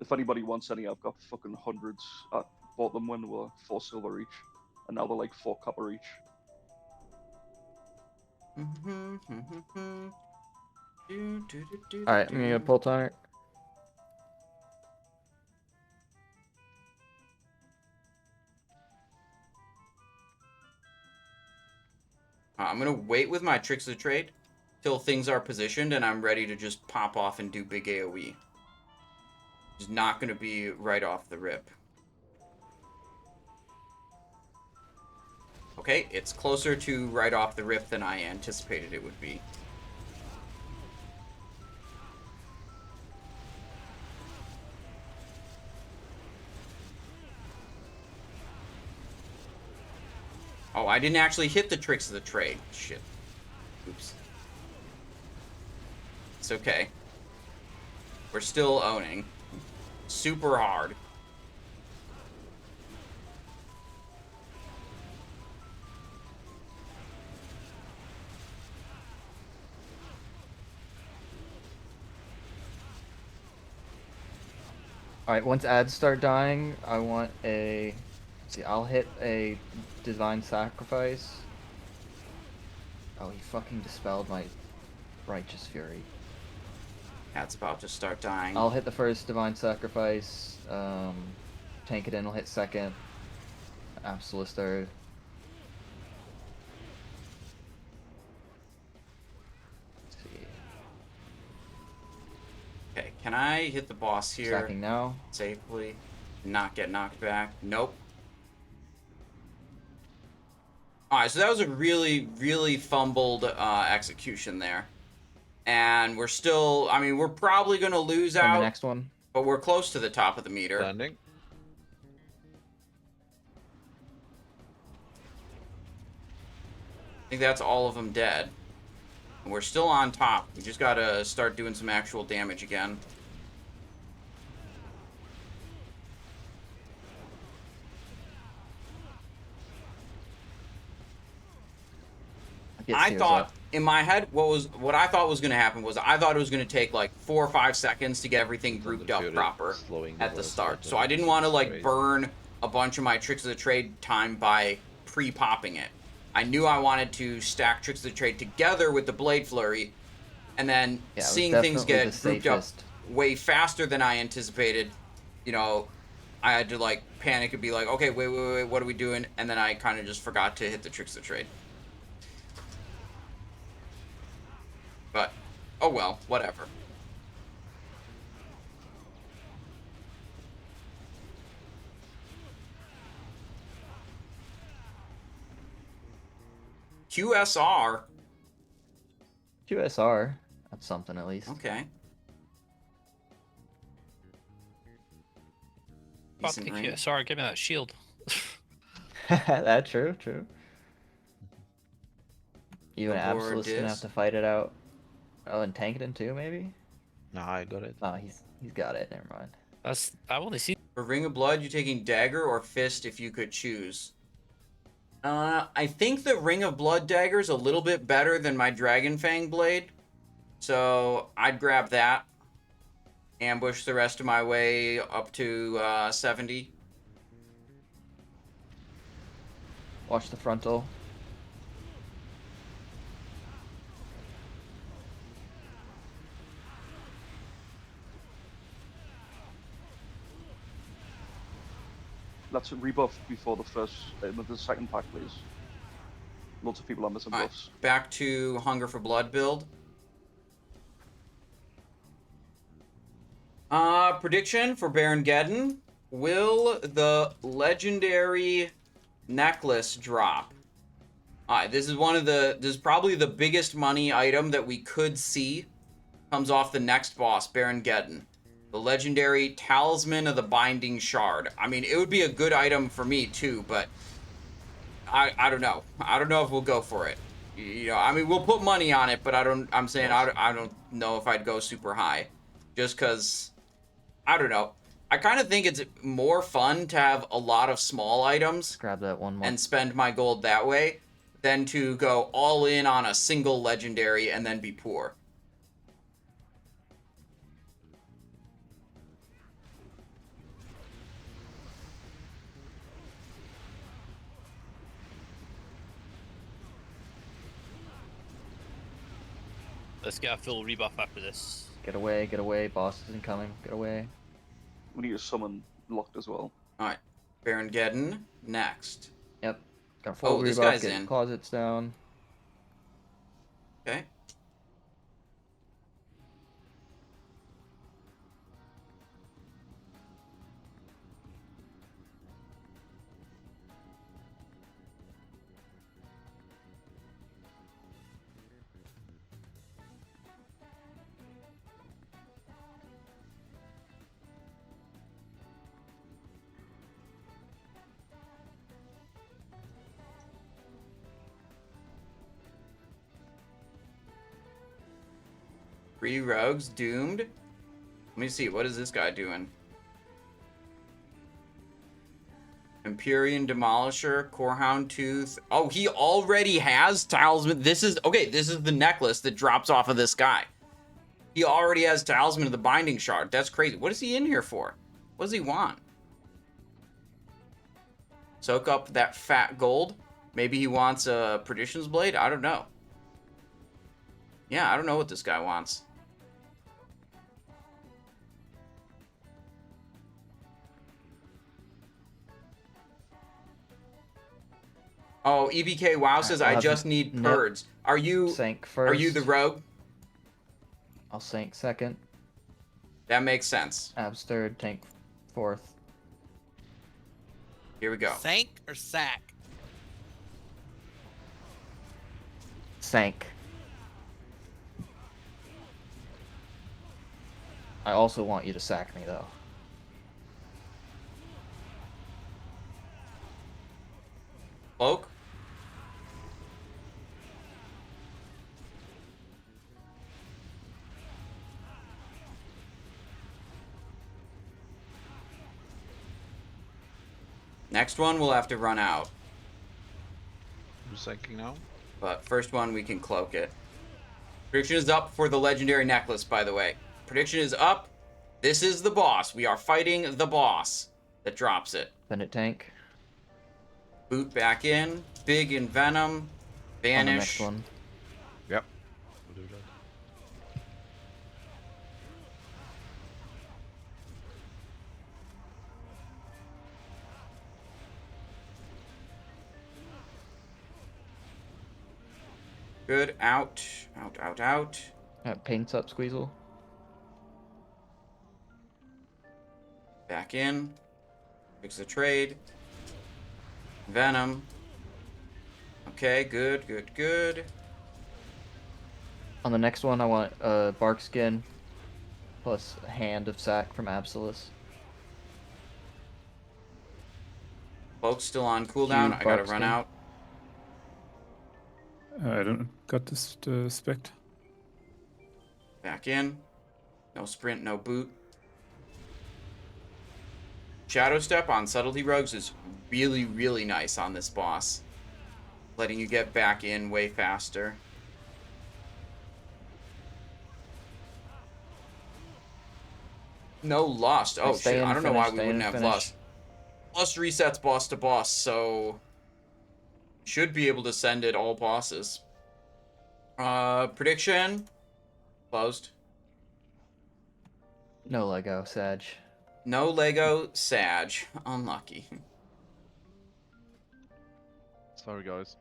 If anybody wants any, I've got fucking hundreds. I bought them when they were 4 silver each, and now they're like 4 copper each. Alright, I'm gonna get a pull tonic. I'm gonna wait with my Tricks of the Trade till things are positioned and I'm ready to just pop off and do big AoE. It's not gonna be right off the rip. Okay, it's closer to right off the rip than I anticipated it would be. Oh, I didn't actually hit the Tricks of the Trade. Shit. Oops. It's okay. We're still owning. Super hard. Alright, once ads start dying, I want a... See, I'll hit a Divine Sacrifice. Oh, he fucking dispelled my Righteous Fury. Cat's about to start dying. I'll hit the first Divine Sacrifice. Tank it in will hit second. Absolute third. Let's see. Okay, can I hit the boss here Stacking now. safely? Not get knocked back? Nope. Alright, so that was a really, really fumbled execution there. And we're still, I mean, we're probably going to lose And out. the next one. But we're close to the top of the meter. Landing. I think that's all of them dead. And we're still on top. We just gotta start doing some actual damage again. I thought in my head what I thought was gonna happen was I thought it was gonna take like 4 or 5 seconds to get everything grouped up proper at the start. So I didn't want to like burn a bunch of my tricks of the trade time by pre-popping it. I knew I wanted to stack tricks of the trade together with the blade flurry, and then seeing things get grouped up way faster than I anticipated, you know, I had to like panic and be like, okay, wait, what are we doing? And then I kind of just forgot to hit the tricks of the trade. But, oh well, whatever. QSR. QSR. That's something at least. Okay. Fuck the QSR, give me that shield. That's true. You and Abhor Absolut's gonna have to fight it out. Oh, and tank it in too, maybe? Nah, I got it. Oh, he's got it. Never mind. I've only seen. For Ring of Blood, you taking dagger or fist if you could choose. I think the Ring of Blood dagger is a little bit better than my Dragon Fang blade, so I'd grab that. Ambush the rest of my way up to 70. Watch the frontal. Let's rebuff before the second pack, please. Lots of people are missing buffs. Back to Hunger for Blood build. Prediction for Baron Geddon. Will the legendary necklace drop? Alright, this is probably the biggest money item that we could see. Comes off the next boss, Baron Geddon. The legendary Talisman of the Binding Shard. I mean, it would be a good item for me too, but I don't know. I don't know if we'll go for it. You know, I mean, we'll put money on it, but I don't know if I'd go super high. Just because, I don't know. I kind of think it's more fun to have a lot of small items. Grab that one more. And spend my gold that way than to go all in on a single legendary and then be poor. Let's get a full rebuff after this. Get away, boss isn't coming, get away. We need to summon locked as well. Alright, Baron Geddon, next. Yep, got a full this rebuff, guy's get in. closets down. Okay. Three rogues doomed. Let me see. What is this guy doing? Empyrean Demolisher, Corehound Tooth. Oh, he already has Talisman. This is the necklace that drops off of this guy. He already has Talisman of the Binding Shard. That's crazy. What is he in here for? What does he want? Soak up that fat gold. Maybe he wants a Perdition's Blade. I don't know. Yeah, I don't know what this guy wants. Oh, EBK Wow says I just need Purds. Are you Sank first. Are you the rogue? I'll Sank second. That makes sense. Abs third, Tank fourth. Here we go. Sank or sack? Sank. I also want you to sack me, though. Cloak? Next one we'll have to run out. I'm sinking now. But first one we can cloak it. Prediction is up for the legendary necklace, by the way. Prediction is up. This is the boss. We are fighting the boss that drops it. Bennett Tank. Boot back in. Big Envenom. Vanish. On the next one. Yep. We'll do that. Good. Out. Out, out, out. Paints up, Squeezle. Back in. Fix the trade. Venom. Okay, good, good, good. On the next one, I want Bark Skin plus a Hand of Sack from Absolus. Cloak's still on cooldown. I gotta Bark run Skin. out. I don't got this Spec. Back in. No sprint, no boot. Shadow Step on Subtlety Rogues is really, really nice on this boss. Letting you get back in way faster. No Lust. Oh Stay shit, in, I don't know finish, why we stay wouldn't in, have finish. Lust. Lust resets boss to boss, so... should be able to send it all bosses. Prediction? Closed. No Lego, Sag. No Lego, Sag. Unlucky. Sorry guys.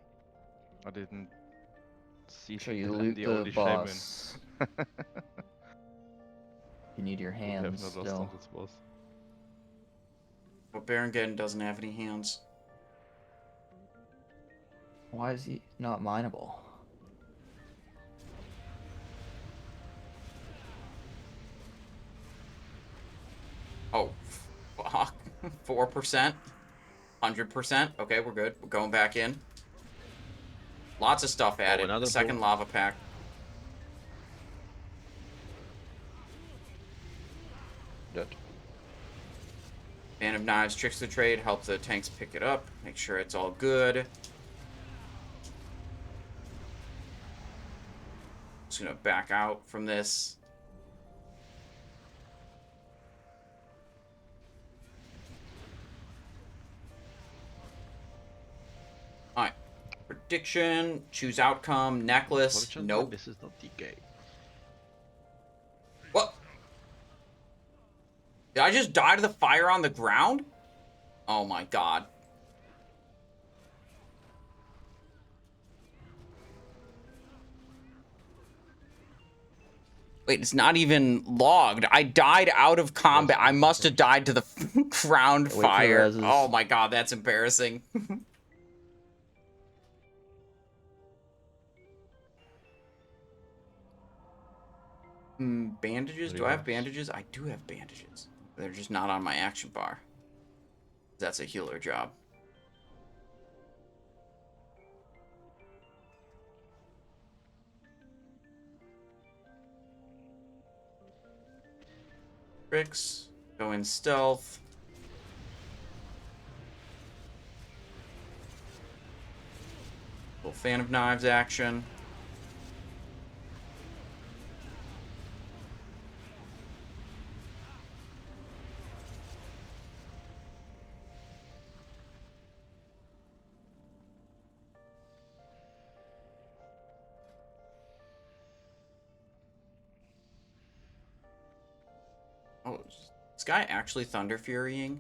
I didn't see Sure, you the loot the the only boss. shaman. You need your We have hands not lost still. on this boss. But Baron Geddon doesn't have any hands. Why is he not mineable? Oh, fuck. 4%? 100%? Okay, we're good. We're going back in. Lots of stuff added. another Second boom. lava pack. Dead. Man of Knives tricks the trade, helps the tanks pick it up, make sure it's all good. Just gonna back out from this. Alright. Prediction, choose outcome, necklace. Fortunately, Nope. this is not DK. What? Did I just die to the fire on the ground? Oh my god. Wait, it's not even logged. I died out of combat. I must have died to the ground for the fire. reses. Oh my god, that's embarrassing. Bandages? Do I have bandages? I do have bandages. They're just not on my action bar. That's a healer job. Tricks. Go in stealth. Little Fan of Knives action. Oh, is this guy actually Thunder Furying?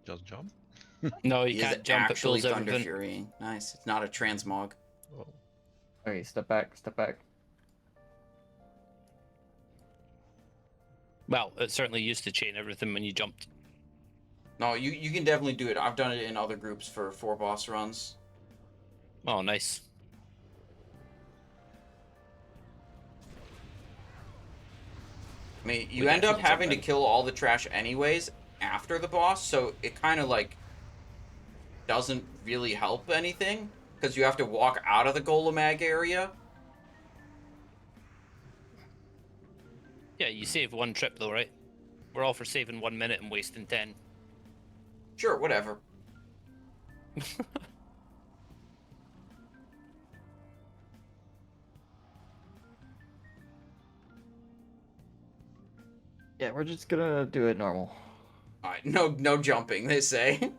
Just jump. No, you He is can't jump. It actually pulls Thunder everything. Furying. Nice. It's not a transmog. Oh. Okay, step back, step back. Well, it certainly used to chain everything when you jumped. No, you can definitely do it. I've done it in other groups for 4 boss runs. Oh, nice. I mean, We you end up definitely having to jumped in. kill all the trash anyways after the boss, so it kind of like doesn't really help anything because you have to walk out of the Golemagg area. Yeah, you save 1 trip though, right? We're all for saving 1 minute and wasting 10. Sure, whatever. Yeah, we're just gonna do it normal. All right, no jumping, they say.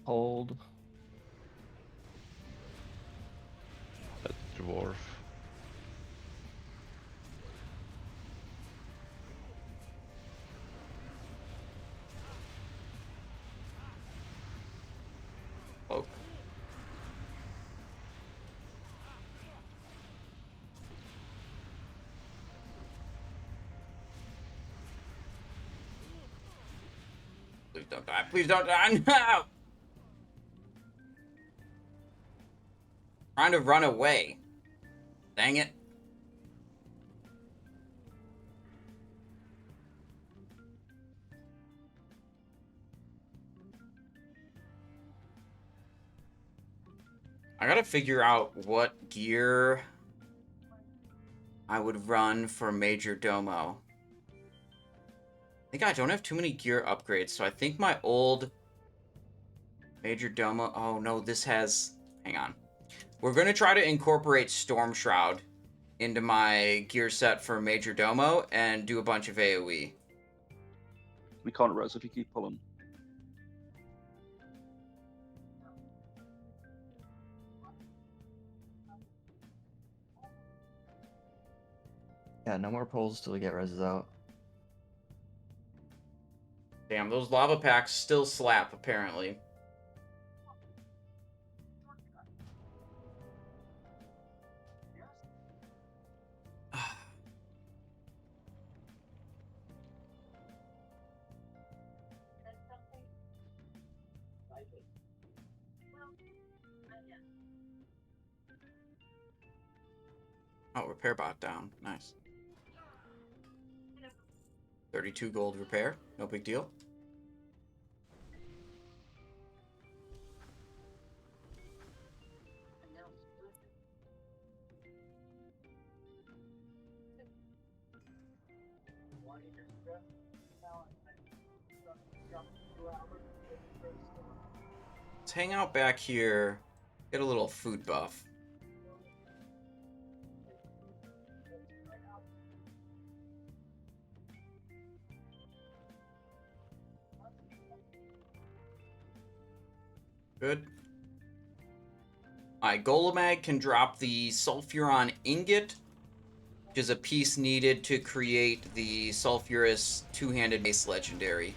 Hold. That's dwarf. Oh. Please don't die. Please don't die. No! Trying to run away. Dang it. I gotta figure out what gear I would run for Majordomo. I think I don't have too many gear upgrades, so I think my old Majordomo... Oh, no, this has... Hang on. We're going to try to incorporate Storm Shroud into my gear set for Majordomo and do a bunch of AoE. We can't res if you keep pulling. Yeah, no more pulls till we get reses out. Damn, those lava packs still slap, apparently. Oh, repair bot down. Nice. 32 gold repair. No big deal. Let's hang out back here. Get a little food buff. Good. Alright, Golemagg can drop the Sulfuron Ingot, which is a piece needed to create the Sulfurous Two-Handed Mace Legendary.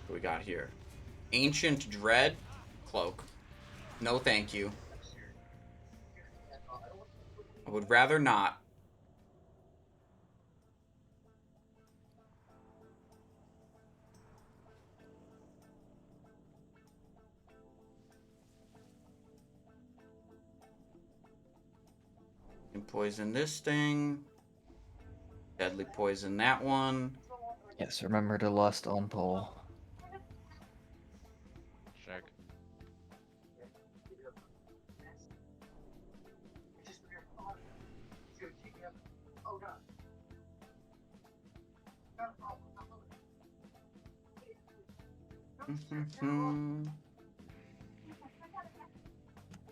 What we got here? Ancient Dread. cloak. No thank you. I would rather not. Can poison this thing. Deadly poison that one. Yes, remember to lust on pole. Check.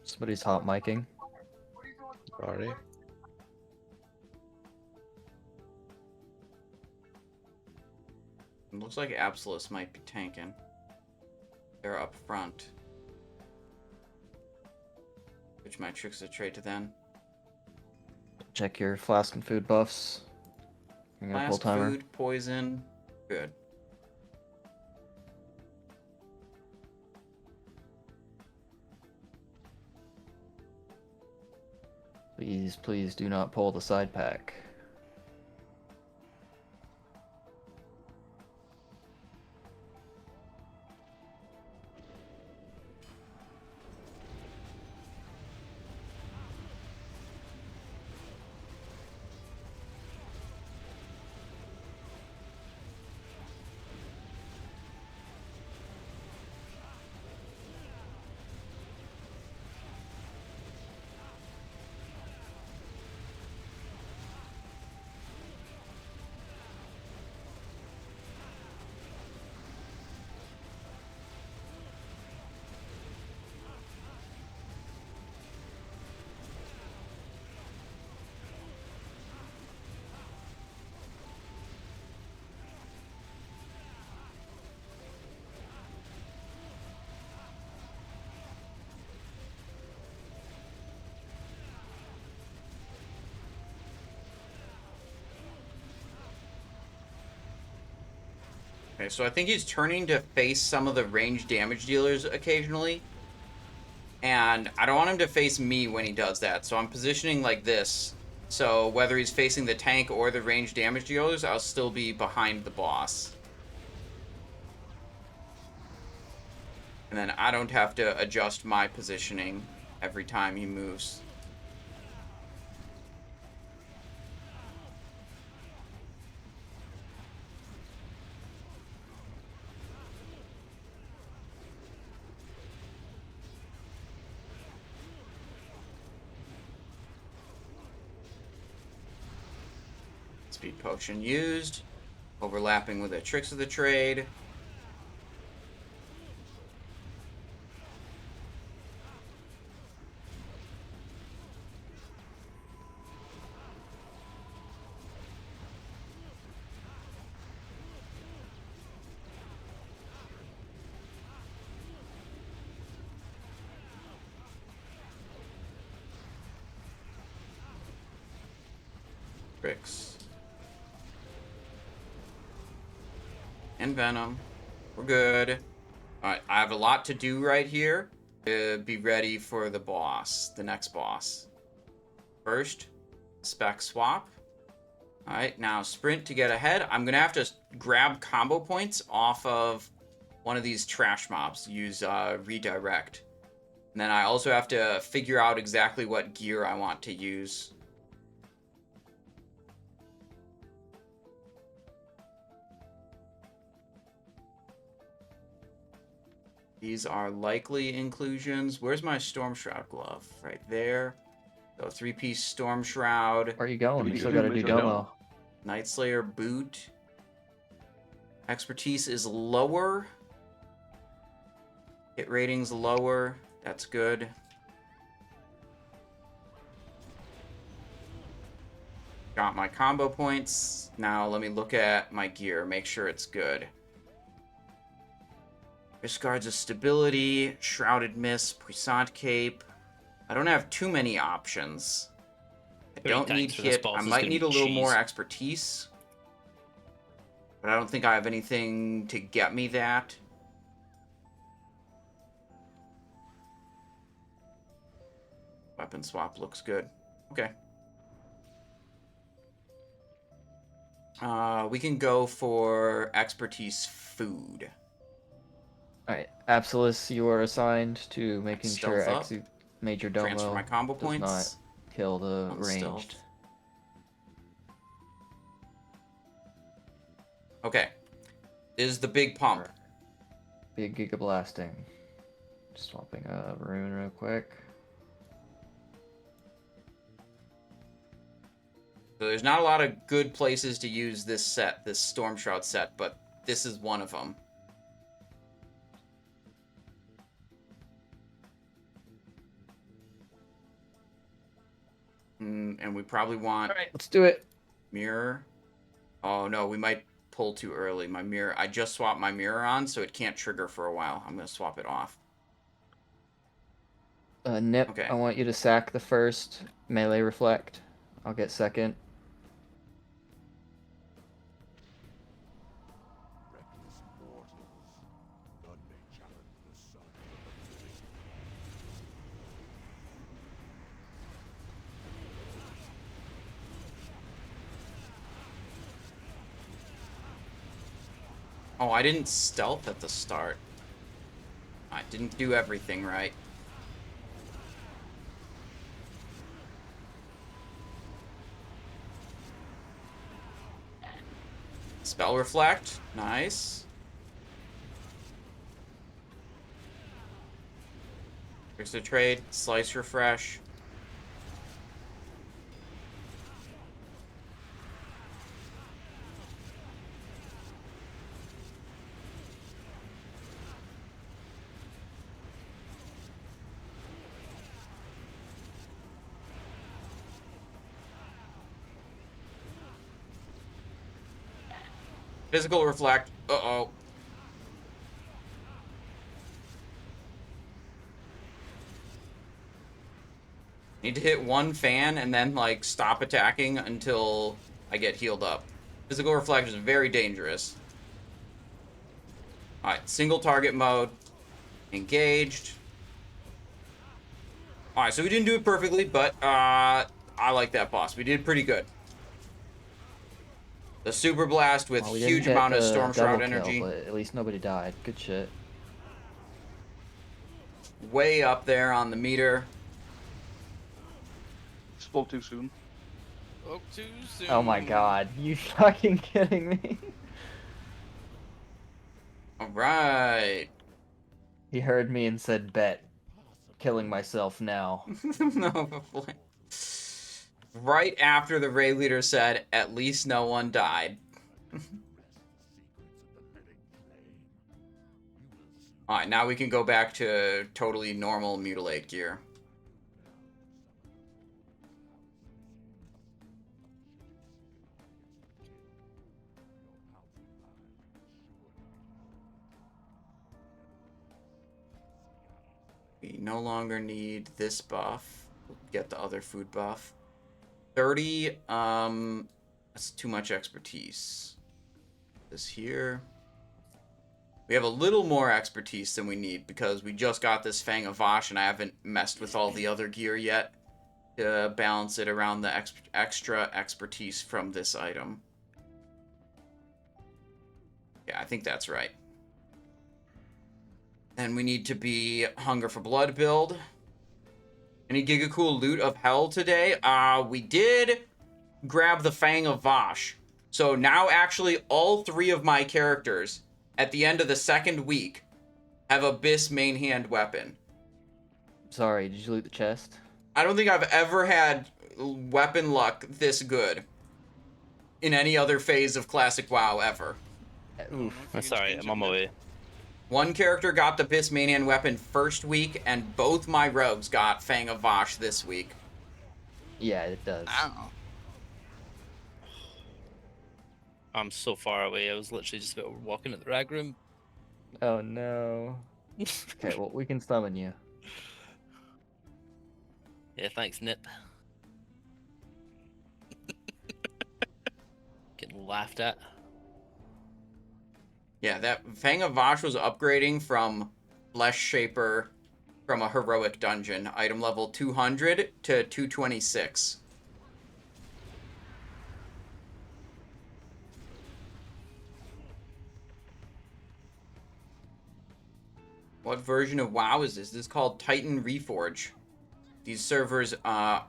Somebody's hot micing. Sorry. It looks like Absolus might be tanking. They're up front. Switch my tricks of trade to then. Check your flask and food buffs. I'm gonna pull Last timer. food, poison. Good. Please, please do not pull the side pack. Okay, so I think he's turning to face some of the ranged damage dealers occasionally. And I don't want him to face me when he does that, so I'm positioning like this. So whether he's facing the tank or the ranged damage dealers, I'll still be behind the boss. And then I don't have to adjust my positioning every time he moves. Speed potion used. Overlapping with the tricks of the trade. Tricks. And Venom. We're good. Alright, I have a lot to do right here to be ready for the boss, the next boss. First, Spec swap. Alright, now sprint to get ahead. I'm going to have to grab combo points off of one of these trash mobs. Use redirect. And then I also have to figure out exactly what gear I want to use. These are likely inclusions. Where's my Storm Shroud glove? Right there. So 3-piece Storm Shroud. Where are you going? We You still do gotta do Majordomo. domo. Night Slayer boot. Expertise is lower. Hit rating's lower. That's good. Got my combo points. Now let me look at my gear. Make sure it's good. Wrist guards of stability, shrouded mist, puissant cape. I don't have too many options. I don't need hit. I might need a little more expertise. But I don't think I have anything to get me that. Weapon swap looks good. Okay. We can go for expertise food. Alright, Absolus, you are assigned to making sure Stealth up. Majordomo Transfer my combo does points. not kill the on ranged. stealth. Okay. This is the big pump. Big Giga Blasting. Just swapping a rune real quick. So there's not a lot of good places to use this set, this Storm Shroud set, but this is one of them. And we probably want... Alright, let's do it. Mirror. Oh no, we might pull too early. My mirror, I just swapped my mirror on, so it can't trigger for a while. I'm going to swap it off. Nip, Okay. I want you to sack the first melee reflect. I'll get second. Oh, I didn't stealth at the start. I didn't do everything right. Spell Reflect. Nice. Here's the trade. Slice Refresh. Physical Reflect. Uh-oh. Need to hit one fan and then, like, stop attacking until I get healed up. Physical Reflect is very dangerous. Alright, single target mode. Engaged. Alright, so we didn't do it perfectly, but, I like that boss. We did pretty good. The Super Blast with Well, huge amount of Storm Shroud energy. But at least nobody died. Good shit. Way up there on the meter. Spoke too soon. Spoke too soon. Oh my god, you fucking kidding me? Alright. He heard me and said, bet. Killing myself now. No, right after the raid leader said, at least no one died. Alright, now we can go back to totally normal Mutilate gear. We no longer need this buff. We'll get the other food buff. 30, that's too much expertise. This here. We have a little more expertise than we need because we just got this Fang of Vashj and I haven't messed with all the other gear yet to balance it around the extra expertise from this item. Yeah, I think that's right. And we need to be Hunger for Blood build. Any Giga Cool loot of hell today? We did grab the Fang of Vashj. So now actually all 3 of my characters at the end of the second week have Abyss main hand weapon. Sorry, did you loot the chest? I don't think I've ever had weapon luck this good in any other phase of Classic WoW ever. Oof. Sorry, I'm on my way. One character got the Abyss main hand weapon first week, and both my rogues got Fang of Vashj this week. Yeah, it does. Ow. I'm so far away. I was literally just about walking at the rag room. Oh no. Okay, well, we can summon you. Yeah, thanks, Nip. Getting laughed at. Yeah, that Fang of Vashj was upgrading from Flesh Shaper from a heroic dungeon. Item level 200 to 226. What version of WoW is this? This is called Titan Reforge. These servers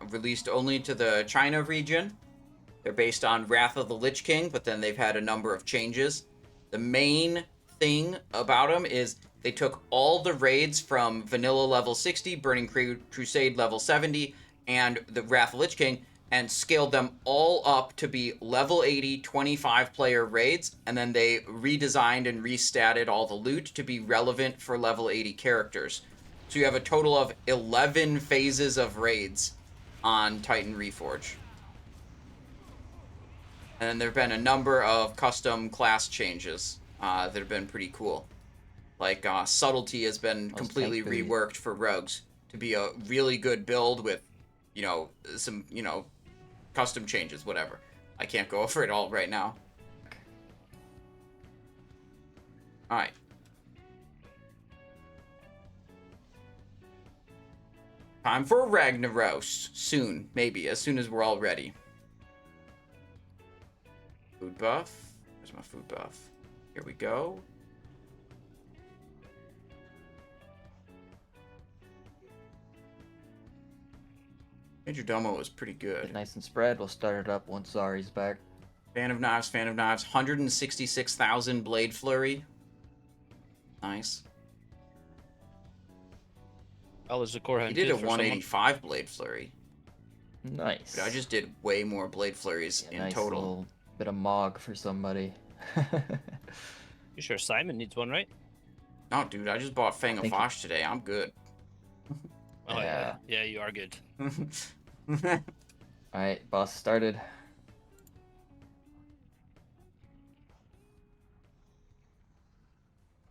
released only to the China region. They're based on Wrath of the Lich King, but then they've had a number of changes. The main thing about them is they took all the raids from Vanilla level 60, Burning Crusade level 70, and the Wrath of the Lich King, and scaled them all up to be level 80, 25-player raids, and then they redesigned and restatted all the loot to be relevant for level 80 characters. So you have a total of 11 phases of raids on Titan Reforge. And there have been a number of custom class changes that have been pretty cool. Like, Subtlety has been completely reworked for rogues to be a really good build with, you know, some, you know, custom changes, whatever. I can't go over it all right now. Alright. Time for Ragnaros. Soon, maybe, as soon as we're all ready. Food buff. Where's my food buff? Here we go. Majordomo was pretty good. Get nice and spread. We'll start it up once Zari's back. Fan of Knives, Fan of Knives. 166,000 Blade Flurry. Nice. Oh, there's a core He did a 185 Blade Flurry. Nice. But I just did way more Blade Flurries in nice total. Little bit of Mog for somebody. You sure Simon needs one, right? No, dude, I just bought Fang of Thank you. Vashj today. I'm good. Oh, yeah. Yeah, you are good. Alright, boss started.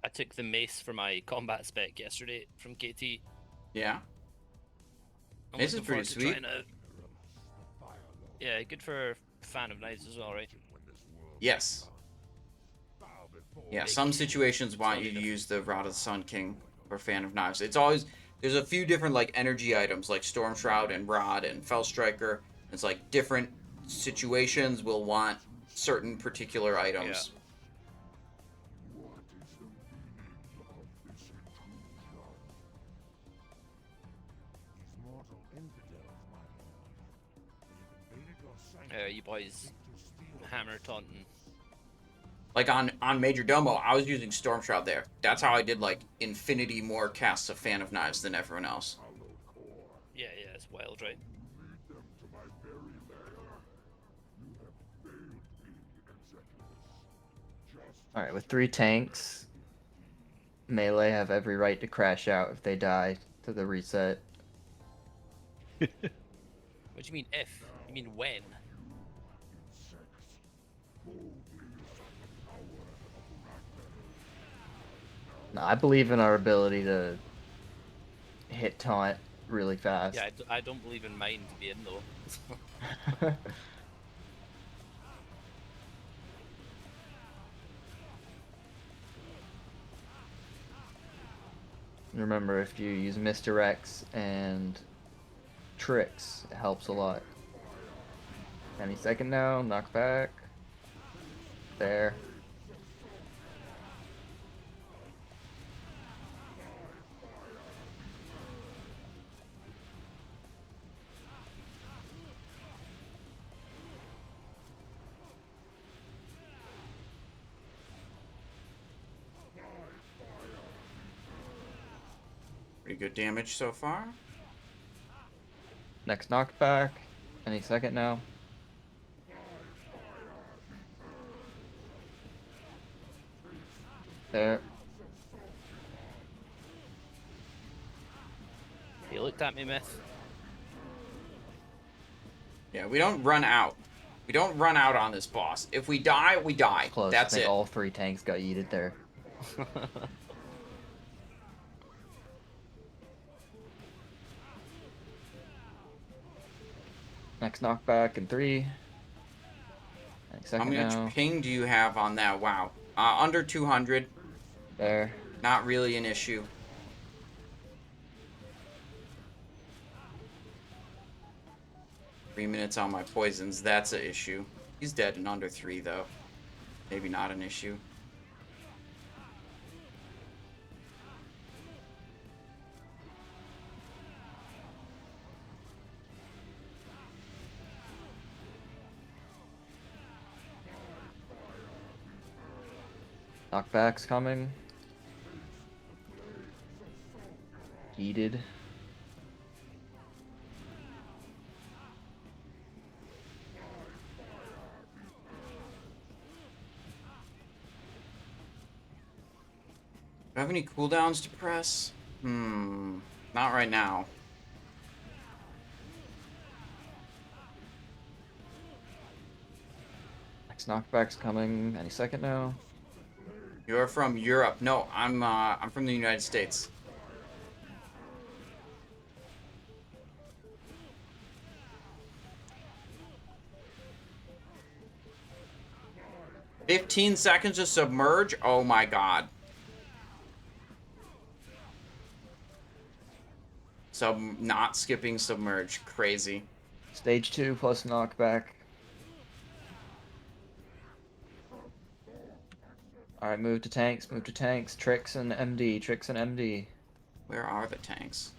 I took the mace for my combat spec yesterday from KT. Yeah. I'm Mace is looking pretty forward to sweet. trying to- Yeah, good for Fan of Knives as well, right? Yes. Yeah, some situations want you to use the Rod of the Sun King or Fan of Knives. It's always... There's a few different, like, energy items, like Storm Shroud and Rod and Fell Striker. It's like different situations will want certain particular items. You boys hammer taunting. Like on Majordomo, I was using Storm Shroud there. That's how I did like infinity more casts of Fan of Knives than everyone else. Yeah, it's wild, right? Alright, with 3 tanks, melee have every right to crash out if they die to the reset. What do you mean if? You mean when? No, I believe in our ability to hit taunt really fast. Yeah, I don't believe in mine to be in though. Remember, if you use misdirects and tricks, it helps a lot. Any second now, knock back. There. Pretty good damage so far. Next knockback. Any second now. There. You looked at me, Myth. Yeah, we don't run out. We don't run out on this boss. If we die, we die. Close. That's I think it. all 3 tanks got yeeted there. Next knockback in 3. Next How second much now. ping do you have on that? Wow. Under 200. There. Not really an issue. 3 minutes on my poisons. That's an issue. He's dead in under 3, though. Maybe not an issue. Knockback's coming. Heated. Do I have any cooldowns to press? Not right now. Next knockback's coming any second now. You're from Europe. No, I'm from the United States. "15 seconds to submerge? Oh my god. Not skipping submerge. Crazy. Stage 2 plus knockback. Alright, move to tanks, move to tanks. Tricks and MD, tricks and MD. Where are the tanks?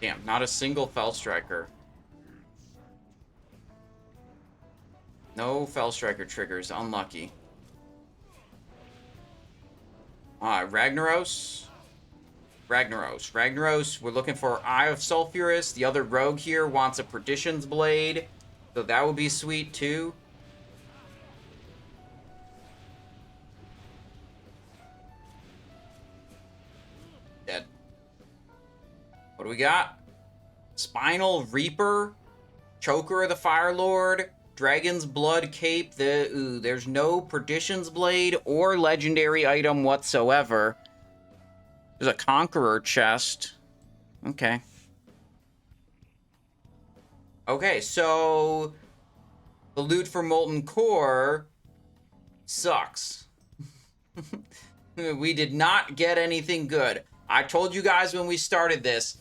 Damn, not a single Fell Striker. No Fell Striker triggers. Unlucky. Ragnaros. Ragnaros, we're looking for Eye of Sulfurous. The other rogue here wants a Perdition's Blade. So that would be sweet, too. Dead. What do we got? Spinal Reaper. Choker of the Fire Lord. Dragon's Blood Cape. There's no Perdition's Blade or legendary item whatsoever. There's a Conqueror chest. Okay. Okay, so the loot for Molten Core sucks. We did not get anything good. I told you guys when we started this,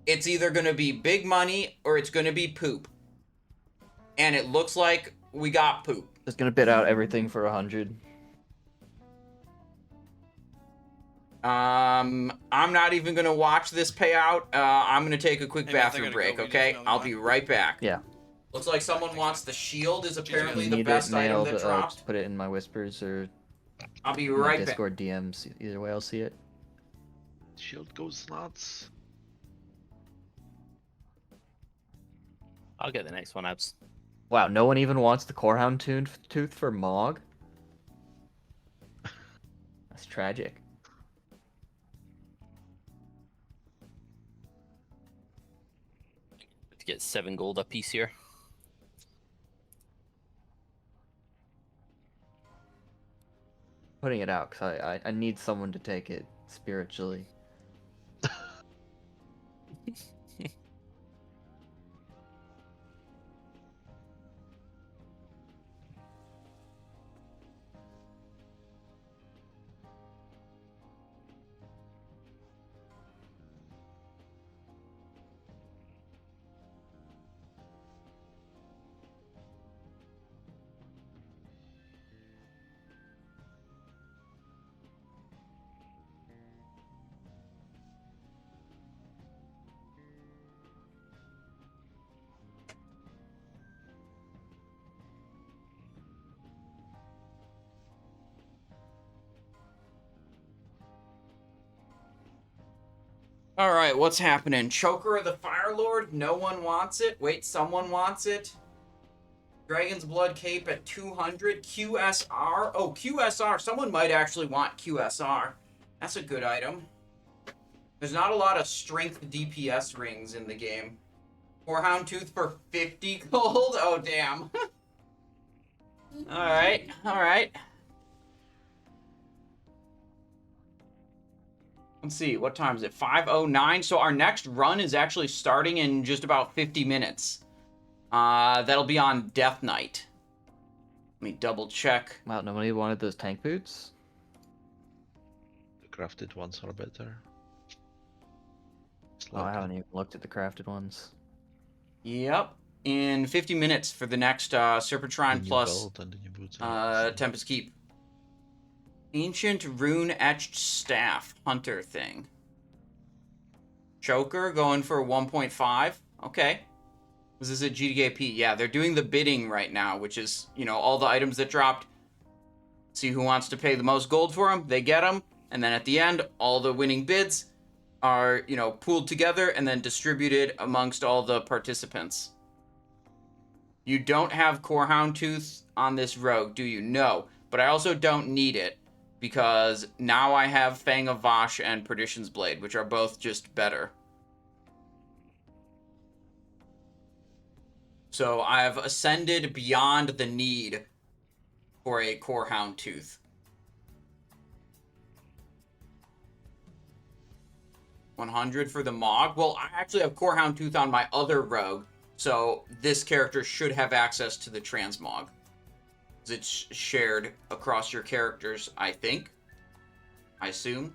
it's either going to be big money or it's going to be poop. And it looks like we got poop. Just gonna bid out everything for 100. I'm not even gonna watch this payout. I'm gonna take a quick bathroom break, okay? I'll be right back. Yeah. Looks like someone wants the shield is apparently the Need best it item nailed, that dropped. just put it in my whispers or I'll be my right back. Discord DMs. Either way, I'll see it. Shield goes nuts. I'll get the next one, Abs. Wow, no one even wants the Corehound Tooth for Mog? That's tragic. To get 7 gold a piece here. Putting it out because I need someone to take it spiritually. Alright, what's happening? Choker of the Fire Lord? No one wants it. Wait, someone wants it. Dragon's Blood Cape at 200. QSR? Oh, QSR. Someone might actually want QSR. That's a good item. There's not a lot of strength DPS rings in the game. Corehound Tooth for 50 gold? Oh, damn. Alright, alright. Let's see, what time is it? 5:09. So our next run is actually starting in just about 50 minutes. That'll be on Death Knight. Let me double check. Wow, nobody wanted those tank boots? The crafted ones are better. Oh, I haven't even looked at the crafted ones. Yep. In 50 minutes for the next Serpentshrine plus Tempest Keep. Ancient Rune Etched Staff Hunter thing. Choker going for 1.5. Okay. This is a GDAP. Yeah, they're doing the bidding right now, which is, you know, all the items that dropped. See who wants to pay the most gold for them. They get them. And then at the end, all the winning bids are, you know, pooled together and then distributed amongst all the participants. You don't have Core Houndtooth on this rogue, do you? No. But I also don't need it, because now I have Fang of Vashj and Perdition's Blade, which are both just better. So I've ascended beyond the need for a Core Houndtooth. 100 for the Mog. Well, I actually have Core Houndtooth on my other rogue, so this character should have access to the Transmog. It's shared across your characters, I think. I assume.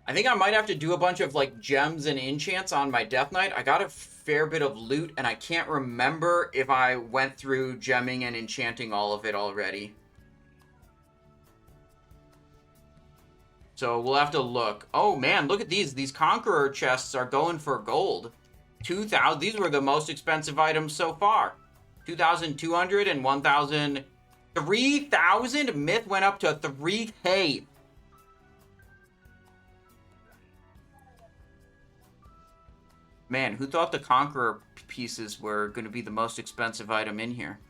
I think I might have to do a bunch of, like, gems and enchants on my Death Knight. I got a fair bit of loot, and I can't remember if I went through gemming and enchanting all of it already. So we'll have to look. Oh, man, look at these. These Conqueror chests are going for gold. 2,000. These were the most expensive items so far. 2,200 and 1,000. 3,000? Myth went up to 3K. Man, who thought the Conqueror pieces were going to be the most expensive item in here?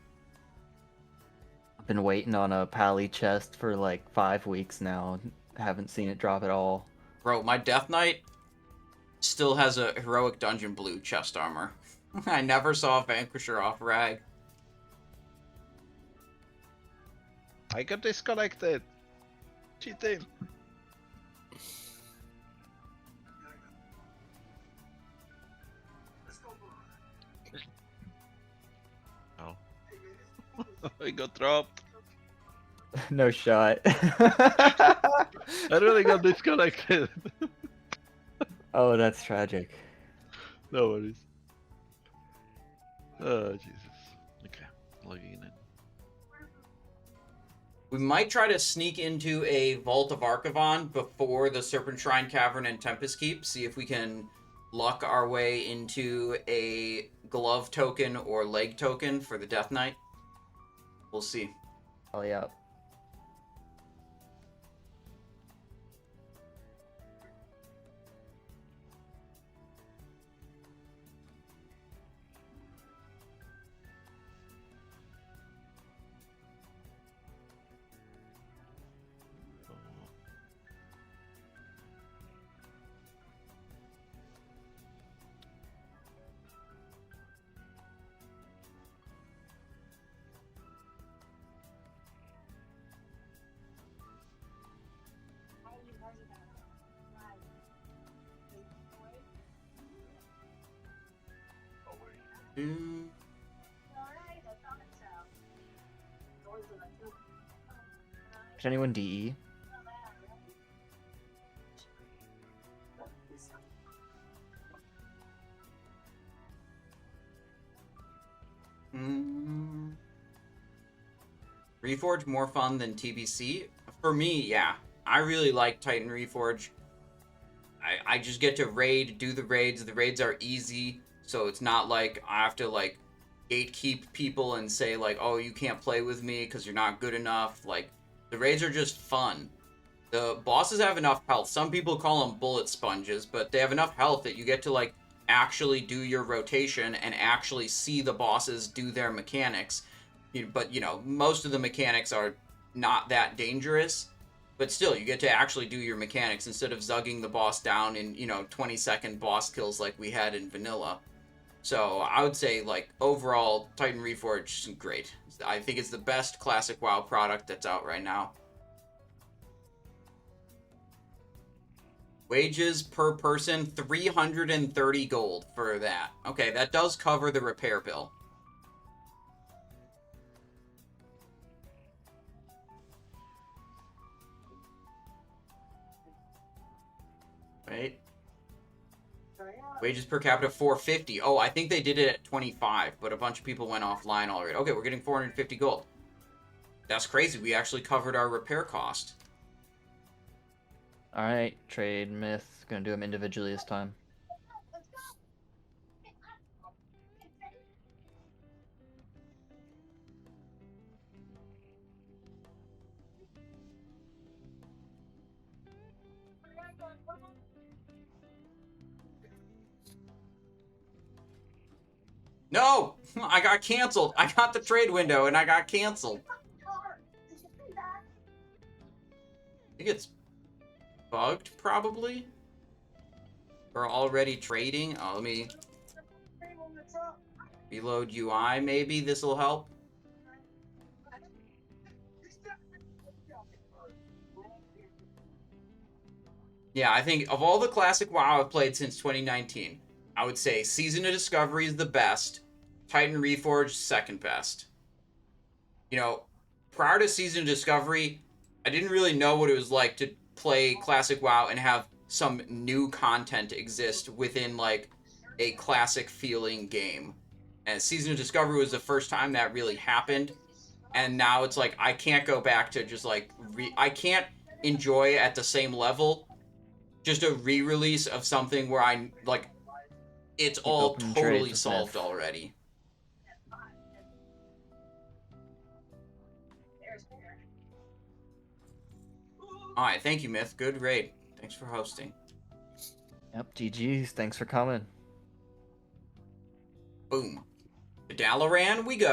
I've been waiting on a Pally chest for like 5 weeks now. Haven't seen it drop at all. Bro, my Death Knight still has a Heroic Dungeon Blue chest armor. I never saw a Vanquisher off Rag. I got disconnected. Cheating. Oh. I got dropped. No shot. I really got disconnected. Oh, that's tragic. No worries. Oh, Jesus. Okay, logging in. We might try to sneak into a Vault of Archivon before the Serpentshrine Cavern and Tempest Keep. See if we can luck our way into a glove token or leg token for the Death Knight. We'll see. Oh, yeah. Did anyone DE? Reforge more fun than TBC? For me, yeah. I really like Titan Reforge. I just get to raid, do the raids. The raids are easy, so it's not like I have to, like, gatekeep people and say, like, oh, you can't play with me because you're not good enough. Like, the raids are just fun. The bosses have enough health. Some people call them bullet sponges, but they have enough health that you get to, like, actually do your rotation and actually see the bosses do their mechanics. But, you know, most of the mechanics are not that dangerous. But still, you get to actually do your mechanics instead of zugging the boss down in, you know, 20-second boss kills like we had in vanilla. So I would say, like, overall, Titan Reforge is great. I think it's the best classic WoW product that's out right now. Wages per person, 330 gold for that. Okay, that does cover the repair bill. Wait. Wages per capita 450. Oh, I think they did it at 25, but a bunch of people went offline already. Okay, we're getting 450 gold. That's crazy. We actually covered our repair cost. Alright, trade myth. Gonna do them individually this time. No! I got canceled. I got the trade window and I got canceled. I think it's bugged, probably? We're already trading. Oh, let me reload UI. Maybe this will help. Yeah, I think of all the classic WoW I've played since 2019, I would say Season of Discovery is the best. Titan Reforged, second best. You know, prior to Season of Discovery, I didn't really know what it was like to play classic WoW and have some new content exist within, like, a classic feeling game. And Season of Discovery was the first time that really happened. And now it's like, I can't go back to just, like, I can't enjoy at the same level just a re-release of something where I, like, it's all totally solved already. Alright, thank you, Myth. Good raid. Thanks for hosting. Yep, GG's. Thanks for coming. Boom. To Dalaran we go.